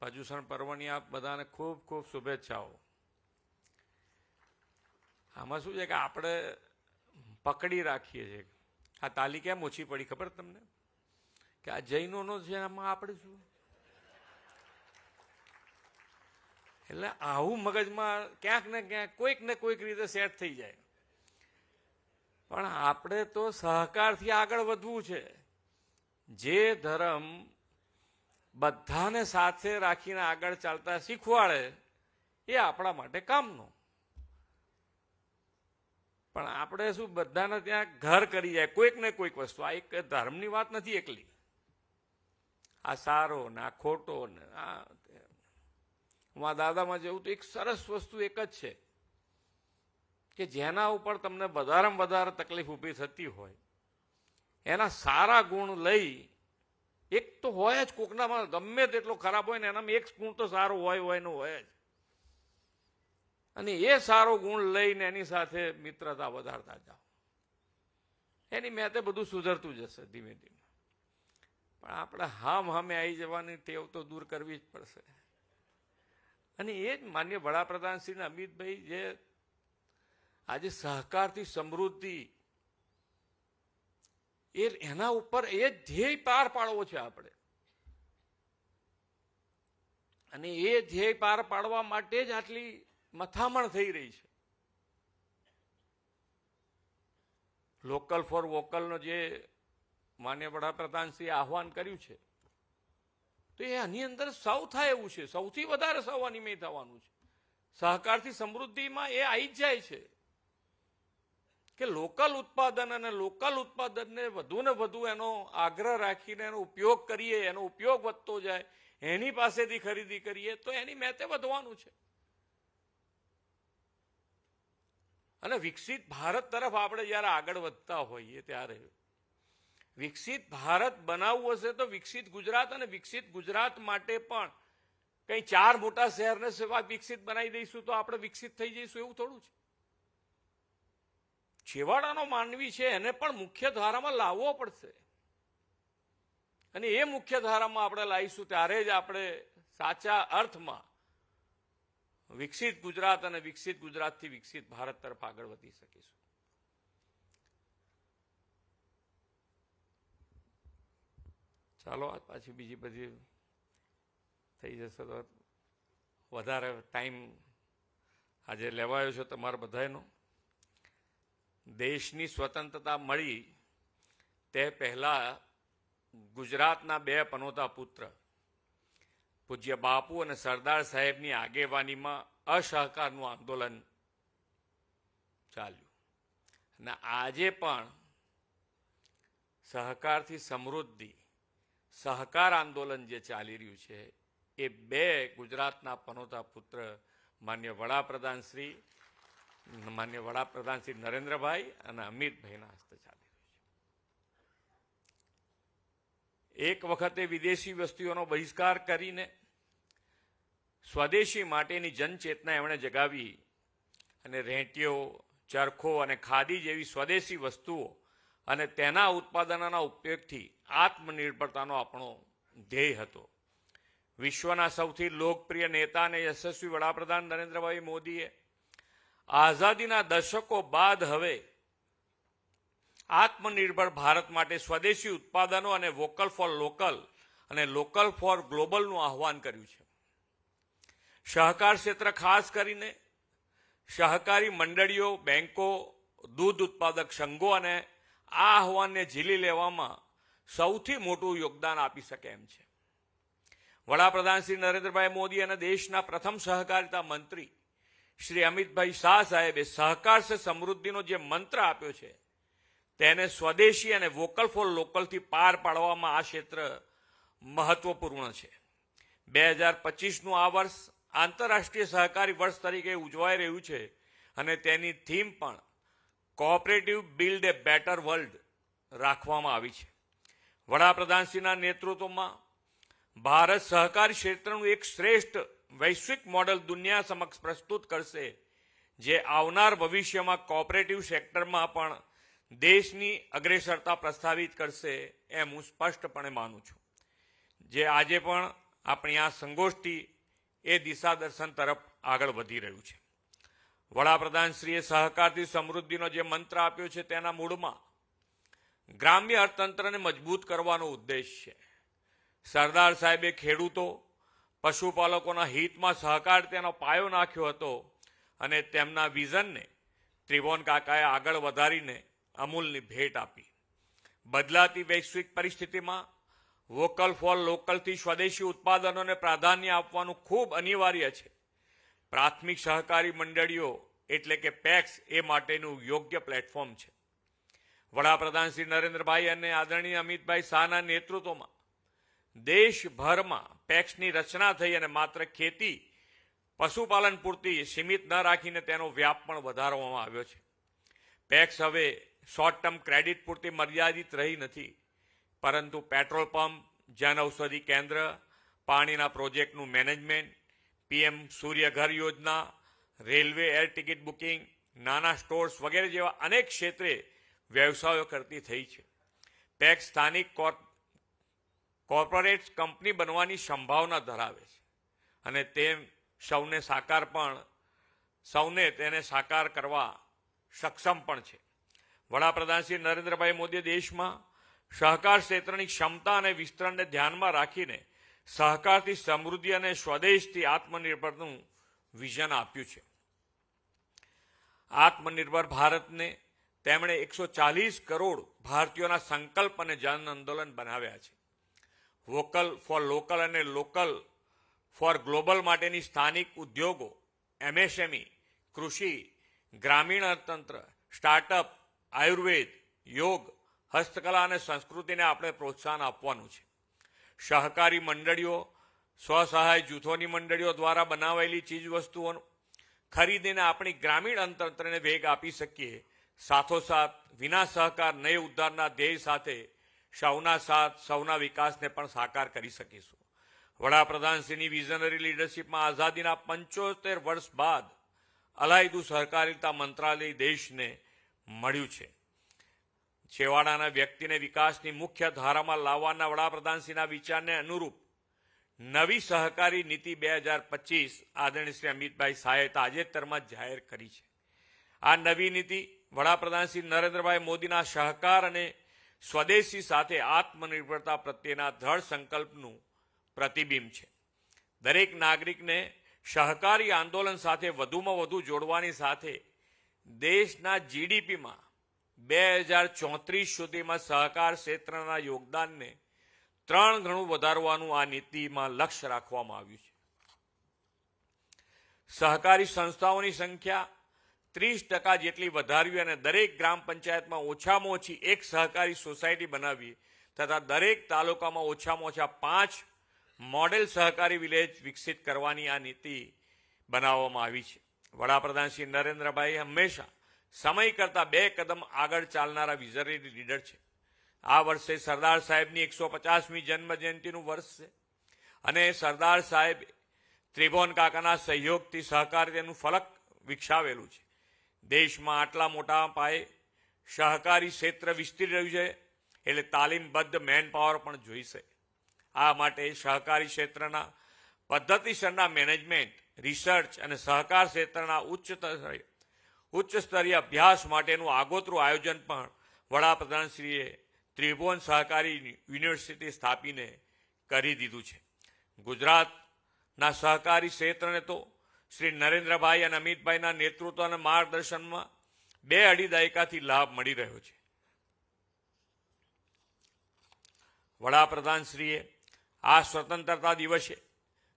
પર્યુષણ પર્વની આપ બધાને ખૂબ ખૂબ શુભેચ્છાઓ. આમાં શું છે કે આપણે પકડી રાખીએ છીએ. આ તાલી કેમ ઓછી પડી ખબર તમને? કે આ જૈનોનો છે, આમાં આપણે શું? એટલે આવું મગજમાં ક્યાંક ને ક્યાંક કોઈક ને કોઈક રીતે સેટ થઈ જાય. પણ આપણે તો સહકારથી આગળ વધવું છે. જે ધર્મ બધાને સાથે રાખીને આગળ ચાલતા શીખવાડે એ આપણા માટે કામનો. પણ આપણે શું બધાને ત્યાં ઘર કરી જાય કોઈક ને કોઈક વસ્તુ. આ એક ધર્મની વાત નથી એકલી. આ સારો ને આ ખોટો ને આ મારા દાદામાં જેવું તો એક સરસ વસ્તુ એક જ છે કે જેના ઉપર તમને વધારેમાં વધારે તકલીફ ઊભી થતી હોય એના સારા ગુણ લઈ, એક તો હોય જ કોકનામાં, ગમે તેટલો ખરાબ હોય ને એનામાં એક ગુણ તો સારો હોય ને હોય જ. અને એ સારો ગુણ લઈને એની સાથે મિત્રતા વધારતા જાઓ. એની મેં તે બધું સુધરતું જશે ધીમે ધીમે. પણ આપણે હામે આવી જવાની ટેવ તો દૂર કરવી જ પડશે. અને એ જ માન્ય વડાપ્રધાન શ્રી અમિતભાઈ જે આજે સહકારથી સમૃદ્ધિ એના ઉપર એ ધ્યેય પાર પાડવો છે આપણે. અને એ ધ્યેય પાર પાડવા માટે જ આટલી મથામણ થઈ રહી છે. લોકલ ફોર વોકલનો જે માન્ય વડાપ્રધાન શ્રી આહવાન કર્યું છે તો એ આની અંદર સૌ થાય એવું છે. સૌથી વધારે સૌ અનિમય થવાનું છે. સહકારથી સમૃદ્ધિમાં એ આવી જ જાય છે કે લોકલ ઉત્પાદન અને લોકલ ઉત્પાદનને વધુ ને વધુ એનો આગ્રહ રાખીને એનો ઉપયોગ કરીએ, એનો ઉપયોગ વધતો જાય, એની પાસેથી ખરીદી કરીએ તો એની મેતે વધવાનું છે. અને વિકસિત ભારત તરફ આપણે જ્યારે આગળ વધતા હોઈએ ત્યારે વિકસિત ભારત બનાવવું હશે તો વિકસિત ગુજરાત, અને વિકસિત ગુજરાત માટે પણ કઈ 4 મોટા શહેરને સેવા વિકસિત બનાવી દઈશું તો આપણે વિકસિત થઈ જઈશું એવું થોડું છે. છેવાડાનો માનવી છે એને પણ મુખ્ય ધારામાં લાવવો પડશે, અને એ મુખ્ય ધારામાં આપણે લાવીશું ત્યારે જ આપણે સાચા અર્થમાં વિકસિત ગુજરાત અને વિકસિત ગુજરાતથી વિકસિત ભારત તરફ આગળ વધી શકીશું. ચાલો આ પાછી બીજી બધી થઈ જશે તો વધારે ટાઈમ આજે લેવાયો છે તમારા બધાનો. દેશની સ્વતંત્રતા મળી તે પહેલા ગુજરાતના 2 પનોતા પુત્ર પૂજ્ય બાપુ અને સરદાર સાહેબની આગેવાનીમાં અસહકારનું આંદોલન ચાલ્યું, અને આજે પણ સહકારથી સમૃદ્ધિ સહકાર આંદોલન જે ચાલી રહ્યું છે એ 2 ગુજરાતના પનોતા પુત્ર માન્ય વડાપ્રધાન શ્રી નરેન્દ્રભાઈ અને અમિતભાઈના હસ્તે ચાલી રહ્યું છે. એક વખતે વિદેશી વસ્તુઓનો બહિષ્કાર કરીને સ્વદેશી માટેની જનચેતના એમણે જગાવી, અને રેંટિયો, ચરખો અને ખાદી જેવી સ્વદેશી વસ્તુઓ અને તેના ઉત્પાદનોના ઉપયોગથી આત્મનિર્ભરતાનો આપણો ધ્યેય હતો. વિશ્વના સૌથી લોકપ્રિય નેતા અને યશસ્વી વડાપ્રધાન નરેન્દ્રભાઈ મોદીએ આઝાદીના દશકો બાદ હવે આત્મનિર્ભર ભારત માટે સ્વદેશી ઉત્પાદનો અને વોકલ ફોર લોકલ અને લોકલ ફોર ગ્લોબલનું આહવાન કર્યું છે. સહકાર ક્ષેત્ર ખાસ કરીને સહકારી મંડળીઓ, બેંકો, દૂધ ઉત્પાદક સંઘો અને આ આહવાનને ઝીલી લેવામાં સૌથી મોટું યોગદાન આપી શકે એમ છે. વડાપ્રધાન શ્રી નરેન્દ્રભાઈ મોદી અને દેશના પ્રથમ સહકારિતા મંત્રી શ્રી અમિતભાઈ શાહ સાહેબે સહકાર સે સમૃદ્ધિનો જે મંત્ર આપ્યો છે તેને સ્વદેશી અને વોકલ ફોર લોકલથી પાર પાડવામાં આ ક્ષેત્ર મહત્વપૂર્ણ છે. 2025નું આ વર્ષ આંતરરાષ્ટ્રીય સહકારી વર્ષ તરીકે ઉજવાઈ રહ્યું છે, અને તેની થીમ પણ કોઓપરેટિવ બિલ્ડ એ બેટર વર્લ્ડ રાખવામાં આવી છે. વડાપ્રધાનશ્રીના નેતૃત્વમાં ભારત સહકારી ક્ષેત્રનું એક શ્રેષ્ઠ વૈશ્વિક મોડેલ દુનિયા સમક્ષ પ્રસ્તુત કરશે, જે આવનાર ભવિષ્યમાં કોઓપરેટિવ સેક્ટરમાં પણ દેશની અગ્રેસરતા પ્રસ્થાપિત કરશે એમ હું સ્પષ્ટપણે માનું છું. જે આજે પણ આપણી આ સંગોષ્ઠી એ દિશા દર્શન તરફ આગળ વધી રહ્યું છે. વડાપ્રધાનશ્રીએ સહકારથી સમૃદ્ધિનો જે મંત્ર આપ્યો છે તેના મૂળમાં ગ્રામ્ય અર્થતંત્રને મજબૂત કરવાનો ઉદ્દેશ છે. સરદાર સાહેબે ખેડૂતો, પશુપાલકોના હિતમાં સહકાર તેનો પાયો નાખ્યો હતો, અને તેમના વિઝનને ત્રિભુવન કાકાએ આગળ વધારીને અમૂલની ભેટ આપી. બદલાતી વૈશ્વિક પરિસ્થિતિમાં વોકલ ફોર લોકલથી સ્વદેશી ઉત્પાદનોને પ્રાધાન્ય આપવાનું ખૂબ અનિવાર્ય છે. પ્રાથમિક સહકારી મંડળીઓ એટલે કે પેક્સ એ માટેનું યોગ્ય પ્લેટફોર્મ છે. વડાપ્રધાન શ્રી નરેન્દ્રભાઈ અને આદરણીય અમિતભાઈ શાહના નેતૃત્વમાં દેશભરમાં પેક્સની રચના થઈ, અને માત્ર ખેતી પશુપાલન પૂરતી સીમિત ન રાખીને તેનો વ્યાપ પણ વધારવામાં આવ્યો છે. પેક્સ હવે શોર્ટ ટર્મ ક્રેડિટ પૂરતી મર્યાદિત રહી નથી, પરંતુ પેટ્રોલ પંપ, જન ઔષધિ કેન્દ્ર, પાણીના પ્રોજેક્ટનું મેનેજમેન્ટ, પીએમ સૂર્યઘર યોજના, રેલવે એર ટિકિટ બુકિંગ, નાના સ્ટોર્સ વગેરે જેવા અનેક ક્ષેત્રે વ્યવસાયો કરતી થઈ છે. પેક્સ સ્થાનિક કોર્પોરેટ કંપની બનવાની સંભાવના ધરાવે છે, અને તેમ સૌને તેને સાકાર કરવા સક્ષમ પણ છે. વડાપ્રધાન શ્રી નરેન્દ્રભાઈ મોદીએ દેશમાં સહકાર ક્ષેત્રની ક્ષમતા અને વિસ્તરણને ધ્યાનમાં રાખીને સહકારથી સમૃદ્ધિ અને સ્વદેશથી આત્મનિર્ભરનું વિઝન આપ્યું છે. આત્મનિર્ભર ભારતને તેમણે 140 કરોડ ભારતીયોના સંકલ્પ અને જન આંદોલન બનાવ્યા છે. વોકલ ફોર લોકલ અને લોકલ ફોર ગ્લોબલ માટેની સ્થાનિક ઉદ્યોગો, એમએસએમઈ, કૃષિ, ગ્રામીણ અર્થતંત્ર, સ્ટાર્ટઅપ, આયુર્વેદ, યોગ, હસ્તકલા અને સંસ્કૃતિને આપણે પ્રોત્સાહન આપવાનું છે. સહકારી મંડળીઓ, સ્વસહાય જૂથોની મંડળીઓ દ્વારા બનાવેલી ચીજવસ્તુઓ ખરીદીને આપણી ગ્રામીણ અર્થતંત્રને વેગ આપી શકીએ. સાથોસાથ વિના સહકાર નય ઉદ્ધારના ધ્યેય સાથે સૌના સાથ સૌના વિકાસને પણ સાકાર કરી શકીશું. વડાપ્રધાનશ્રીની વિઝનરી લીડરશીપમાં આઝાદીના 75 વર્ષ બાદ અલાયદું સહકારિતા મંત્રાલય દેશને મળ્યું છે. છેવાડાના વ્યક્તિને વિકાસની મુખ્ય ધારામાં લાવવાના વડાપ્રધાનશ્રીના વિચારને અનુરૂપ નવી સહકારી નીતિ 2025 આદરણીય શ્રી અમિતભાઈ શાહે તાજેતરમાં જાહેર કરી છે. આ નવી નીતિ વડાપ્રધાન શ્રી નરેન્દ્રભાઈ મોદીના સહકાર અને સ્વદેશી સાથે આત્મનિર્ભરતા પ્રત્યેના દ્રઢ સંકલ્પનું પ્રતિબિંબ છે. દરેક નાગરિકને સહકારી આંદોલન સાથે વધુમાં વધુ જોડવાની સાથે દેશના જીડીપીમાં 2034 સુધીમાં સહકાર ક્ષેત્રના યોગદાનને 3 ગણું વધારવાનું આ નીતિમાં લક્ષ્ય રાખવામાં આવ્યું છે. સહકારી સંસ્થાઓની સંખ્યા 30% જેટલી વધારવી અને દરેક ગ્રામ પંચાયતમાં ઓછામાં ઓછી એક સહકારી સોસાયટી બનાવવી તથા દરેક તાલુકામાં ઓછામાં ઓછા 5 મોડેલ સહકારી વિલેજ વિકસિત કરવાની આ નીતિ બનાવવામાં આવી છે. વડાપ્રધાન શ્રી નરેન્દ્રભાઈ હંમેશા સમય કરતાં 2 કદમ આગળ ચાલનારા વિઝનરી લીડર છે. આ વર્ષે સરદાર સાહેબની 150મી જન્મ જયંતિનું વર્ષ છે અને સરદાર સાહેબ ત્રિભુવન કાકાના સહયોગથી સહકારિતાનું ફલક વિકસાવેલું છે. દેશમાં આટલા મોટા પાયે સહકારી ક્ષેત્ર વિસ્તરી રહ્યું છે એટલે તાલીમબદ્ધ મેન પાવર પણ જોઈશે. આ માટે સહકારી ક્ષેત્રના પદ્ધતિસરના મેનેજમેન્ટ, રિસર્ચ અને સહકાર ક્ષેત્રના ઉચ્ચ સ્તરીય અભ્યાસ માટેનું આગોતરું આયોજન પણ વડાપ્રધાનશ્રીએ ત્રિભુવન સહકારી યુનિવર્સિટી સ્થાપીને કરી દીધું છે. ગુજરાતના સહકારી ક્ષેત્રને તો શ્રી નરેન્દ્રભાઈ અને અમિતભાઈના નેતૃત્વ અને માર્ગદર્શનમાં 2-2.5 દાયકાથી લાભ મળી રહ્યો છે. વડાપ્રધાનશ્રીએ આ સ્વતંત્રતા દિવસે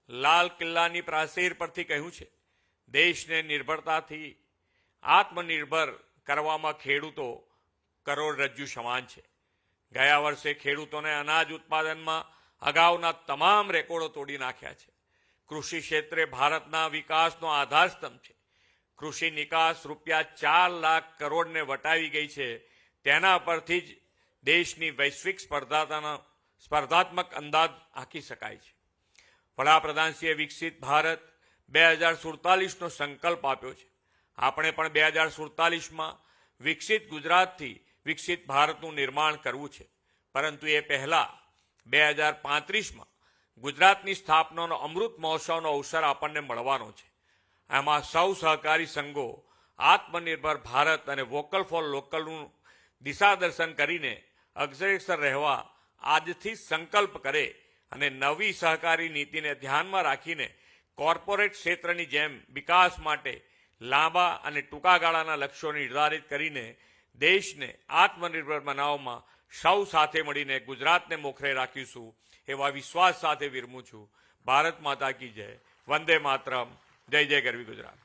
લાલ કિલ્લાની પ્રાચીર પરથી કહ્યું છે, દેશને નિર્ભરતાથી આત્મનિર્ભર કરવામાં ખેડૂતો કરોડરજ્જુ સમાન છે. ગયા વર્ષે ખેડૂતોને અનાજ ઉત્પાદનમાં અગાઉના તમામ રેકોર્ડો તોડી નાખ્યા છે. કૃષિ ક્ષેત્રે ભારતના વિકાસનો આધારસ્તંભ છે. કૃષિ નિકાસ રૂપિયા 4 લાખ કરોડને વટાવી ગઈ છે. તેના પરથી જ દેશની વૈશ્વિક સ્પર્ધાત્મક અંદાજ આંકી શકાય છે. વડાપ્રધાનશ્રીએ વિકસિત ભારત 2047નો સંકલ્પ આપ્યો છે. આપણે પણ 2047માં વિકસિત ગુજરાતથી વિકસિત ભારતનું નિર્માણ કરવું છે. પરંતુ એ પહેલા 2035માં ગુજરાતની સ્થાપનાનો અમૃત મહોત્સવનો અવસર આપણને મળવાનો છે. આમાં સૌ સહકારી સંઘો આત્મનિર્ભર ભારત અને વોકલ ફોર લોકલનું દિશાદર્શન કરીને અગ્રેસર રહેવા આજથી સંકલ્પ કરે અને નવી સહકારી નીતિને ધ્યાનમાં રાખીને કોર્પોરેટ ક્ષેત્રની જેમ વિકાસ માટે લાંબા અને ટૂંકા ગાળાના લક્ષ્યો નિર્ધારિત કરીને દેશને આત્મનિર્ભર બનાવવામાં સૌ સાથે મળીને ગુજરાતને મોખરે રાખીશું એવા વિશ્વાસ સાથે વિરમું છું. ભારત માતા કી જય. વંદે માતરમ. જય જય ગરવી ગુજરાત.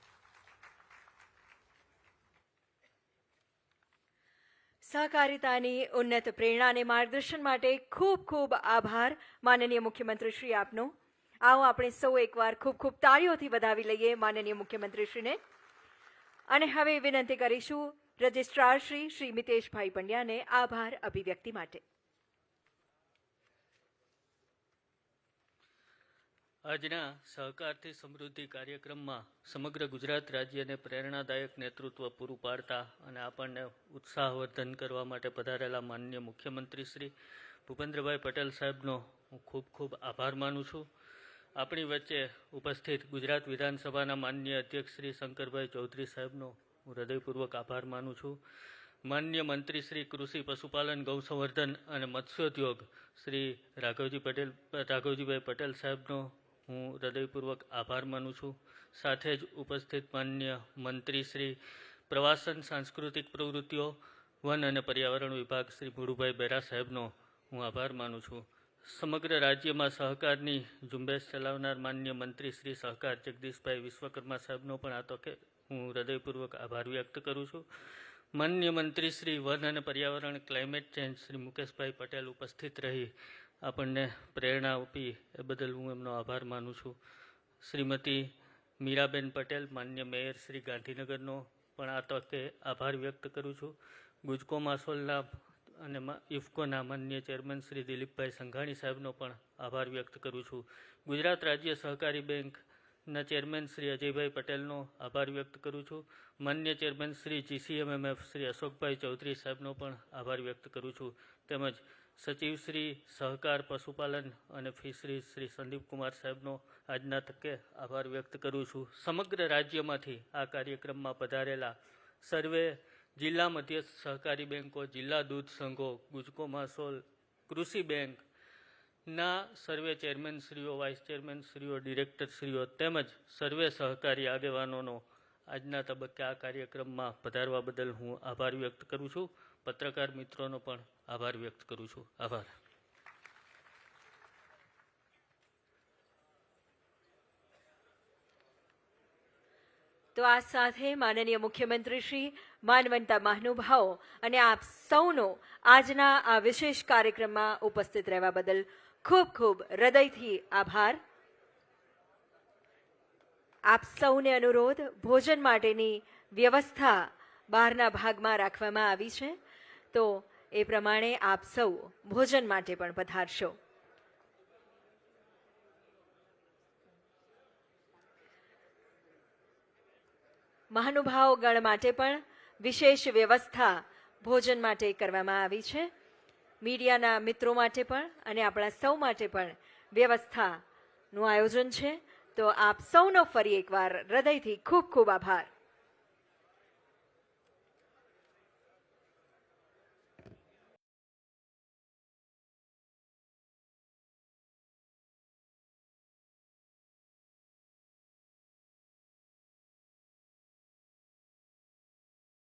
સહકારિતાની ઉન્નત પ્રેરણા અને માર્ગદર્શન માટે ખૂબ ખૂબ આભાર માનનીય મુખ્યમંત્રી શ્રી આપનો. આવો આપણે સૌ એકવાર ખૂબ ખૂબ તાળીઓથી વધાવી લઈએ માનનીય મુખ્યમંત્રીશ્રીને. અને હવે વિનંતી કરીશું રજિસ્ટ્રાર શ્રી મિતેશભાઈ પંડ્યાને આભાર અભિવ્યક્તિ માટે. આજના સહકારથી સમૃદ્ધિ કાર્યક્રમમાં સમગ્ર ગુજરાત રાજ્યને પ્રેરણાદાયક નેતૃત્વ પૂરું પાડતા અને આપણને ઉત્સાહવર્ધન કરવા માટે પધારેલા માનનીય મુખ્યમંત્રી શ્રી ભૂપેન્દ્રભાઈ પટેલ સાહેબનો હું ખૂબ ખૂબ આભાર માનું છું. આપણી વચ્ચે ઉપસ્થિત ગુજરાત વિધાનસભાના માનનીય અધ્યક્ષ શ્રી શંકરભાઈ ચૌધરી સાહેબનો હું હૃદયપૂર્વક આભાર માનું છું. માનનીય મંત્રી શ્રી કૃષિ પશુપાલન ગૌસંવર્ધન અને મત્સ્યોદ્યોગ શ્રી રાઘવજીભાઈ પટેલ સાહેબનો હું હૃદયપૂર્વક આભાર માનું છું. સાથે જ ઉપસ્થિત માનનીય મંત્રી શ્રી પ્રવાસન સાંસ્કૃતિક પ્રવૃત્તિઓ વન અને પર્યાવરણ વિભાગ શ્રી મુળુભાઈ બેરા સાહેબનો હું આભાર માનું છું. સમગ્ર રાજ્યમાં સહકારની ઝુંબેશ ચલાવનાર માનનીય મંત્રી શ્રી સહકાર જગદીશભાઈ વિશ્વકર્મા સાહેબનો પણ આ તકે હું હૃદયપૂર્વક આભાર વ્યક્ત કરું છું. માનનીય મંત્રી શ્રી વન અને પર્યાવરણ ક્લાઇમેટ ચેન્જ શ્રી મુકેશભાઈ પટેલ ઉપસ્થિત રહી આપણને પ્રેરણા આપી એ બદલ હું એમનો આભાર માનું છું. શ્રીમતી મીરાબેન પટેલ માનનીય મેયર શ્રી ગાંધીનગરનો પણ આ તકે આભાર વ્યક્ત કરું છું. ગુજકો માસોલના અને ઇફકોના માન્ય ચેરમેન શ્રી દિલીપભાઈ સંઘાણી સાહેબનો પણ આભાર વ્યક્ત કરું છું. ગુજરાત રાજ્ય સહકારી બેંકના ચેરમેન શ્રી અજયભાઈ પટેલનો આભાર વ્યક્ત કરું છું. માન્ય ચેરમેન શ્રી GCMMF શ્રી અશોકભાઈ ચૌધરી સાહેબનો પણ આભાર વ્યક્ત કરું છું. તેમજ સચિવ શ્રી સહકાર પશુપાલન અને ફિશરીઝ શ્રી સંદીપકુમાર સાહેબનો આજના તકે આભાર વ્યક્ત કરું છું. સમગ્ર રાજ્યમાંથી આ કાર્યક્રમમાં પધારેલા સર્વે જિલ્લા મધ્યસ્થ સહકારી બેંકો, જિલ્લા દૂધ સંઘો, ગુજકો માસોલ, કૃષિ બેંકના સર્વે ચેરમેનશ્રીઓ, વાઇસ ચેરમેનશ્રીઓ, ડિરેક્ટરશ્રીઓ તેમજ સર્વે સહકારી આગેવાનોનો આજના તબક્કે આ કાર્યક્રમમાં પધારવા બદલ હું આભાર વ્યક્ત કરું છું. પત્રકાર મિત્રોનો પણ આભાર વ્યક્ત કરું છું. આભાર. તો આ સાથે માનનીય મુખ્યમંત્રી શ્રી, માનવંતા મહાનુભાવો અને આપ સૌનો આજના આ વિશેષ કાર્યક્રમમાં ઉપસ્થિત રહેવા બદલ ખૂબ ખૂબ હૃદયથી આભાર. આપ સૌને અનુરોધ, ભોજન માટેની વ્યવસ્થા બહારના ભાગમાં રાખવામાં આવી છે, તો એ પ્રમાણે આપ સૌ ભોજન માટે પણ પધારશો. મહાનુભાવો ગણ માટે પણ વિશેષ વ્યવસ્થા ભોજન માટે કરવામાં આવી છે. મીડિયાના મિત્રો માટે પણ અને આપણા સૌ માટે પણ વ્યવસ્થાનું આયોજન છે. તો આપ સૌનો ફરી એકવાર હૃદયથી ખૂબ ખૂબ આભાર.